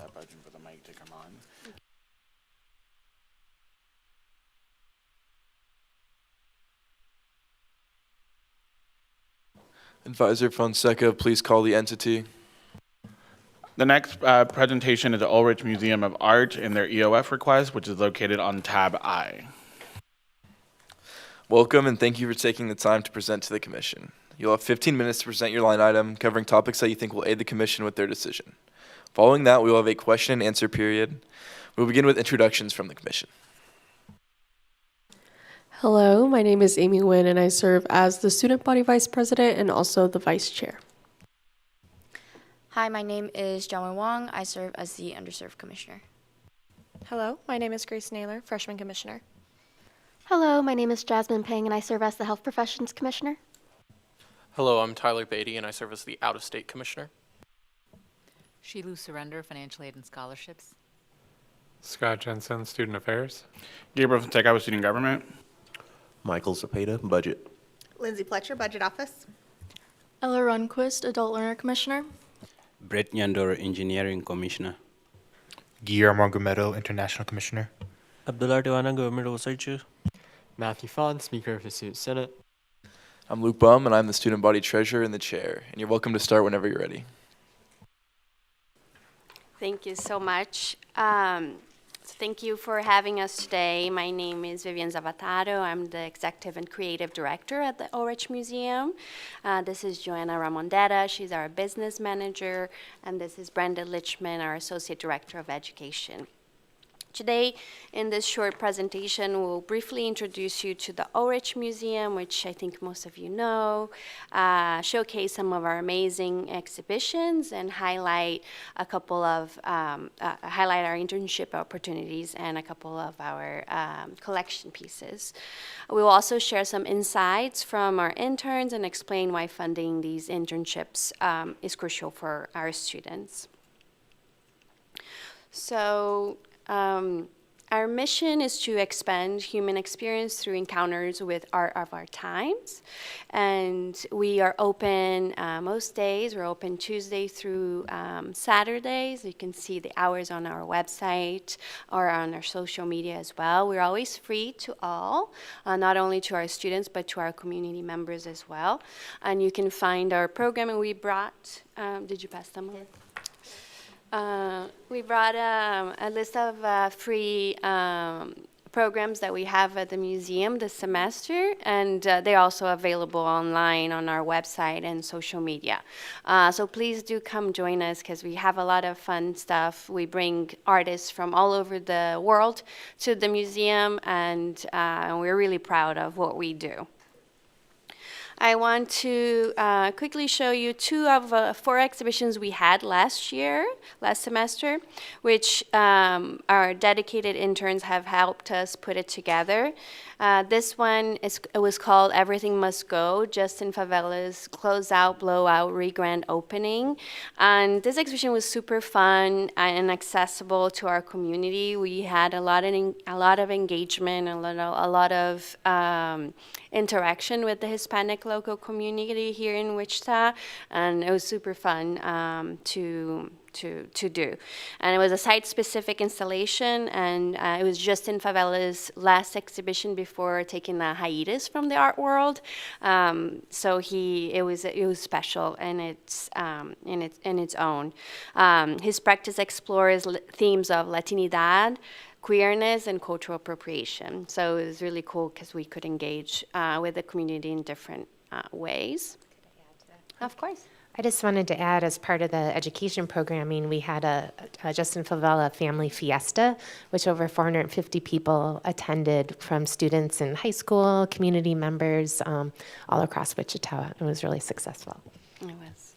that button for the mic to come on. Advisor Fonseca, please call the entity. The next presentation is the Ulrich Museum of Art and their EOF request, which is located on tab I. Welcome and thank you for taking the time to present to the commission. You'll have 15 minutes to present your line item covering topics that you think will aid the commission with their decision. Following that, we will have a question and answer period. We'll begin with introductions from the commission. Hello, my name is Amy Nguyen, and I serve as the Student Body Vice President and also the Vice Chair. Hi, my name is Jiawen Wang. I serve as the Underserved Commissioner. Hello, my name is Grace Naylor, Freshman Commissioner. Hello, my name is Jasmine Peng, and I serve as the Health Professions Commissioner. Hello, I'm Tyler Beatty, and I serve as the Out-of-State Commissioner. Shilu Surrender, Financial Aid and Scholarships. Scott Jensen, Student Affairs. Gabriel Fonseca with Student Government. Michael Zepeda, Budget. Lindsay Pletcher, Budget Office. Ella Runquist, Adult Learner Commissioner. Brett Nyandoro, Engineering Commissioner. Guillermo Gomedo, International Commissioner. Abdullah Dewana, Government Oversight. Matthew Fon, Speaker of the Student Senate. I'm Luke Bum, and I'm the Student Body Treasurer and the Chair, and you're welcome to start whenever you're ready. Thank you so much. Thank you for having us today. My name is Vivian Zavataro. I'm the Executive and Creative Director at the Ulrich Museum. This is Joanna Ramondetta. She's our Business Manager. And this is Brenda Lichman, our Associate Director of Education. Today, in this short presentation, we'll briefly introduce you to the Ulrich Museum, which I think most of you know, showcase some of our amazing exhibitions, and highlight a couple of, highlight our internship opportunities and a couple of our collection pieces. We will also share some insights from our interns and explain why funding these internships is crucial for our students. So, our mission is to expand human experience through encounters with art of our times. And we are open most days. We're open Tuesday through Saturdays. You can see the hours on our website or on our social media as well. We're always free to all, not only to our students, but to our community members as well. And you can find our programming we brought. Did you pass them on? We brought a list of free programs that we have at the museum this semester, and they're also available online on our website and social media. So please do come join us because we have a lot of fun stuff. We bring artists from all over the world to the museum, and we're really proud of what we do. I want to quickly show you two of 4 exhibitions we had last semester, which our dedicated interns have helped us put it together. This one was called Everything Must Go, Justin Favela's Closeout, Blowout, Re-Grand Opening. And this exhibition was super fun and accessible to our community. We had a lot of engagement, a lot of interaction with the Hispanic local community here in Wichita, and it was super fun to do. And it was a site-specific installation, and it was Justin Favela's last exhibition before taking a hiatus from the art world. So it was special in its own. His practice explores themes of Latinidad, queerness, and cultural appropriation. So it was really cool because we could engage with the community in different ways. Of course. I just wanted to add, as part of the education programming, we had a Justin Favela Family Fiesta, which over 450 people attended, from students in high school, community members, all across Wichita. It was really successful. It was.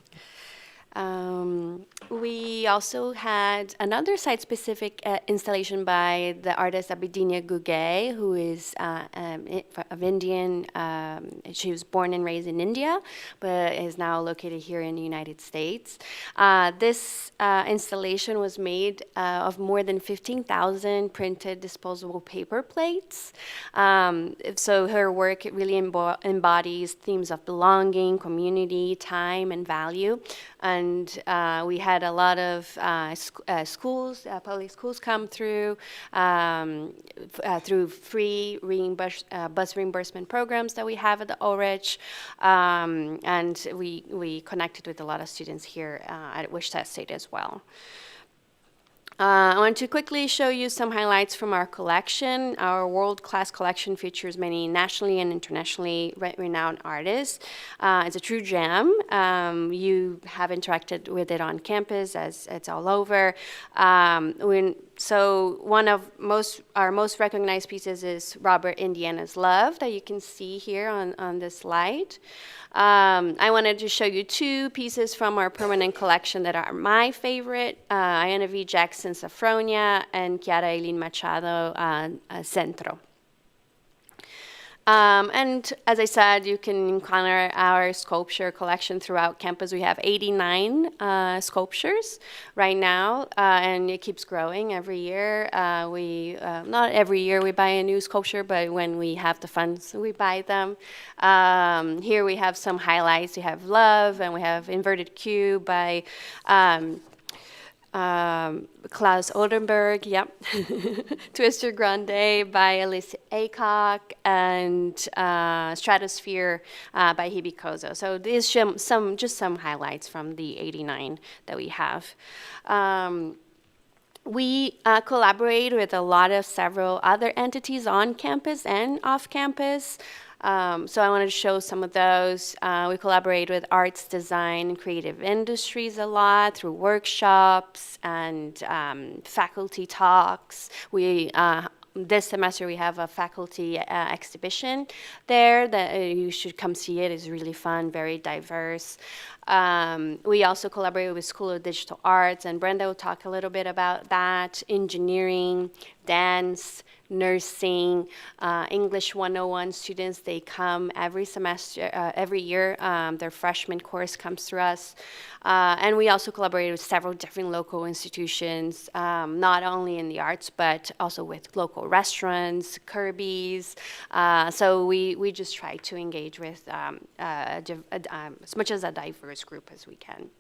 We also had another site-specific installation by the artist Abidinia Gugay, who is of Indian. She was born and raised in India, but is now located here in the United States. This installation was made of more than 15,000 printed disposable paper plates. So her work really embodies themes of belonging, community, time, and value. And and we had a lot of schools, public schools come through through free bus reimbursement programs that we have at the Ulrich, and we connected with a lot of students here at Wichita State as well. I want to quickly show you some highlights from our collection. Our world-class collection features many nationally and internationally renowned artists. It's a true gem. You have interacted with it on campus, as it's all over. So one of our most recognized pieces is Robert Indiana's Love, that you can see here on this slide. I wanted to show you two pieces from our permanent collection that are my favorite, Iona V. Jackson's Afronia and Chiara Eileen Machado, Centro. And as I said, you can encounter our sculpture collection throughout campus. We have 89 sculptures right now, and it keeps growing every year. Not every year we buy a new sculpture, but when we have the funds, we buy them. Here we have some highlights. We have Love, and we have Inverted Q by Klaus Oldenburg, yep. Twister Grande by Alice Aycock, and Stratosphere by Hebe Kozo. So these just some highlights from the 89 that we have. We collaborate with a lot of several other entities on campus and off campus. So I wanted to show some of those. We collaborate with arts, design, and creative industries a lot through workshops and faculty talks. This semester we have a faculty exhibition there that you should come see it. It's really fun, very diverse. We also collaborate with School of Digital Arts, and Brenda will talk a little bit about that. Engineering, dance, nursing, English 101 students, they come every semester, every year. Their freshman course comes through us. And we also collaborate with several different local institutions, not only in the arts, but also with local restaurants, Kirby's. So we just try to engage with as much as a diverse group as we can.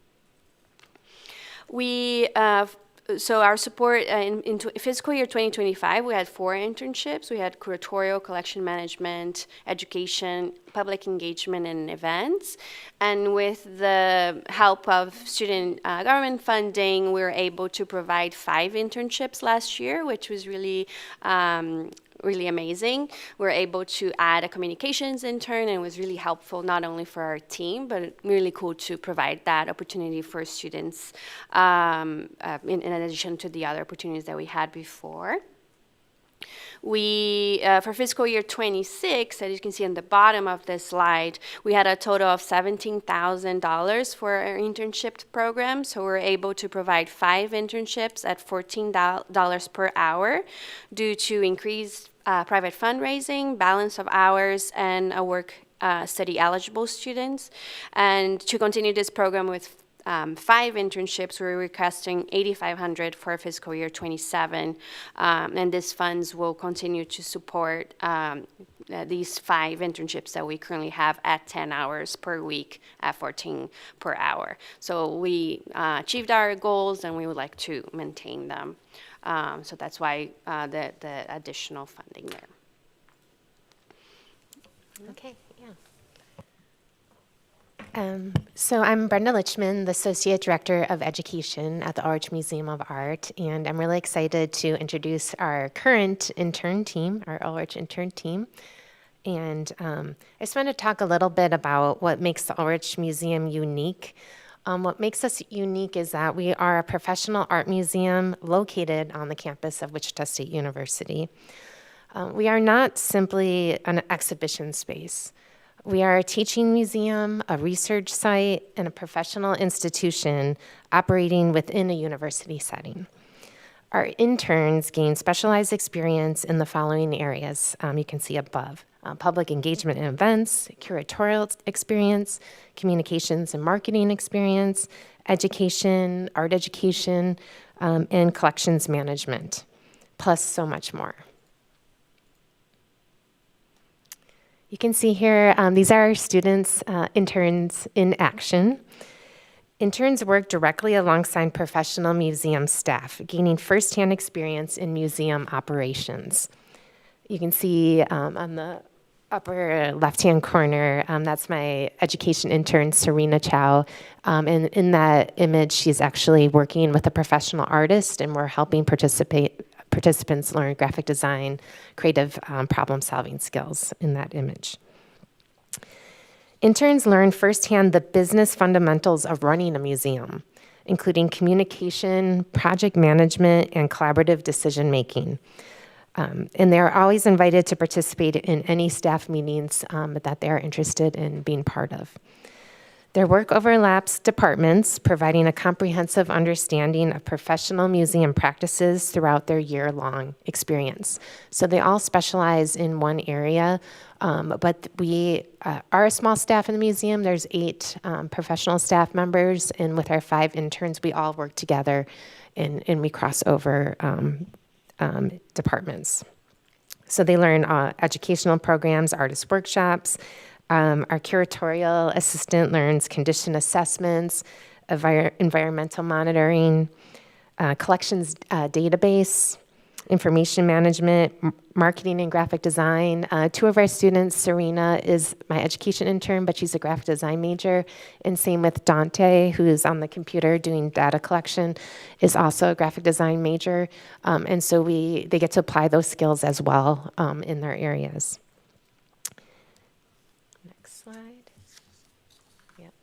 So our support in fiscal year 2025, we had 4 internships. We had curatorial, collection management, education, public engagement, and events. And with the help of student government funding, we were able to provide 5 internships last year, which was really really amazing. We were able to add a communications intern, and it was really helpful not only for our team, but really cool to provide that opportunity for students in addition to the other opportunities that we had before. We, for fiscal year 26, as you can see on the bottom of this slide, we had a total of $17,000 for our internship program. So we're able to provide 5 internships at $14 per hour due to increased private fundraising, balance of hours, and a work study eligible students. And to continue this program with 5 internships, we're requesting $8,500 for fiscal year 27, and these funds will continue to support these 5 internships that we currently have at 10 hours per week at 14 per hour. So we achieved our goals, and we would like to maintain them. So that's why the additional funding there. Okay, yeah. So I'm Brenda Lichman, the Associate Director of Education at the Ulrich Museum of Art, and I'm really excited to introduce our current intern team, our Ulrich intern team. And I just want to talk a little bit about what makes the Ulrich Museum unique. What makes us unique is that we are a professional art museum located on the campus of Wichita State University. We are not simply an exhibition space. We are a teaching museum, a research site, and a professional institution operating within a university setting. Our interns gain specialized experience in the following areas you can see above. Public engagement and events, curatorial experience, communications and marketing experience, education, art education, and collections management, plus so much more. You can see here, these are our students, interns in action. Interns work directly alongside professional museum staff, gaining firsthand experience in museum operations. You can see on the upper left-hand corner, that's my education intern, Serena Chow. And in that image, she's actually working with a professional artist, and we're helping participants learn graphic design, creative problem-solving skills in that image. Interns learn firsthand the business fundamentals of running a museum, including communication, project management, and collaborative decision-making. And they're always invited to participate in any staff meetings that they're interested in being part of. Their work overlaps departments, providing a comprehensive understanding of professional museum practices throughout their year-long experience. So they all specialize in one area, but we are a small staff in the museum. There's 8 professional staff members, and with our 5 interns, we all work together and we cross over departments. So they learn educational programs, artist workshops. Our curatorial assistant learns condition assessments, environmental monitoring, collections database, information management, marketing and graphic design. 2 of our students, Serena is my education intern, but she's a graphic design major, and same with Dante, who's on the computer doing data collection, is also a graphic design major. And so they get to apply those skills as well in their areas. Slide. Yep.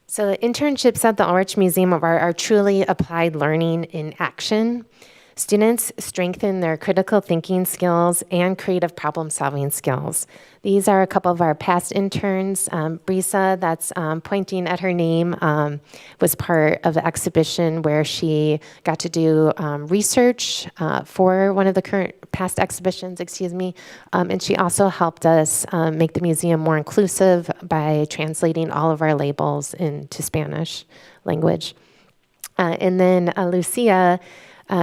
So the internships at the Ulrich Museum of Art are truly applied learning in action. Students strengthen their critical thinking skills and creative problem-solving skills. These are a couple of our past interns. Brisa, that's pointing at her name, was part of the exhibition where she got to do research for one of the past exhibitions, and she also helped us make the museum more inclusive by translating all of our labels into Spanish language. And then Lucia,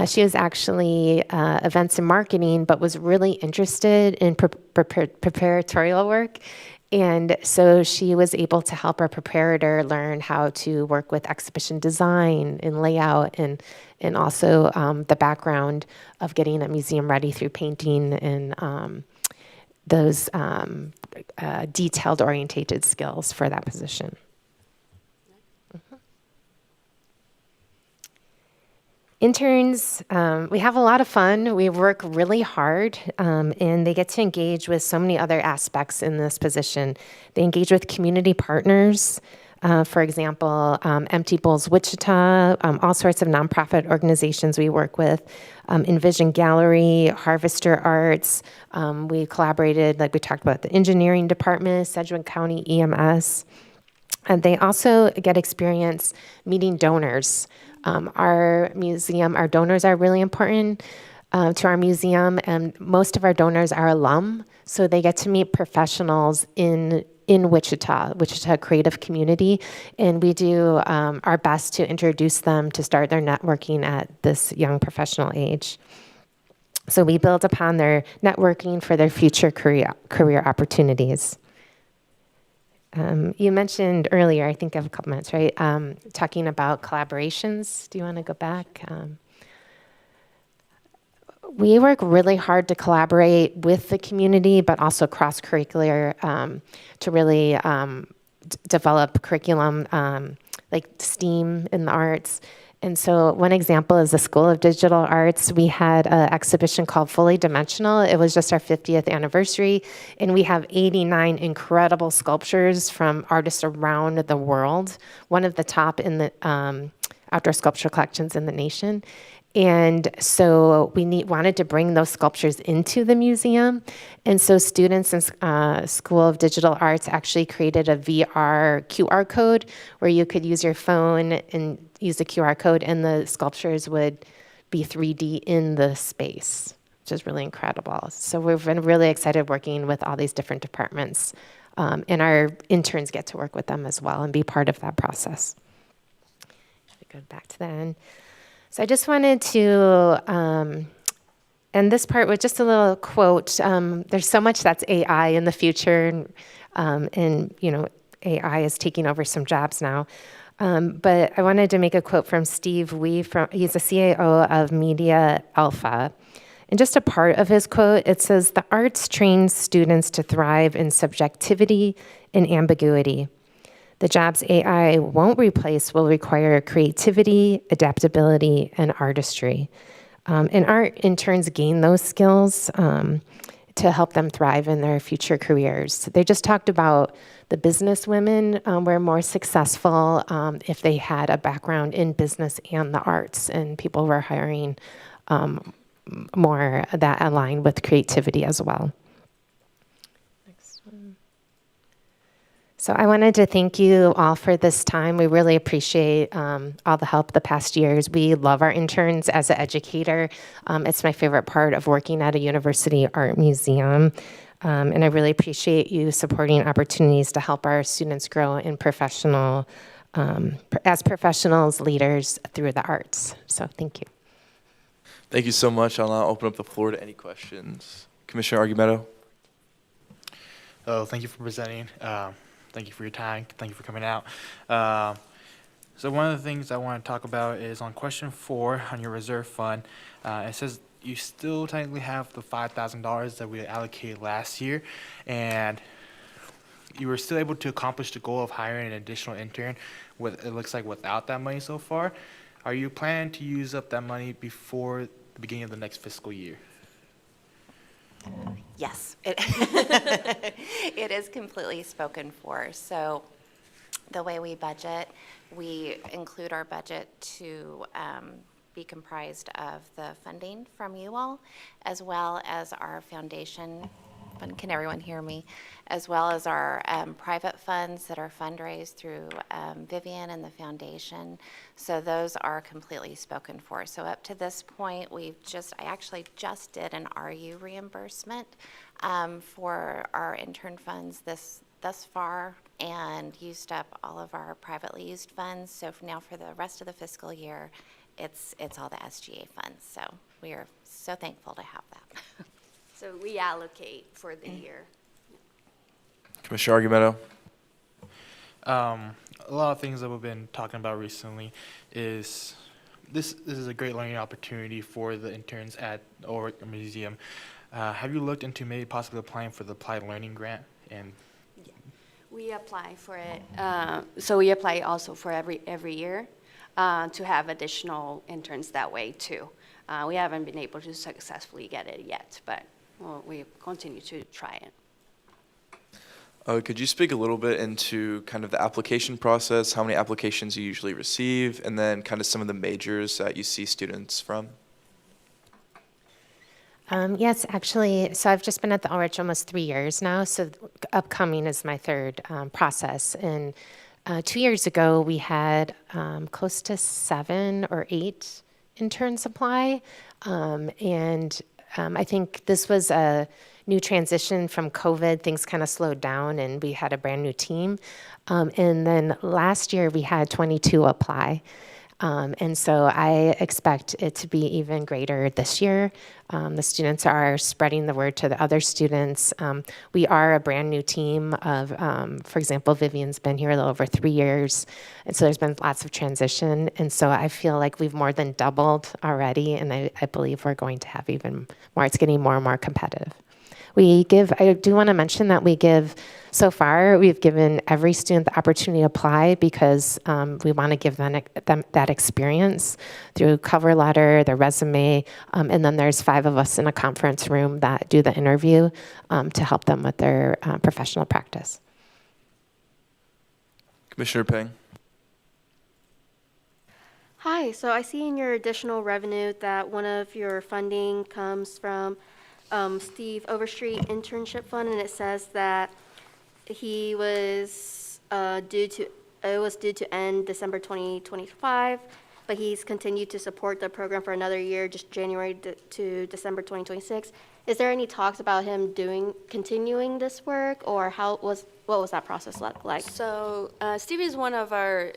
she was actually events and marketing, but was really interested in preparatorial work. And so she was able to help our preparator learn how to work with exhibition design and layout and also the background of getting a museum ready through painting and those detailed orientated skills for that position. Interns, we have a lot of fun. We work really hard, and they get to engage with so many other aspects in this position. They engage with community partners, for example, Empty Bowls Wichita, all sorts of nonprofit organizations we work with, Envision Gallery, Harvester Arts. We collaborated, like we talked about, the engineering department, Sedgwick County EMS. And they also get experience meeting donors. Our donors are really important to our museum, and most of our donors are alum, so they get to meet professionals in Wichita creative community, and we do our best to introduce them to start their networking at this young professional age. So we build upon their networking for their future career opportunities. You mentioned earlier, I think I have a couple minutes, right? Talking about collaborations. Do you want to go back? We work really hard to collaborate with the community, but also cross-curricular to really develop curriculum like STEAM in the arts. And so one example is the School of Digital Arts. We had an exhibition called Fully Dimensional. It was just our 50th anniversary, and we have 89 incredible sculptures from artists around the world, one of the top in the outdoor sculpture collections in the nation. And so we wanted to bring those sculptures into the museum. And so students in School of Digital Arts actually created a VR QR code where you could use your phone and use the QR code, and the sculptures would be 3D in the space, which is really incredible. So we've been really excited working with all these different departments. And our interns get to work with them as well and be part of that process. Go back to the end. So I just wanted to end this part with just a little quote. There's so much that's AI in the future, and AI is taking over some jobs now. But I wanted to make a quote from Steve Wee. He's the CAO of Media Alpha. And just a part of his quote, it says, "The arts trains students to thrive in subjectivity and ambiguity. The jobs AI won't replace will require creativity, adaptability, and artistry." And art interns gain those skills to help them thrive in their future careers. They just talked about the business women were more successful if they had a background in business and the arts, and people were hiring more that align with creativity as well. Next one. So I wanted to thank you all for this time. We really appreciate all the help the past years. We love our interns as an educator. It's my favorite part of working at a university art museum. And I really appreciate you supporting opportunities to help our students grow in as professionals, leaders through the arts. So thank you. Thank you so much. I'll now open up the floor to any questions. Commissioner Argumedo. Oh, thank you for presenting. Thank you for your time. Thank you for coming out. So one of the things I want to talk about is on question 4 on your reserve fund. It says you still technically have the $5,000 that we allocated last year, and you were still able to accomplish the goal of hiring an additional intern with, it looks like, without that money so far. Are you planning to use up that money before the beginning of the next fiscal year? Yes, it is completely spoken for. So the way we budget, we include our budget to be comprised of the funding from you all, as well as our foundation. Can everyone hear me? As well as our private funds that are fundraised through Vivian and the foundation. So those are completely spoken for. So up to this point, I actually just did an RU reimbursement for our intern funds thus far, and used up all of our privately used funds. So now for the rest of the fiscal year, it's all the SGA funds. So we are so thankful to have that. So reallocate for the year. Commissioner Argumedo. A lot of things that we've been talking about recently is this is a great learning opportunity for the interns at Ulrich Museum. Have you looked into maybe possibly applying for the Applied Learning Grant? And we apply for it. So we apply also for every year to have additional interns that way too. We haven't been able to successfully get it yet, but we continue to try it. Could you speak a little bit into kind of the application process, how many applications you usually receive, and then kind of some of the majors that you see students from? Yes, actually, so I've just been at the Ulrich almost 3 years now, so upcoming is my third process. And 2 years ago, we had close to 7 or 8 interns apply, and I think this was a new transition from COVID. Things kind of slowed down, and we had a brand new team. And then last year, we had 22 apply. And so I expect it to be even greater this year. The students are spreading the word to the other students. We are a brand new team of, for example, Vivian's been here a little over 3 years. And so there's been lots of transition. And so I feel like we've more than doubled already. And I believe we're going to have even more. It's getting more and more competitive. I do want to mention that so far, we've given every student the opportunity to apply because we want to give them that experience through cover letter, their resume, and then there's 5 of us in a conference room that do the interview to help them with their professional practice. Commissioner Peng. Hi, so I see in your additional revenue that one of your funding comes from Steve Overstreet Internship Fund, and it says that he was due to end December 2025, but he's continued to support the program for another year, just January to December 2026. Is there any talks about him continuing this work, or was what was that process like? So Steve is one of our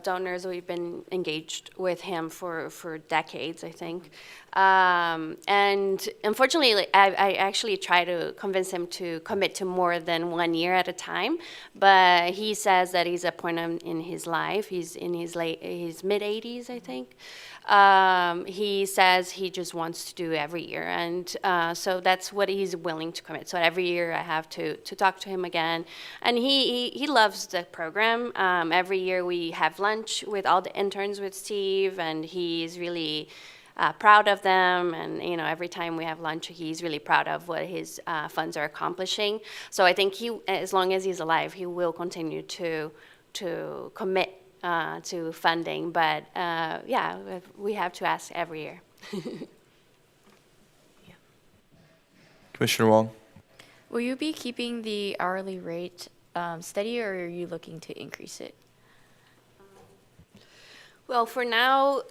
donors. We've been engaged with him for decades, I think. And unfortunately, I actually try to convince him to commit to more than 1 year at a time. But he says that he's at a point in his life. He's in his mid-80s, I think. He says he just wants to do every year, and so that's what he's willing to commit. So every year I have to talk to him again, and he loves the program. Every year we have lunch with all the interns with Steve, and he's really proud of them. And every time we have lunch, he's really proud of what his funds are accomplishing. So I think as long as he's alive, he will continue to commit to funding, but yeah, we have to ask every year. Commissioner Wong. Will you be keeping the hourly rate steady, or are you looking to increase it? Well, for now,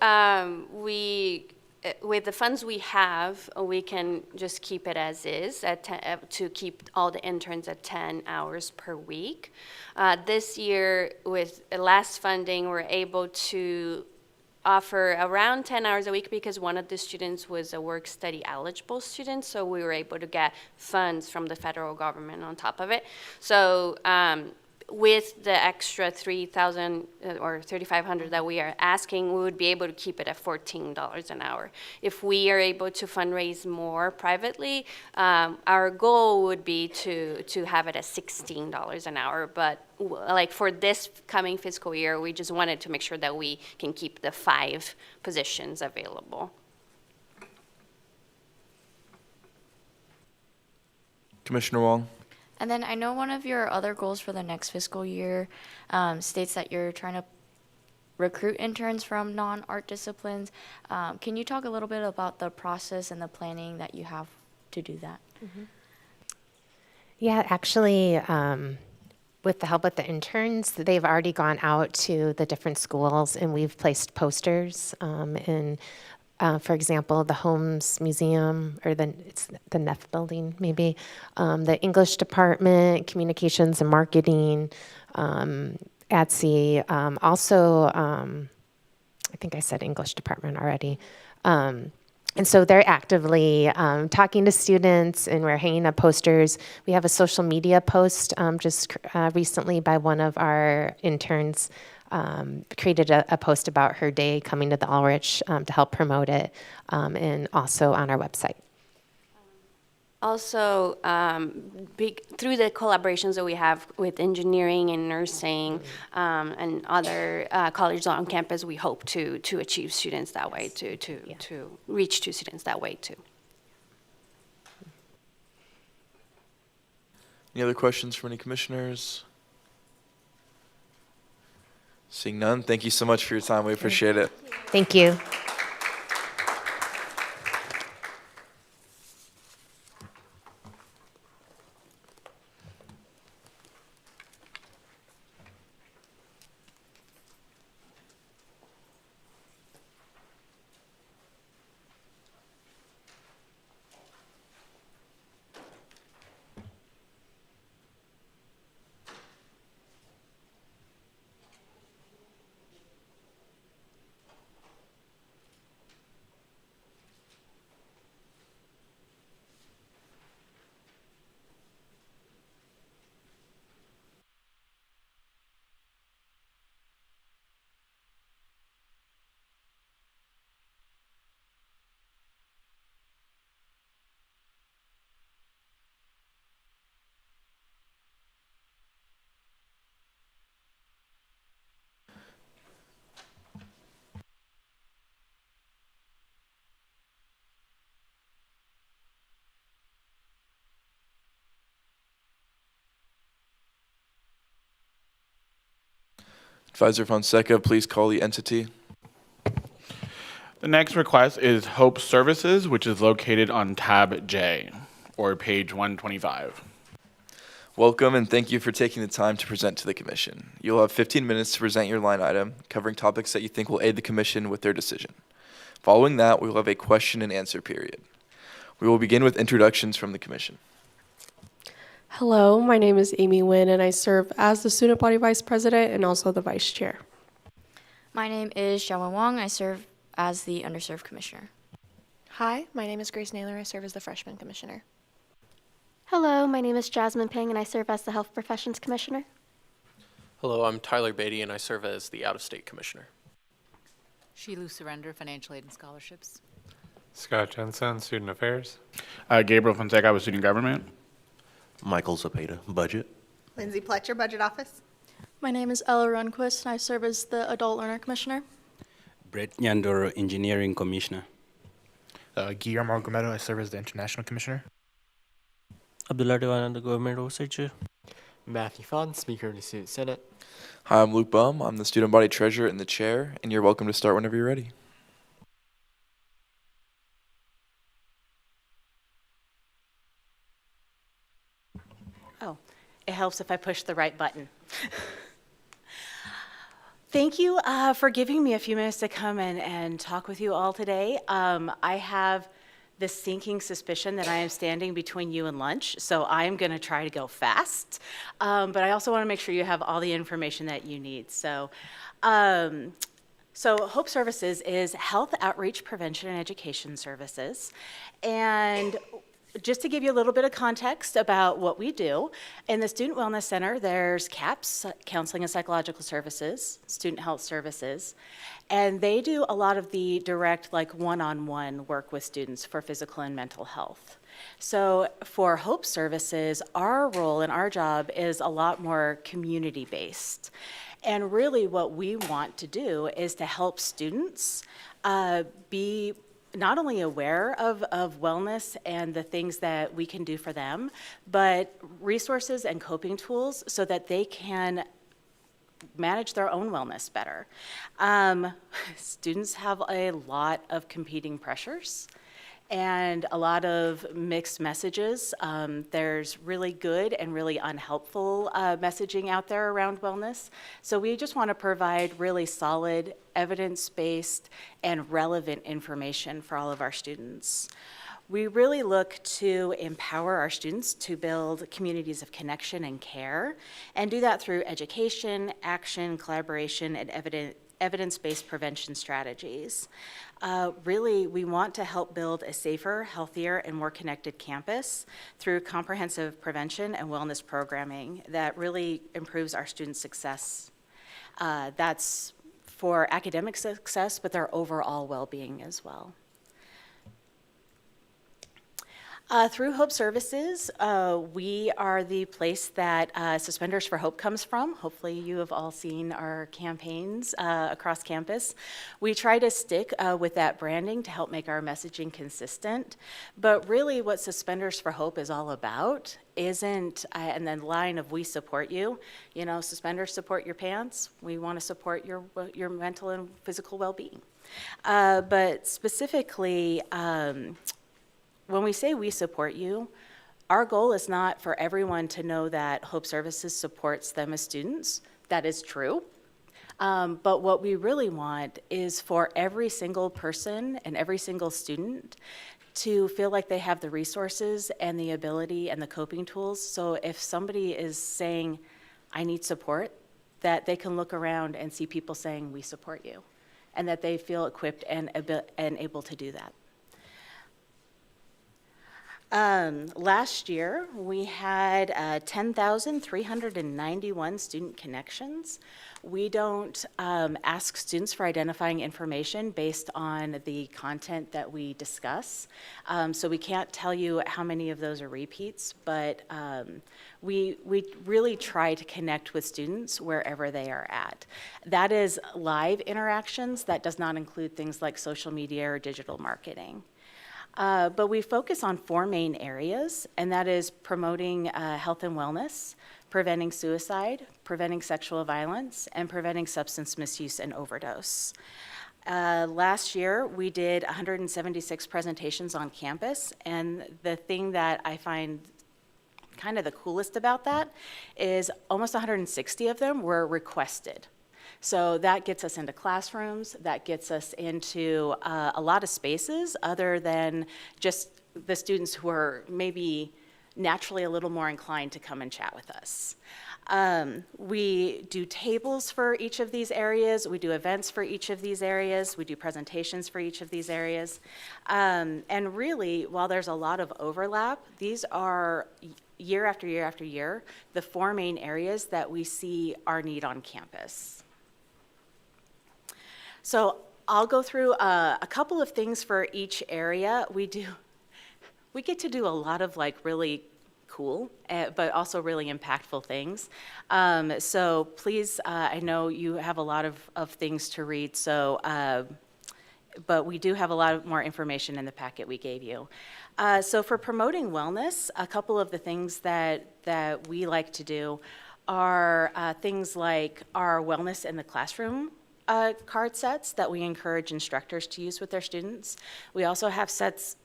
with the funds we have, we can just keep it as is to keep all the interns at 10 hours per week. This year, with last funding, we're able to offer around 10 hours a week because one of the students was a work-study eligible student, so we were able to get funds from the federal government on top of it. So with the extra $3,000 or $3,500 that we are asking, we would be able to keep it at $14 an hour. If we are able to fundraise more privately, our goal would be to have it at $16 an hour. But like for this coming fiscal year, we just wanted to make sure that we can keep the 5 positions available. Commissioner Wong. And then I know one of your other goals for the next fiscal year states that you're trying to recruit interns from non-art disciplines. Can you talk a little bit about the process and the planning that you have to do that? Mm-hmm. Yeah, actually, with the help of the interns, they've already gone out to the different schools, and we've placed posters in, for example, the Holmes Museum, or it's the Neff building, maybe, the English department, communications and marketing, ATSE, also, I think I said English department already. And so they're actively talking to students, and we're hanging up posters. We have a social media post just recently by one of our interns, created a post about her day coming to the Ulrich to help promote it, and also on our website. Also, through the collaborations that we have with engineering and nursing and other colleges on campus, we hope to achieve students that way, to reach to students that way too. Any other questions from any commissioners? Seeing none, thank you so much for your time. We appreciate it. Thank you. Advisor Fonseca, please call the entity. The next request is Hope Services, which is located on tab J, or page 125. Welcome, and thank you for taking the time to present to the commission. You'll have 15 minutes to present your line item, covering topics that you think will aid the commission with their decision. Following that, we will have a question and answer period. We will begin with introductions from the commission. Hello, my name is Amy Nguyen, and I serve as the Student Body Vice President and also the Vice Chair. My name is Xiaowen Wang. I serve as the Underserved Commissioner. Hi, my name is Grace Naylor. I serve as the Freshman Commissioner. Hello, my name is Jasmine Ping, and I serve as the Health Professions Commissioner. Hello, I'm Tyler Beatty, and I serve as the Out-of-State Commissioner. Shilu Surrender, Financial Aid and Scholarships. Scott Jensen, Student Affairs. Gabriel Fonseca with Student Government. Michael Zepeda, Budget. Lindsay Pletcher, Budget Office. My name is Ella Runquist, and I serve as the Adult Learner Commissioner. Brett Nyandoro, Engineering Commissioner. Guillermo Gomedo, I serve as the International Commissioner. Abdullah Dewananda, Government Oversight Chair. Matthew Fon, Speaker of the Student Senate. Hi, I'm Luke Bum. I'm the Student Body Treasurer and the Chair, and you're welcome to start whenever you're ready. Oh, it helps if I push the right button. Thank you for giving me a few minutes to come and talk with you all today. I have this sinking suspicion that I am standing between you and lunch, so I'm going to try to go fast. But I also want to make sure you have all the information that you need. So Hope Services is Health Outreach, Prevention, and Education Services. And just to give you a little bit of context about what we do, in the Student Wellness Center, there's CAPS, Counseling and Psychological Services, Student Health Services, and they do a lot of the direct, like one-on-one work with students for physical and mental health. So for Hope Services, our role and our job is a lot more community-based. And really what we want to do is to help students be not only aware of wellness and the things that we can do for them, but resources and coping tools so that they can manage their own wellness better. Students have a lot of competing pressures and a lot of mixed messages. There's really good and really unhelpful messaging out there around wellness. So we just want to provide really solid, evidence-based, and relevant information for all of our students. We really look to empower our students to build communities of connection and care, and do that through education, action, collaboration, and evidence-based prevention strategies. Really, we want to help build a safer, healthier, and more connected campus through comprehensive prevention and wellness programming that really improves our students' success. That's for academic success, but their overall well-being as well. Through Hope Services, we are the place that Suspenders for Hope comes from. Hopefully you have all seen our campaigns across campus. We try to stick with that branding to help make our messaging consistent. But really what Suspenders for Hope is all about isn't, and then line of we support you, you know, suspenders support your pants. We want to support your mental and physical well-being. But specifically, when we say we support you, our goal is not for everyone to know that Hope Services supports them as students. That is true. But what we really want is for every single person and every single student to feel like they have the resources and the ability and the coping tools. So if somebody is saying, I need support, that they can look around and see people saying, we support you, and that they feel equipped and able to do that. Last year, we had 10,391 student connections. We don't ask students for identifying information based on the content that we discuss. So we can't tell you how many of those are repeats, but we really try to connect with students wherever they are at. That is live interactions. That does not include things like social media or digital marketing. But we focus on 4 main areas, and that is promoting health and wellness, preventing suicide, preventing sexual violence, and preventing substance misuse and overdose. Last year, we did 176 presentations on campus, and the thing that I find kind of the coolest about that is almost 160 of them were requested. So that gets us into classrooms, that gets us into a lot of spaces other than just the students who are maybe naturally a little more inclined to come and chat with us. We do tables for each of these areas. We do events for each of these areas. We do presentations for each of these areas. And really, while there's a lot of overlap, these are year after year after year, the 4 main areas that we see our need on campus. So I'll go through a couple of things for each area. We get to do a lot of like really cool, but also really impactful things. So please, I know you have a lot of things to read, so, but we do have a lot of more information in the packet we gave you. So for promoting wellness, a couple of the things that we like to do are things like our Wellness in the Classroom card sets that we encourage instructors to use with their students. We also have sets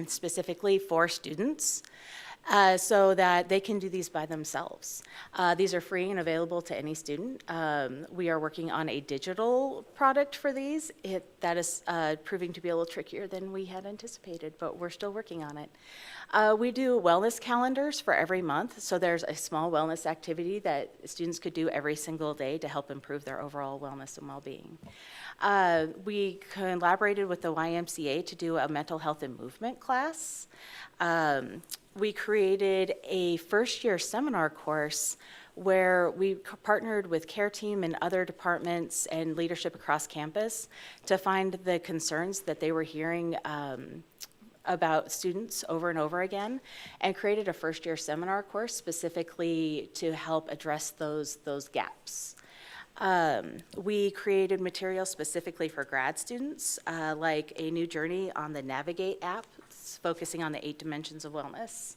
specifically for students so that they can do these by themselves. These are free and available to any student. We are working on a digital product for these. That is proving to be a little trickier than we had anticipated, but we're still working on it. We do wellness calendars for every month, so there's a small wellness activity that students could do every single day to help improve their overall wellness and well-being. We collaborated with the YMCA to do a mental health and movement class. We created a first-year seminar course where we partnered with care team and other departments and leadership across campus to find the concerns that they were hearing about students over and over again, and created a first-year seminar course specifically to help address those gaps. We created material specifically for grad students, like a new journey on the Navigate app, focusing on the 8 dimensions of wellness.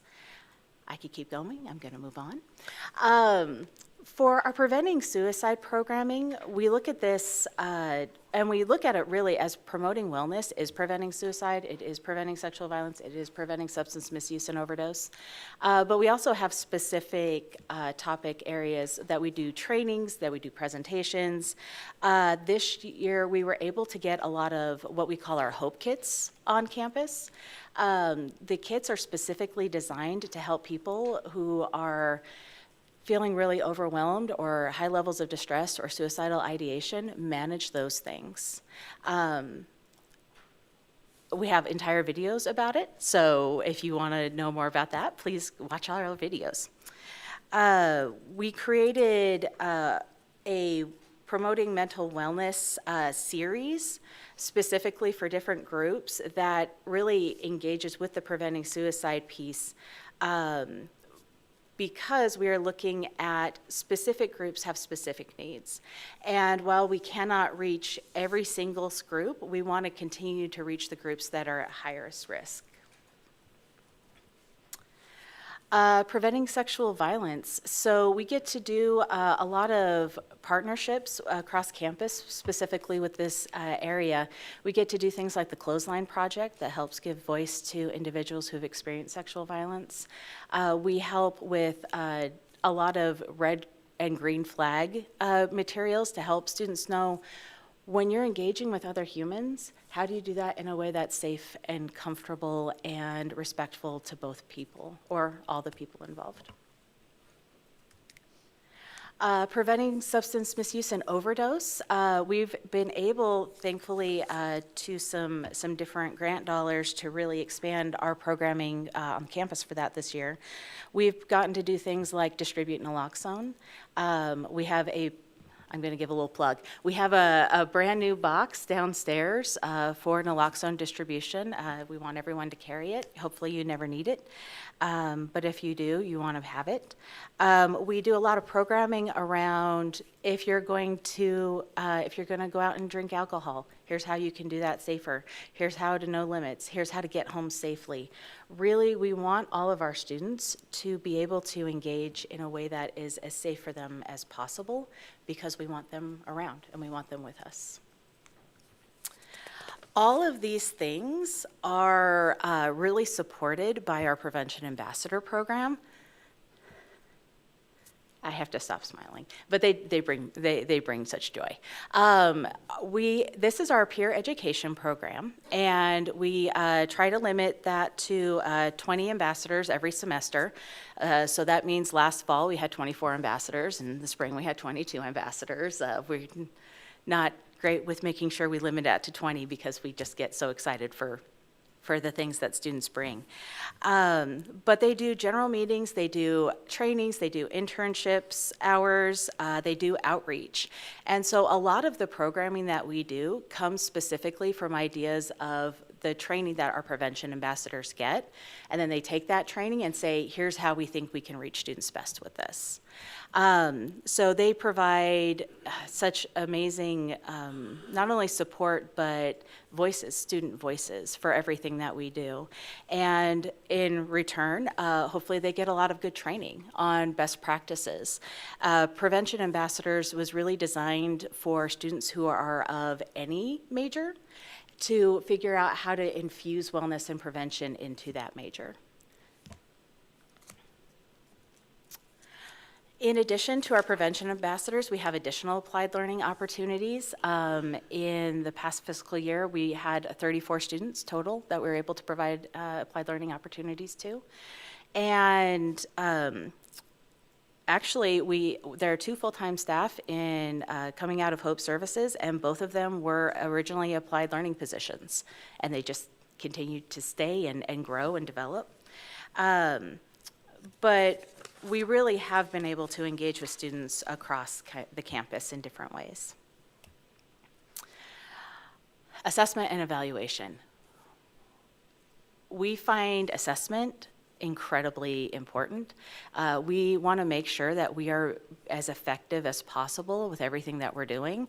I could keep going, I'm gonna move on. For our preventing suicide programming, we look at this, and we look at it really as promoting wellness is preventing suicide, it is preventing sexual violence, it is preventing substance misuse and overdose. But we also have specific topic areas that we do trainings, that we do presentations. This year, we were able to get a lot of what we call our Hope Kits on campus. The kits are specifically designed to help people who are feeling really overwhelmed or high levels of distress or suicidal ideation, manage those things. We have entire videos about it, so if you want to know more about that, please watch our videos. We created a promoting mental wellness series specifically for different groups that really engages with the preventing suicide piece, because we are looking at specific groups have specific needs. And while we cannot reach every single group, we want to continue to reach the groups that are at highest risk. Preventing sexual violence. So we get to do a lot of partnerships across campus, specifically with this area. We get to do things like the Clothesline Project that helps give voice to individuals who've experienced sexual violence. We help with a lot of red and green flag materials to help students know when you're engaging with other humans, how do you do that in a way that's safe and comfortable and respectful to both people or all the people involved? Preventing substance misuse and overdose. We've been able, thankfully, to some different grant dollars to really expand our programming on campus for that this year. We've gotten to do things like distribute naloxone. We have I'm going to give a little plug. We have a brand new box downstairs for naloxone distribution. We want everyone to carry it. Hopefully you never need it, but if you do, you want to have it. We do a lot of programming around if you're going to go out and drink alcohol, here's how you can do that safer. Here's how to know limits. Here's how to get home safely. Really, we want all of our students to be able to engage in a way that is as safe for them as possible, because we want them around and we want them with us. All of these things are really supported by our Prevention Ambassador program. I have to stop smiling, but they bring such joy. This is our peer education program, and we try to limit that to 20 ambassadors every semester. So that means last fall we had 24 ambassadors, and in the spring we had 22 ambassadors. We're not great with making sure we limit that to 20 because we just get so excited for the things that students bring. But they do general meetings, they do trainings, they do internships, hours, they do outreach. And so a lot of the programming that we do comes specifically from ideas of the training that our prevention ambassadors get. And then they take that training and say, here's how we think we can reach students best with this. So they provide such amazing, not only support, but voices, student voices for everything that we do. And in return, hopefully they get a lot of good training on best practices. Prevention Ambassadors was really designed for students who are of any major to figure out how to infuse wellness and prevention into that major. In addition to our prevention ambassadors, we have additional applied learning opportunities. In the past fiscal year, we had 34 students total that we were able to provide applied learning opportunities to. And actually, there are 2 full-time staff coming out of Hope Services, and both of them were originally applied learning positions. And they just continued to stay and grow and develop. But we really have been able to engage with students across the campus in different ways. Assessment and evaluation. We find assessment incredibly important. We want to make sure that we are as effective as possible with everything that we're doing,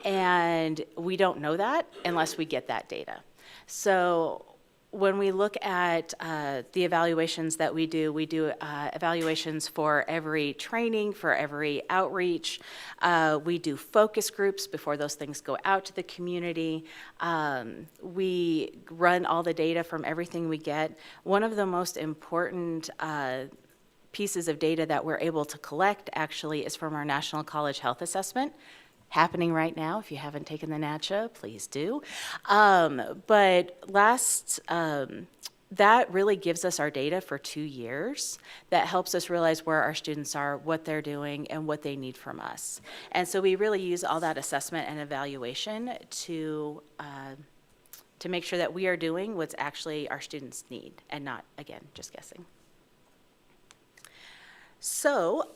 and we don't know that unless we get that data. So when we look at the evaluations that we do evaluations for every training, for every outreach. We do focus groups before those things go out to the community. We run all the data from everything we get. One of the most important pieces of data that we're able to collect actually is from our National College Health Assessment. Happening right now. If you haven't taken the NACHA, please do. But that really gives us our data for 2 years. That helps us realize where our students are, what they're doing, and what they need from us. And so we really use all that assessment and evaluation to make sure that we are doing what's actually our students need and not, again, just guessing. So,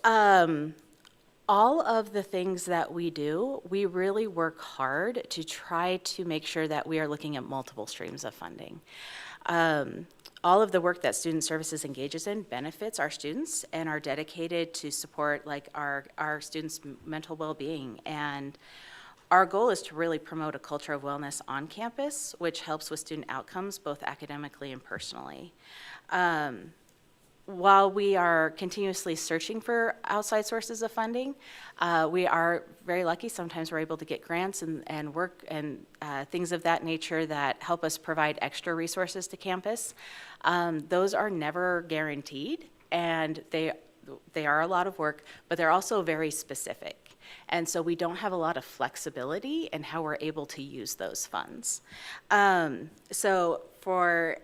all of the things that we do, we really work hard to try to make sure that we are looking at multiple streams of funding. All of the work that Student Services engages in benefits our students and are dedicated to support like our students' mental well-being. And our goal is to really promote a culture of wellness on campus, which helps with student outcomes both academically and personally. While we are continuously searching for outside sources of funding, we are very lucky. Sometimes we're able to get grants and work and things of that nature that help us provide extra resources to campus. Those are never guaranteed, and they are a lot of work, but they're also very specific. And so we don't have a lot of flexibility in how we're able to use those funds. So for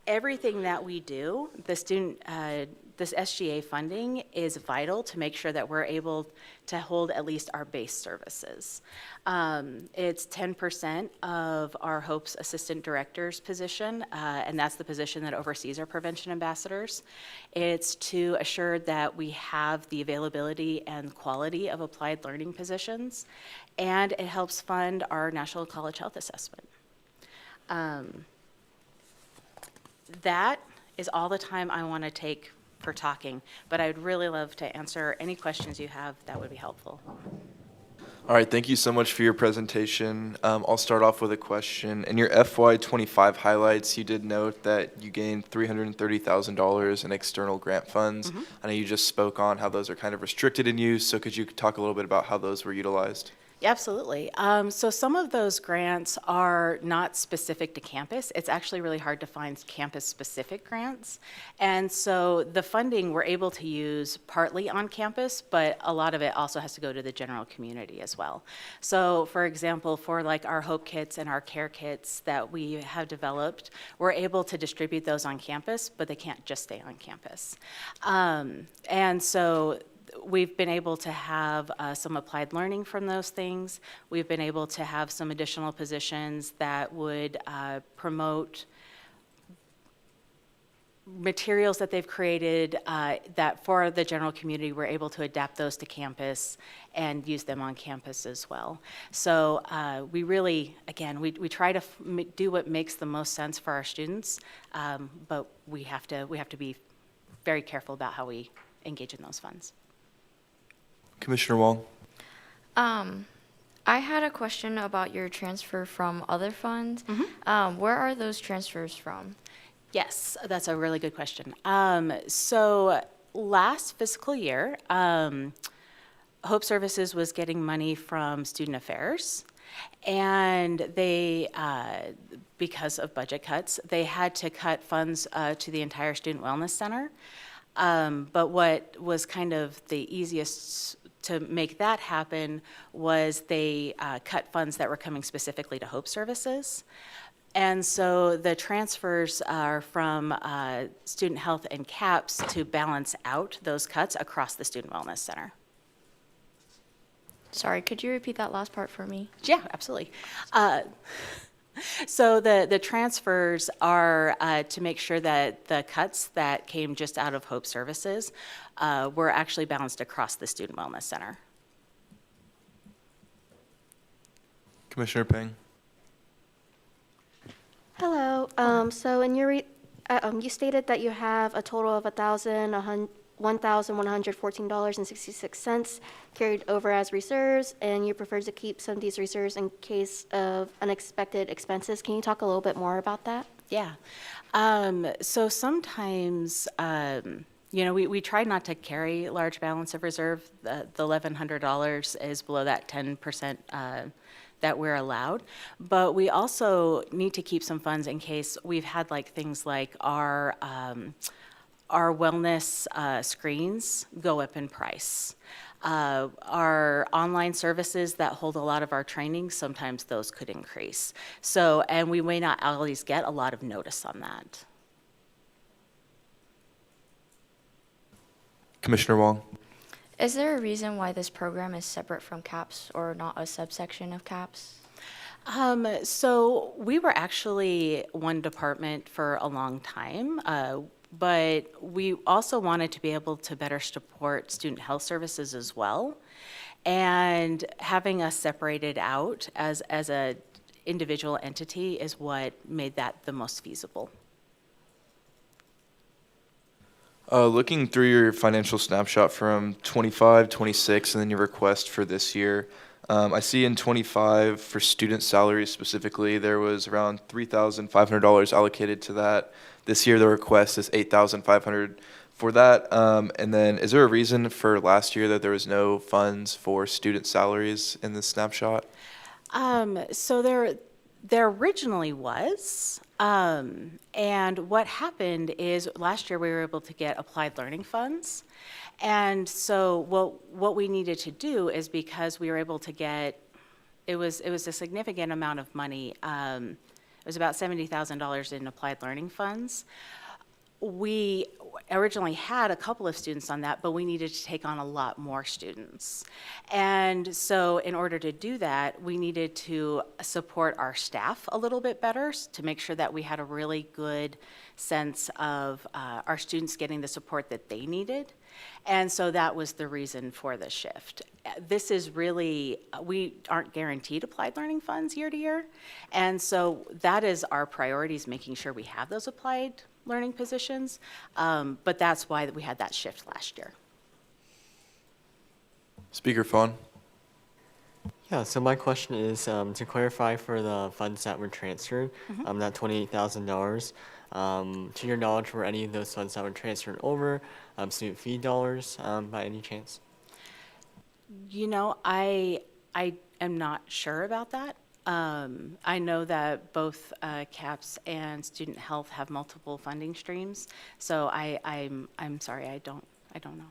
everything that we do, this SGA funding is vital to make sure that we're able to hold at least our base services. It's 10% of our Hope's assistant director's position, and that's the position that oversees our prevention ambassadors. It's to assure that we have the availability and quality of applied learning positions, and it helps fund our National College Health Assessment. That is all the time I want to take for talking, but I'd really love to answer any questions you have that would be helpful. All right, thank you so much for your presentation. I'll start off with a question. In your FY25 highlights, you did note that you gained $330,000 in external grant funds. I know you just spoke on how those are kind of restricted in use, so could you talk a little bit about how those were utilized? Absolutely. So some of those grants are not specific to campus. It's actually really hard to find campus-specific grants. And so the funding we're able to use partly on campus, but a lot of it also has to go to the general community as well. So for example, for like our Hope Kits and our Care Kits that we have developed, we're able to distribute those on campus, but they can't just stay on campus. And so we've been able to have some applied learning from those things. We've been able to have some additional positions that would promote materials that they've created that for the general community, we're able to adapt those to campus and use them on campus as well. So we really, again, we try to do what makes the most sense for our students, but we have to be very careful about how we engage in those funds. Commissioner Wong. I had a question about your transfer from other funds. Where are those transfers from? Yes, that's a really good question. So last fiscal year, Hope Services was getting money from Student Affairs, and they, because of budget cuts, they had to cut funds to the entire Student Wellness Center. But what was kind of the easiest to make that happen was they cut funds that were coming specifically to Hope Services. And so the transfers are from Student Health and CAPS to balance out those cuts across the Student Wellness Center. Sorry, could you repeat that last part for me? Yeah, absolutely. So the transfers are to make sure that the cuts that came just out of Hope Services were actually balanced across the Student Wellness Center. Commissioner Peng. Hello. So in your you stated that you have a total of $1,114.66 carried over as reserves, and you prefer to keep some of these reserves in case of unexpected expenses. Can you talk a little bit more about that? Yeah. So sometimes, we try not to carry large balance of reserve. The $1,100 is below that 10% that we're allowed. But we also need to keep some funds in case we've had like things like our wellness screens go up in price. Our online services that hold a lot of our training, sometimes those could increase. So, and we may not always get a lot of notice on that. Commissioner Wong. Is there a reason why this program is separate from CAPS or not a subsection of CAPS? So we were actually one department for a long time. But we also wanted to be able to better support student health services as well. And having us separated out as a individual entity is what made that the most feasible. Looking through your financial snapshot from 25, 26, and then your request for this year, I see in 25 for student salaries specifically, there was around $3,500 allocated to that. This year, the request is $8,500 for that. And then is there a reason for last year that there was no funds for student salaries in this snapshot? So there originally was. And what happened is last year we were able to get applied learning funds. And so what we needed to do is, because we were able to get, it was a significant amount of money. It was about $70,000 in applied learning funds. We originally had a couple of students on that, but we needed to take on a lot more students. And so in order to do that, we needed to support our staff a little bit better to make sure that we had a really good sense of our students getting the support that they needed. And so that was the reason for the shift. This is really, we aren't guaranteed applied learning funds year to year. And so that is our priority, is making sure we have those applied learning positions. But that's why we had that shift last year. Speaker Fawn. Yeah, so my question is to clarify for the funds that were transferred, that $28,000. To your knowledge, were any of those funds that were transferred over student fee dollars by any chance? You know, I am not sure about that. I know that both CAPS and Student Health have multiple funding streams, so I'm sorry, I don't know.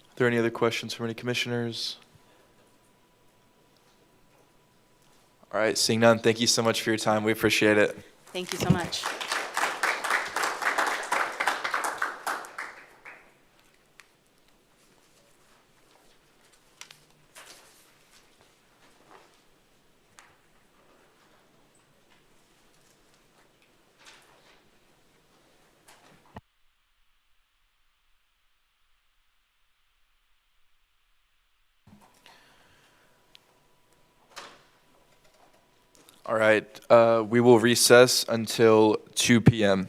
Are there any other questions from any commissioners? All right, seeing none, thank you so much for your time. We appreciate it. Thank you so much. All right, we will recess until 2 p.m.